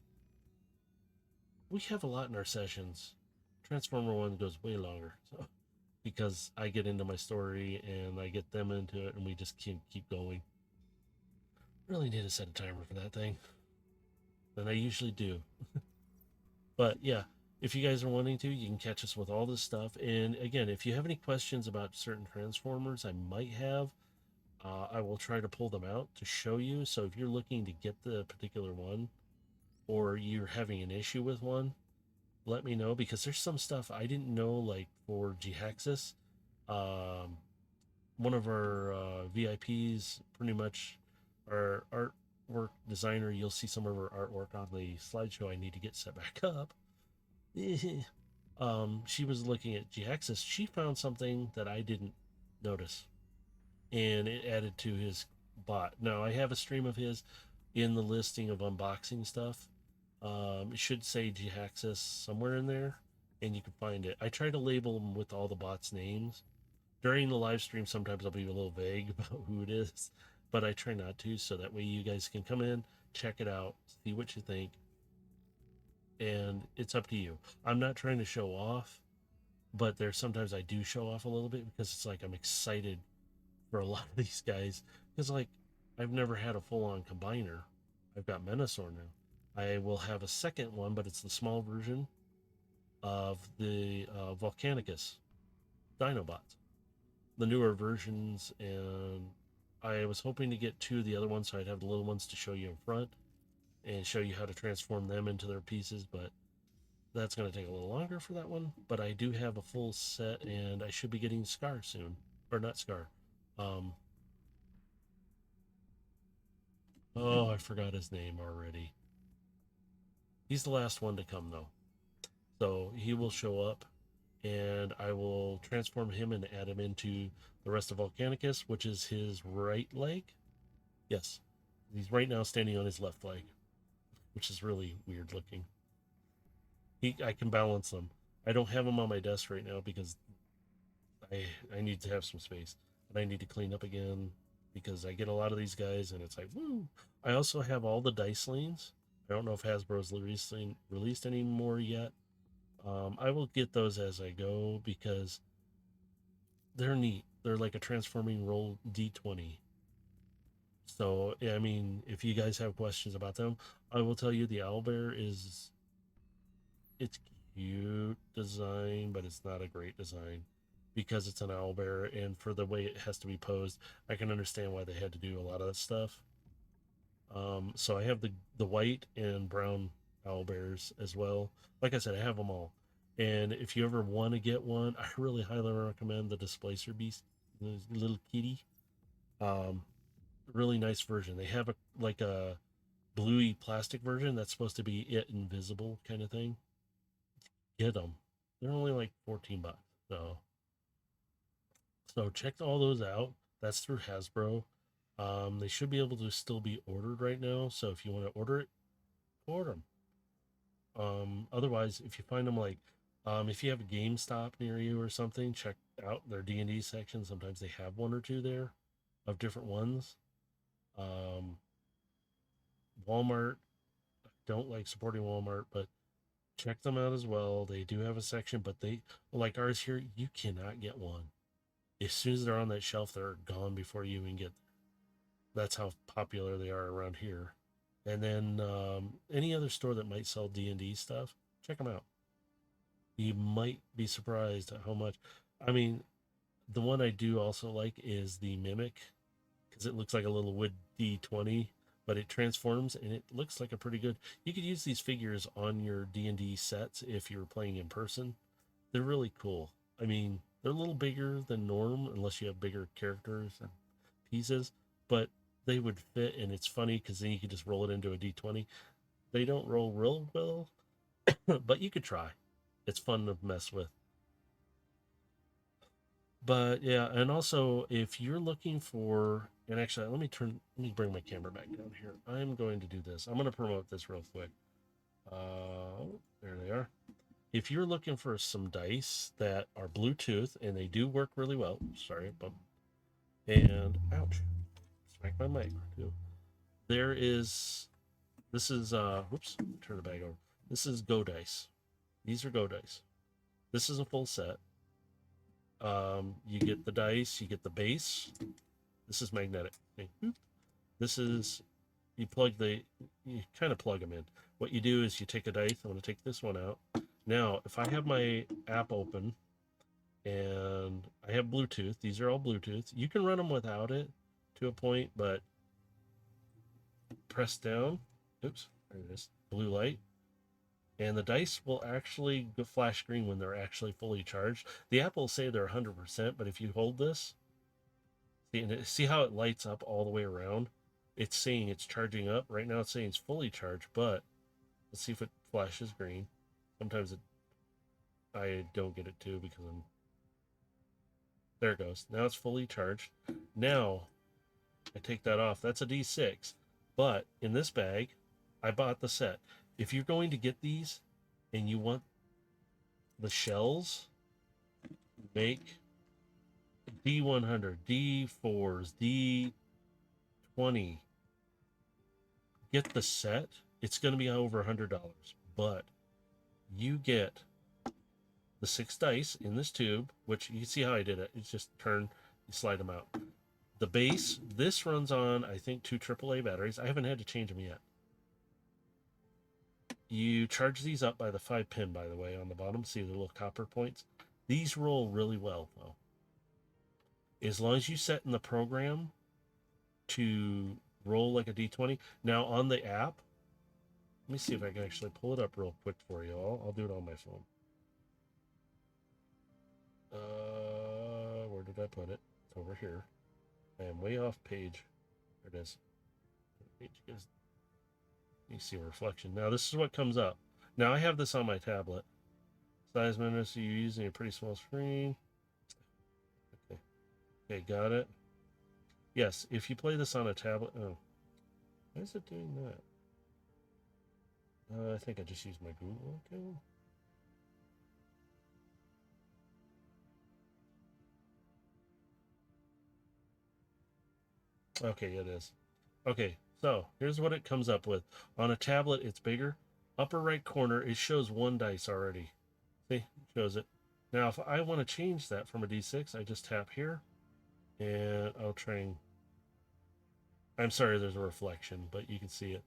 we have a lot in our sessions. Transformer one goes way longer, so because I get into my story and I get them into it, and we just can keep going. Really need to set a timer for that thing, and I usually do. But yeah, if you guys are wanting to, you can catch us with all this stuff. And again, if you have any questions about certain Transformers, I might have. I will try to pull them out to show you. So if you're looking to get the particular one, or you're having an issue with one, let me know because there's some stuff I didn't know, like for Gehaxis. Um, One of our VIPs, pretty much our artwork designer, you'll see some of her artwork on the slideshow. I need to get set back up. She was looking at Gehaxis. She found something that I didn't notice, and it added to his bot. Now I have a stream of his in the listing of unboxing stuff. It should say Gehaxis somewhere in there, and you can find it. I try to label them with all the bots' names. During the live stream, sometimes I'll be a little vague about who it is, but I try not to, so that way you guys can come in, check it out, see what you think, and it's up to you. I'm not trying to show off, but there's sometimes I do show off a little bit because it's like I'm excited for a lot of these guys because I've never had a full-on combiner. I've got Menasor now. I will have a second one, but it's the small version of the Volcanicus Dinobots, the newer versions, and I was hoping to get two of the other ones so I'd have the little ones to show you in front and show you how to transform them into their pieces, but that's going to take a little longer for that one. But I do have a full set, and I should be getting Scar soon, or not Scar. Um, oh, I forgot his name already. He's the last one to come though, so he will show up, and I will transform him and add him into the rest of Volcanicus, which is his right leg. Yes, he's right now standing on his left leg, which is really weird looking. I can balance them. I don't have them on my desk right now because I need to have some space, and I need to clean up again because I get a lot of these guys, and it's like woo. I also have all the dice lanes. I don't know if Hasbro's released any more yet. I will get those as I go because they're neat. They're like a transforming roll D20. So I mean, if you guys have questions about them, I will tell you the owlbear is it's cute design, but it's not a great design because it's an owlbear, and for the way it has to be posed, I can understand why they had to do a lot of that stuff. So I have the white and brown owlbears as well. Like I said, I have them all. And if you ever want to get one, I really highly recommend the Displacer Beast, the little kitty. Um, Really nice version. They have a bluey plastic version that's supposed to be it invisible kind of thing. Get them. They're only like $14. So check all those out. That's through Hasbro. They should be able to still be ordered right now. So if you want to order it, order them. Otherwise, if you find them if you have a GameStop near you or something, check out their D&D section. Sometimes they have one or two there of different ones. Walmart, I don't like supporting Walmart, but check them out as well. They do have a section, but they like ours here, you cannot get one. as soon as they're on that shelf, they're gone before you even get. That's how popular they are around here. And then any other store that might sell D&D stuff, check them out. You might be surprised at how much. I mean, the one I do also like is the Mimic, because it looks like a little wood D20, but it transforms and it looks like a pretty good. You could use these figures on your D&D sets if you're playing in person. They're really cool. I mean, they're a little bigger than norm unless you have bigger characters and pieces, but they would fit, and it's funny because then you could just roll it into a D20. They don't roll real well, but you could try. It's fun to mess with. But yeah, and also if you're looking for, and actually let me bring my camera back down here. I'm going to do this. I'm going to promote this real quick. There they are. If you're looking for some dice that are Bluetooth and they do work really well, sorry, bump, and ouch, smack my mic too. This is whoops, turn the bag over. This is Go Dice. These are Go Dice. This is a full set. You get the dice, you get the base. This is magnetic. This is, you kind of plug them in. What you do is you take a dice. I'm going to take this one out. Now, if I have my app open and I have Bluetooth, these are all Bluetooth. You can run them without it to a point, but press down. Oops, there it is. Blue light. And the dice will actually flash green when they're actually fully charged. The app will say they're 100%, but if you hold this, see how it lights up all the way around? It's saying it's charging up. Right now it's saying it's fully charged, but let's see if it flashes green. Sometimes I don't get it too because there it goes. Now it's fully charged. Now I take that off. That's a D6. But in this bag, I bought the set. If you're going to get these and you want the shells, make D100, D4s, D20. Get the set. It's going to be over $100, but you get the 6 dice in this tube, which you see how I did it. It's just turn, you slide them out. The base, this runs on, I think, 2 AAA batteries. I haven't had to change them yet. You charge these up by the 5-pin, by the way, on the bottom. See the little copper points? These roll really well, though. As long as you set in the program to roll like a D20. Now, on the app, let me see if I can actually pull it up real quick for you all. I'll do it on my phone. Where did I put it? It's over here. I am way off page. There it is. You see a reflection. Now, this is what comes up. Now, I have this on my tablet. Size minutes you're using a pretty small screen. Okay, got it. Yes, if you play this on a tablet. Oh, why is it doing that? I think I just used my Google account. Okay, it is. Okay, so here's what it comes up with. On a tablet, it's bigger. Upper right corner, it shows 1 dice already. See, it shows it. Now, if I want to change that from a D6, I just tap here, and I'll try and... I'm sorry, there's a reflection, but you can see it.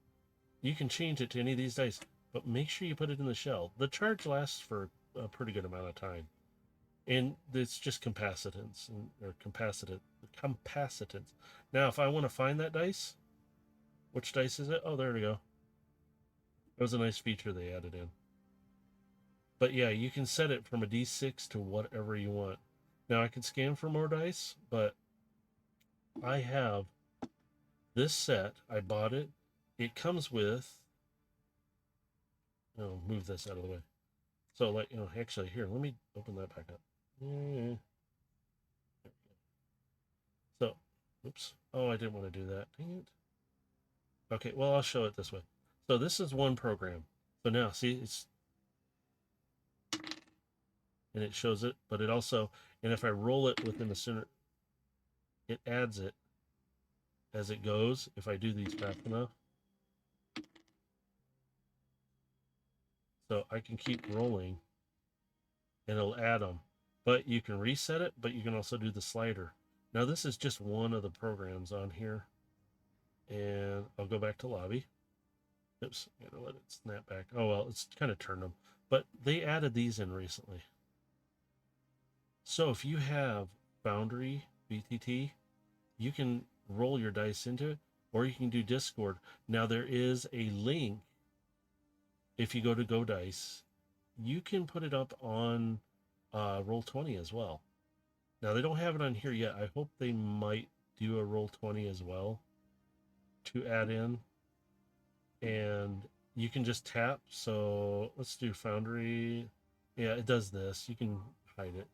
You can change it to any of these dice, but make sure you put it in the shell. The charge lasts for a pretty good amount of time. And it's just capacitance, or capacitance. Now, if I want to find that dice, which dice is it? Oh, there we go. That was a nice feature they added in. But yeah, you can set it from a D6 to whatever you want. Now, I can scan for more dice, but I have this set. I bought it. It comes with... Oh, move this out of the way. So, like, actually, here, let me open that back up. So, oops. Oh, I didn't want to do that. Dang it. Okay, well, I'll show it this way. So this is one program. So now, see, it's... And it shows it, but it also... And if I roll it within the center, it adds it as it goes, if I do these fast enough. So I can keep rolling, and it'll add them. but you can reset it, but you can also do the slider. Now this is just one of the programs on here, and I'll go back to lobby. Oops, I'm gonna let it snap back. Oh well, it's kind of turned them, but they added these in recently. So if you have Foundry VTT, you can roll your dice into it, or you can do Discord. Now there is a link. If you go to Go Dice, you can put it up on Roll20 as well. Now they don't have it on here yet. I hope they might do a Roll20 as well to add in, and you can just tap. So let's do Foundry. Yeah, it does this. You can hide it.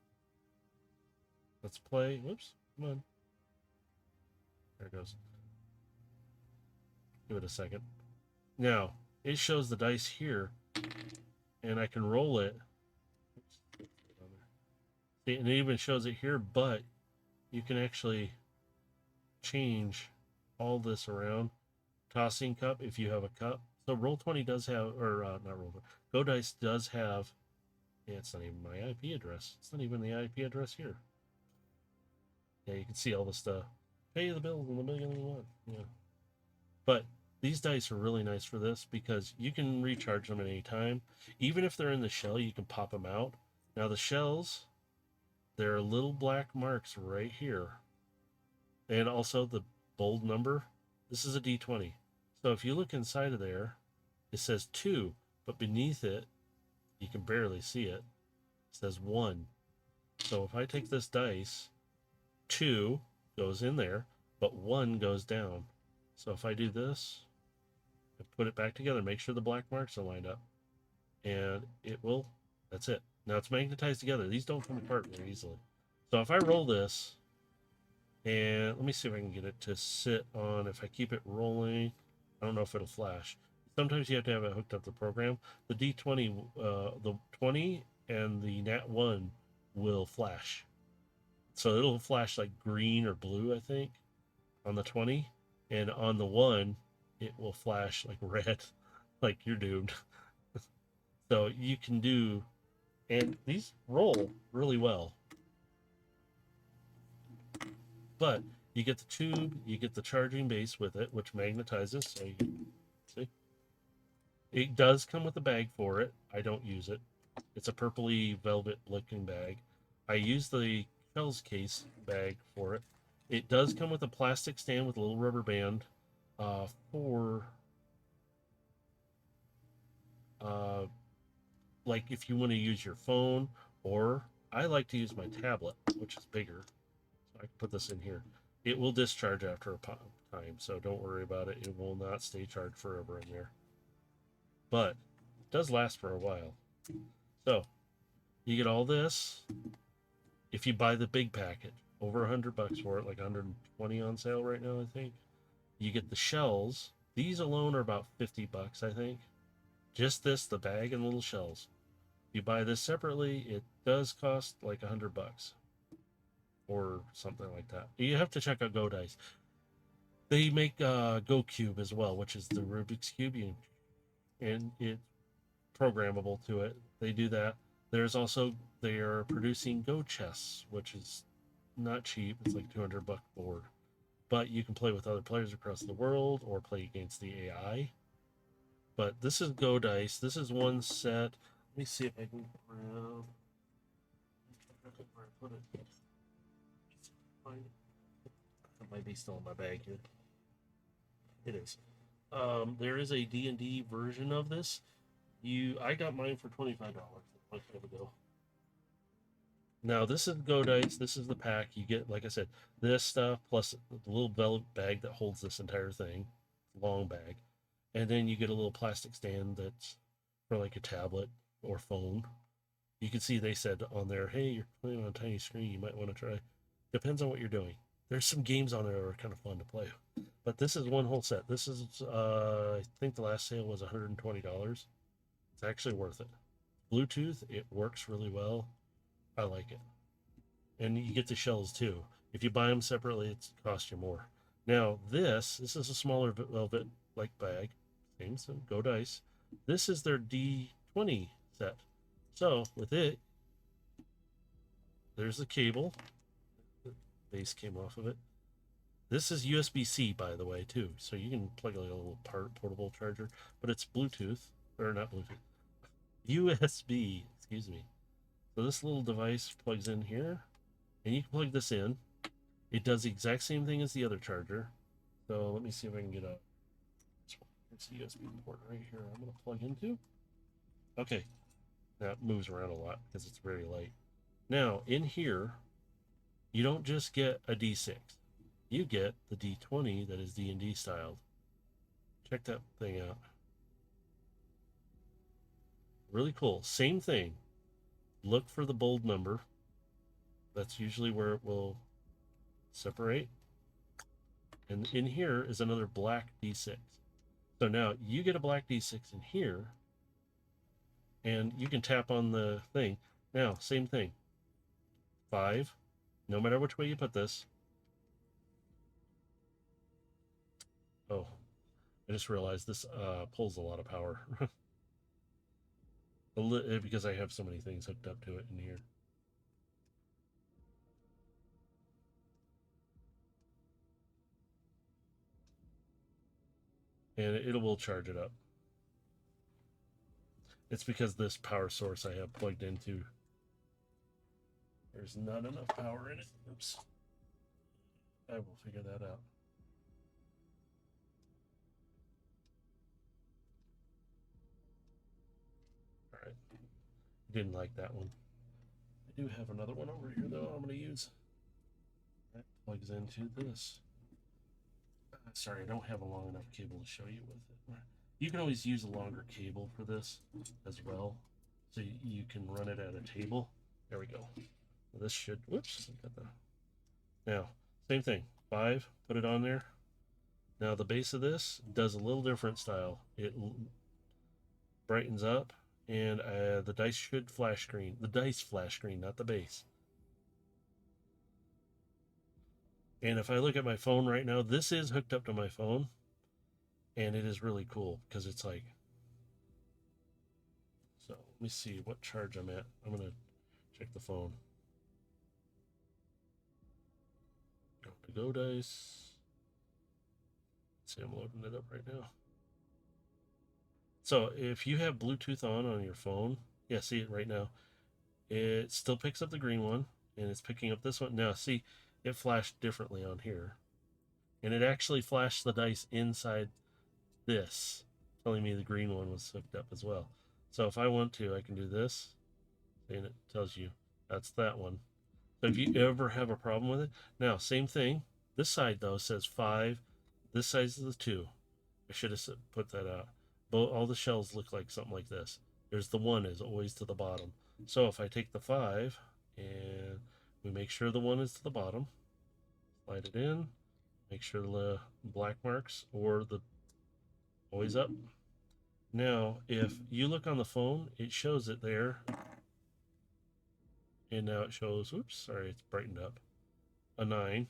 Let's play. Whoops, come on. There it goes. Give it a second. Now it shows the dice here, and I can roll it. See, and it even shows it here, but you can actually change all this around. Tossing cup if you have a cup. So Roll20 does have, or not Roll20, Go Dice does have. Yeah, it's not even my IP address. It's not even the IP address here. Yeah, you can see all the stuff. Pay the bills in the $1,000,001. Yeah. But these dice are really nice for this because you can recharge them at any time. Even if they're in the shell, you can pop them out. Now the shells, there are little black marks right here. And also the bold number. This is a D20. So if you look inside of there, it says 2, but beneath it, you can barely see it. It says 1. So if I take this dice, 2 goes in there, but 1 goes down. So if I do this, I put it back together, make sure the black marks are lined up, and it will, that's it. Now it's magnetized together. These don't come apart very easily. So if I roll this, and let me see if I can get it to sit on, if I keep it rolling, I don't know if it'll flash. Sometimes you have to have it hooked up to the program. The D20, the 20 and the Nat 1 will flash. So it'll flash like green or blue, I think, on the 20. And on the 1, it will flash like red, like you're doomed. So you can do, and these roll really well. But you get the tube, you get the charging base with it, which magnetizes. So you can see. It does come with a bag for it. I don't use it. It's a purpley velvet looking bag. I use the Shells case bag for it. It does come with a plastic stand with a little rubber band for like if you want to use your phone, or I like to use my tablet, which is bigger. So I can put this in here. It will discharge after a time, so don't worry about it. It will not stay charged forever in there. But it does last for a while. So you get all this. If you buy the big package, over $100 for it, like 120 on sale right now, I think. You get the shells. These alone are about $50, I think. Just this, the bag and little shells. If you buy this separately, it does cost like $100 or something like that. You have to check out Go Dice. They make Go Cube as well, which is the Rubik's Cube, and it's programmable to it. They do that. There's also, they are producing Go Chess, which is not cheap. It's like $200 board. But you can play with other players across the world or play against the AI. But this is Go Dice. This is one set. Let me see if I can grab. Where I put it. It might be still in my bag here. It is. There is a D&D version of this. I got mine for $25 a long time ago. Now this is Go Dice. This is the pack. You get, like I said, this stuff plus the little velvet bag that holds this entire thing, long bag, and then you get a little plastic stand that's for like a tablet or phone. You can see they said on there, "Hey, you're playing on a tiny screen. You might want to try." Depends on what you're doing. There's some games on there that are kind of fun to play, but this is one whole set. This is, I think the last sale was $120. It's actually worth it. Bluetooth, it works really well. I like it. And you get the shells too. If you buy them separately, it costs you more. Now, this is a smaller velvet like bag. Same, so Go Dice. This is their D20 set. So with it, there's the cable. The base came off of it. This is USB-C, by the way, too. So you can plug like a little portable charger, but it's Bluetooth, or not Bluetooth, USB, excuse me. So this little device plugs in here, and you can plug this in. It does the exact same thing as the other charger. So let me see if I can get a. It's a USB port right here. I'm going to plug into. Okay, that moves around a lot because it's very light. Now in here, you don't just get a D6. You get the D20 that is D&D styled. Check that thing out. Really cool. Same thing. Look for the bold number. That's usually where it will separate. And in here is another black D6. So now you get a black D6 in here, and you can tap on the thing. Now, same thing. 5, no matter which way you put this. Oh, I just realized this pulls a lot of power. Because I have so many things hooked up to it in here. And it will charge it up. It's because this power source I have plugged into, there's not enough power in it. Oops. I will figure that out. All right. Didn't like that one. I do have another one over here though I'm going to use. That plugs into this. Sorry, I don't have a long enough cable to show you with it. You can always use a longer cable for this as well, so you can run it at a table. There we go. This should, whoops, got the. Now, same thing. 5, put it on there. Now the base of this does a little different style. It brightens up, and the dice should flash screen. The dice flash screen, not the base. And if I look at my phone right now, this is hooked up to my phone, and it is really cool because it's like. So let me see what charge I'm at. I'm gonna check the phone. Go dice. Let's see, I'm loading it up right now. So if you have Bluetooth on your phone, yeah, see it right now. It still picks up the green one, and it's picking up this one. Now, see, it flashed differently on here. And it actually flashed the dice inside this, telling me the green one was hooked up as well. So if I want to, I can do this, and it tells you that's that one. So if you ever have a problem with it, now, same thing. This side, though, says 5. This side is the 2. I should have put that out. But all the shells look like something like this. There's the 1 is always to the bottom. So if I take the 5 and we make sure the 1 is to the bottom, slide it in, make sure the black marks or the always up. Now, if you look on the phone, it shows it there. And now it shows, oops, sorry, it's brightened up, a 9.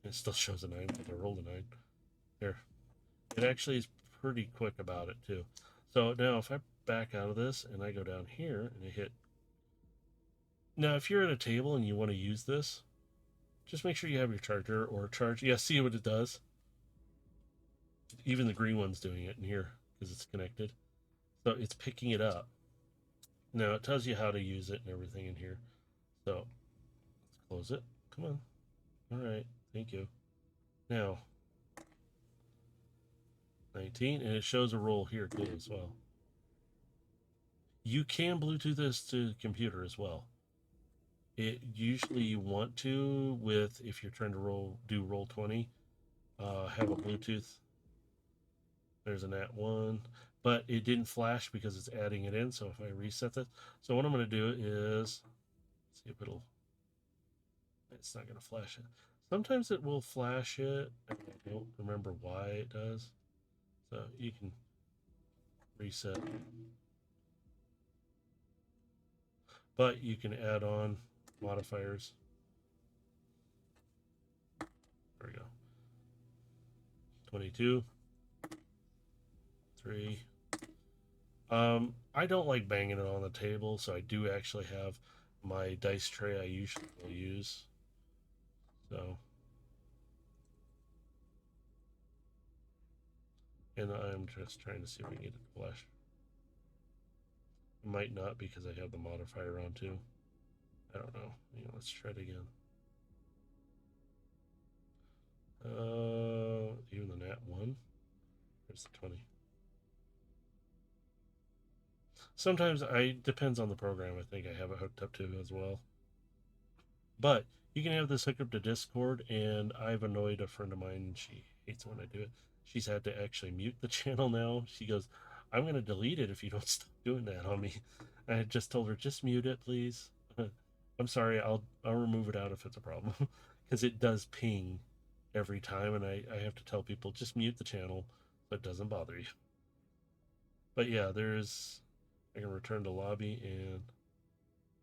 It still shows a 9, but I rolled a 9. There. It actually is pretty quick about it, too. So now if I back out of this and I go down here and I hit. Now, if you're at a table and you want to use this, just make sure you have your charger or charge. Yeah, see what it does? Even the green one's doing it in here because it's connected. So it's picking it up. Now, it tells you how to use it and everything in here. So let's close it. Come on. All right. Thank you. Now, 19, and it shows a roll here too as well. You can Bluetooth this to the computer as well. It usually you want to with if you're trying to do Roll20, have a Bluetooth. There's an @1, but it didn't flash because it's adding it in. So if I reset this, so what I'm going to do is see if it'll. It's not going to flash it. Sometimes it will flash it, and I don't remember why it does. So you can reset. But you can add on modifiers. There we go. 22, 3, I don't like banging it on the table, so I do actually have my dice tray I usually will use. So, and I'm just trying to see if we can get it to flash. It might not because I have the modifier on too. I don't know. Let's try it again. Even the nat 1. There's the 20. Sometimes depends on the program. I think I have it hooked up to as well. But you can have this hooked up to Discord, and I've annoyed a friend of mine. She hates when I do it. She's had to actually mute the channel now. She goes, "I'm going to delete it if you don't stop doing that on me." I just told her, "Just mute it, please." I'm sorry. I'll remove it out if it's a problem, because it does ping every time, and I have to tell people just mute the channel so it doesn't bother you. But yeah, there's. I can return to lobby, and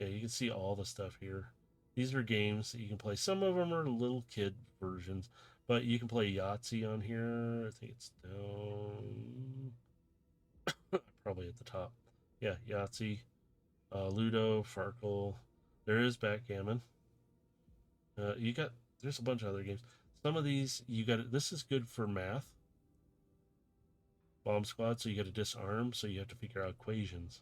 yeah, you can see all the stuff here. These are games that you can play. Some of them are little kid versions, but you can play Yahtzee on here. I think it's down, probably at the top. Yeah, Yahtzee, Ludo, Farkle. There is backgammon. There's a bunch of other games. Some of these you got. This is good for math. Bomb squad, so you got to disarm, so you have to figure out equations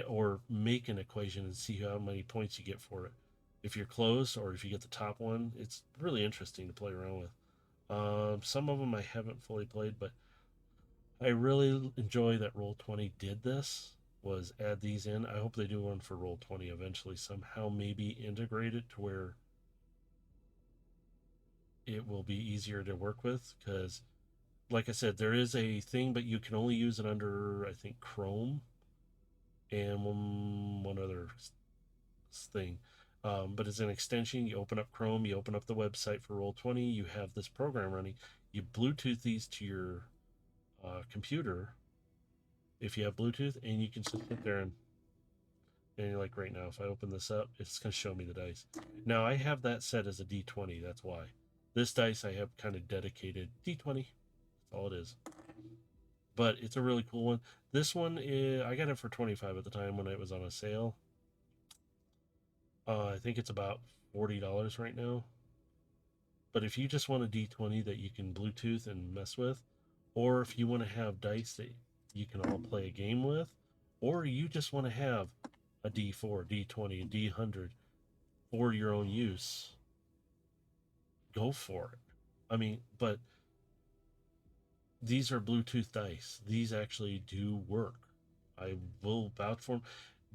or make an equation and see how many points you get for it. If you're close or if you get the top one, it's really interesting to play around with. Some of them I haven't fully played, but I really enjoy that Roll20 did this. Was add these in. I hope they do one for Roll20 eventually. Somehow maybe integrate it to where it will be easier to work with. Because, like I said, there is a thing, but you can only use it under I think Chrome and one other thing. But as an extension, you open up Chrome, you open up the website for Roll20, you have this program running, you Bluetooth these to your computer if you have Bluetooth, and you can sit there and you're like right now, if I open this up, it's going to show me the dice. Now I have that set as a D20, that's why. This dice I have kind of dedicated D20. That's all it is. But it's a really cool one. This one, I got it for 25 at the time when it was on a sale. I think it's about $40 right now. But if you just want a D20 that you can Bluetooth and mess with, or if you want to have dice that you can all play a game with, or you just want to have a D4, D20, a D100 for your own use, go for it. I mean, but these are Bluetooth dice. These actually do work. I will vouch for them.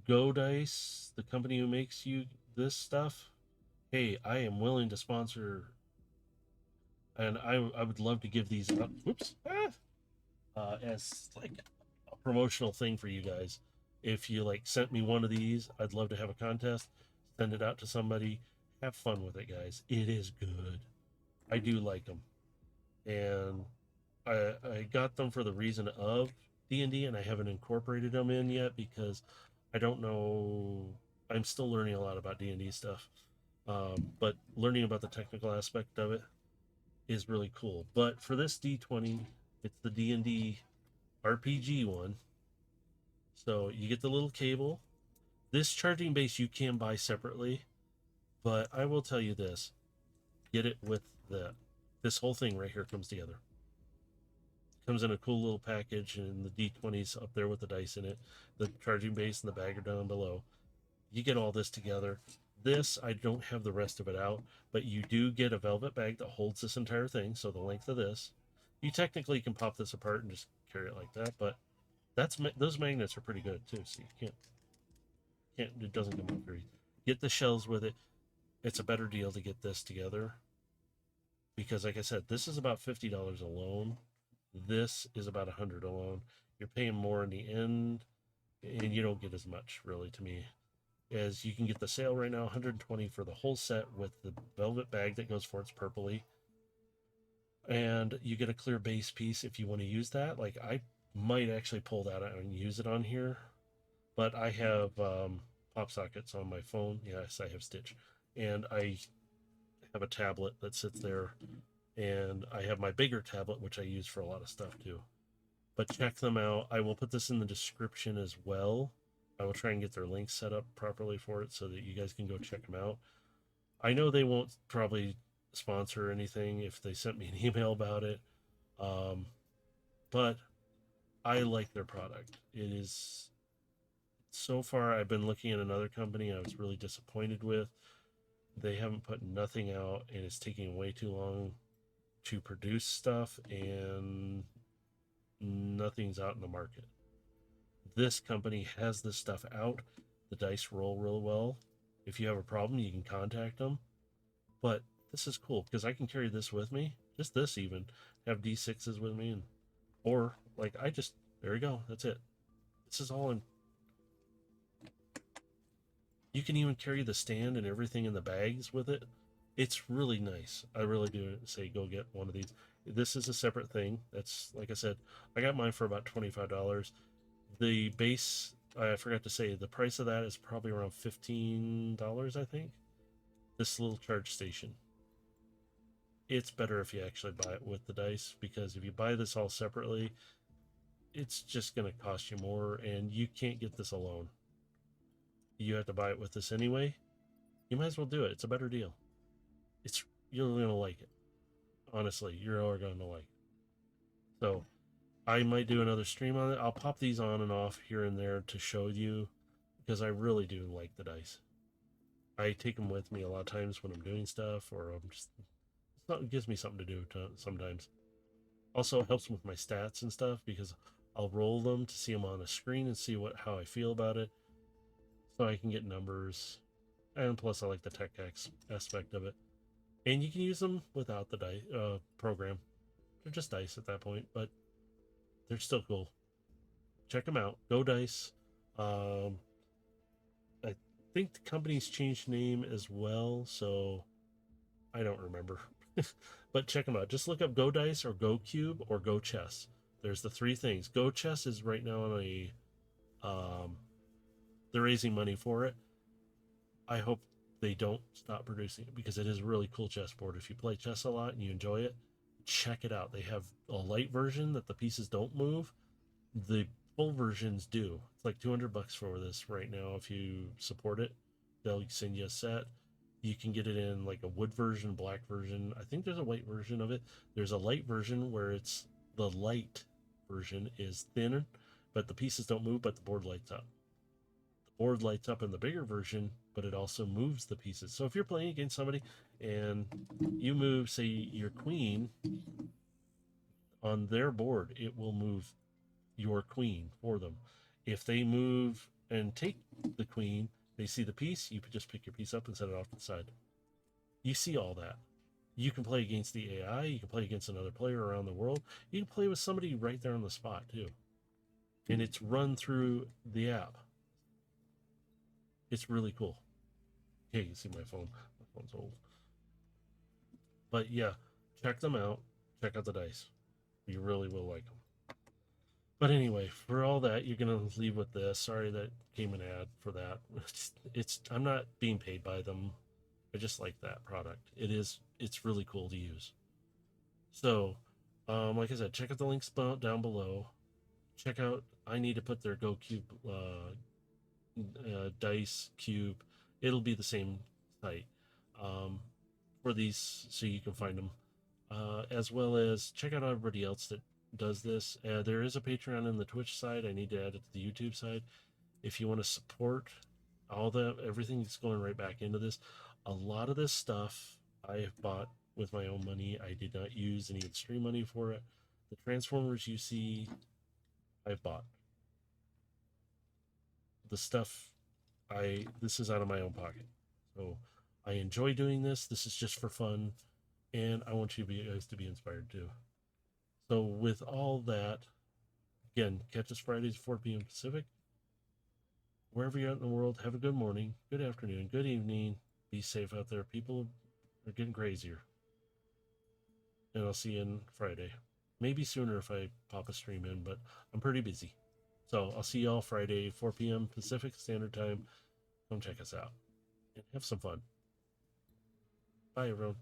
Go Dice, the company who makes you this stuff, hey, I am willing to sponsor, and I would love to give these up. Whoops. As like a promotional thing for you guys. If you like sent me one of these, I'd love to have a contest. Send it out to somebody. Have fun with it, guys. It is good. I do like them, and I got them for the reason of D&D, and I haven't incorporated them in yet because I don't know. I'm still learning a lot about D&D stuff, but learning about the technical aspect of it is really cool. But for this D20, it's the D&D RPG one. So you get the little cable. This charging base you can buy separately, but I will tell you this: get it with this whole thing right here comes together. Comes in a cool little package, and the D20's up there with the dice in it. The charging base and the bag are down below. You get all this together. This, I don't have the rest of it out, but you do get a velvet bag that holds this entire thing, so the length of this. You technically can pop this apart and just carry it like that, but those magnets are pretty good too, so you can't it doesn't come off very. Get the shells with it. It's a better deal to get this together because, like I said, this is about $50 alone. This is about $100 alone. You're paying more in the end, and you don't get as much really to me. As you can get the sale right now, 120 for the whole set with the velvet bag that goes for it's purpley, and you get a clear base piece if you want to use that. Like I might actually pull that out and use it on here, but I have pop sockets on my phone. Yes, I have Stitch, and I have a tablet that sits there, and I have my bigger tablet which I use for a lot of stuff too. but check them out. I will put this in the description as well. I will try and get their link set up properly for it so that you guys can go check them out. I know they won't probably sponsor anything if they sent me an email about it, but I like their product. It is, so far I've been looking at another company I was really disappointed with. They haven't put nothing out, and it's taking way too long to produce stuff, and nothing's out in the market. This company has this stuff out. The dice roll real well. If you have a problem, you can contact them. But this is cool because I can carry this with me, just this even, have D6s with me, and or like I just, there you go, that's it. This is all in. You can even carry the stand and everything in the bags with it. It's really nice. I really do say go get one of these. This is a separate thing. That's, like I said, I got mine for about $25. The base, I forgot to say, the price of that is probably around $15, I think. This little charge station. It's better if you actually buy it with the dice, because if you buy this all separately, it's just going to cost you more, and you can't get this alone. You have to buy it with this anyway. You might as well do it. It's a better deal. You're going to like it. Honestly, you're all going to like it. So I might do another stream on it. I'll pop these on and off here and there to show you, because I really do like the dice. I take them with me a lot of times when I'm doing stuff, or I'm just, it gives me something to do sometimes. Also helps with my stats and stuff, because I'll roll them to see them on a screen and see how I feel about it, so I can get numbers. And plus I like the tech aspect of it. And you can use them without the dice program. They're just dice at that point, but they're still cool. Check them out. Go Dice. I think the company's changed name as well, so I don't remember. But check them out. Just look up Go Dice or Go Cube or Go Chess. There's the three things. Go Chess is right now on a they're raising money for it. I hope they don't stop producing it, because it is a really cool chessboard. If you play chess a lot and you enjoy it, check it out. They have a light version that the pieces don't move. The full versions do. It's like $200 for this right now. If you support it, they'll send you a set. You can get it in like a wood version, black version. I think there's a white version of it. There's a light version where it's, the light version is thinner, but the pieces don't move, but the board lights up. The board lights up in the bigger version, but it also moves the pieces. So if you're playing against somebody and you move, say, your queen on their board, it will move your queen for them. If they move and take the queen, they see the piece, you just pick your piece up and set it off to the side. You see all that. You can play against the AI, you can play against another player around the world, you can play with somebody right there on the spot too. And it's run through the app. It's really cool. Okay, you can see my phone. My phone's old. But yeah, check them out. Check out the dice. You really will like them. But anyway, for all that, you're gonna leave with this. Sorry that came an ad for that. I'm not being paid by them. I just like that product. It's really cool to use. So, like I said, check out the links down below. Check out, I need to put their Go Cube dice cube. It'll be the same site for these, so you can find them. As well as check out everybody else that does this. There is a Patreon and the Twitch side. I need to add it to the YouTube side. If you want to support everything that's going right back into this. A lot of this stuff I have bought with my own money. I did not use any of the stream money for it. The Transformers you see, I've bought. The stuff, this is out of my own pocket. So I enjoy doing this. This is just for fun. And I want you guys to be inspired too. So with all that, again, catch us Fridays 4 p.m. Pacific. Wherever you're at in the world, have a good morning, good afternoon, good evening. Be safe out there. People are getting crazier. And I'll see you on Friday. Maybe sooner if I pop a stream in, but I'm pretty busy. So I'll see you all Friday, 4 p.m. Pacific Standard Time. Come check us out and have some fun. Bye, everyone.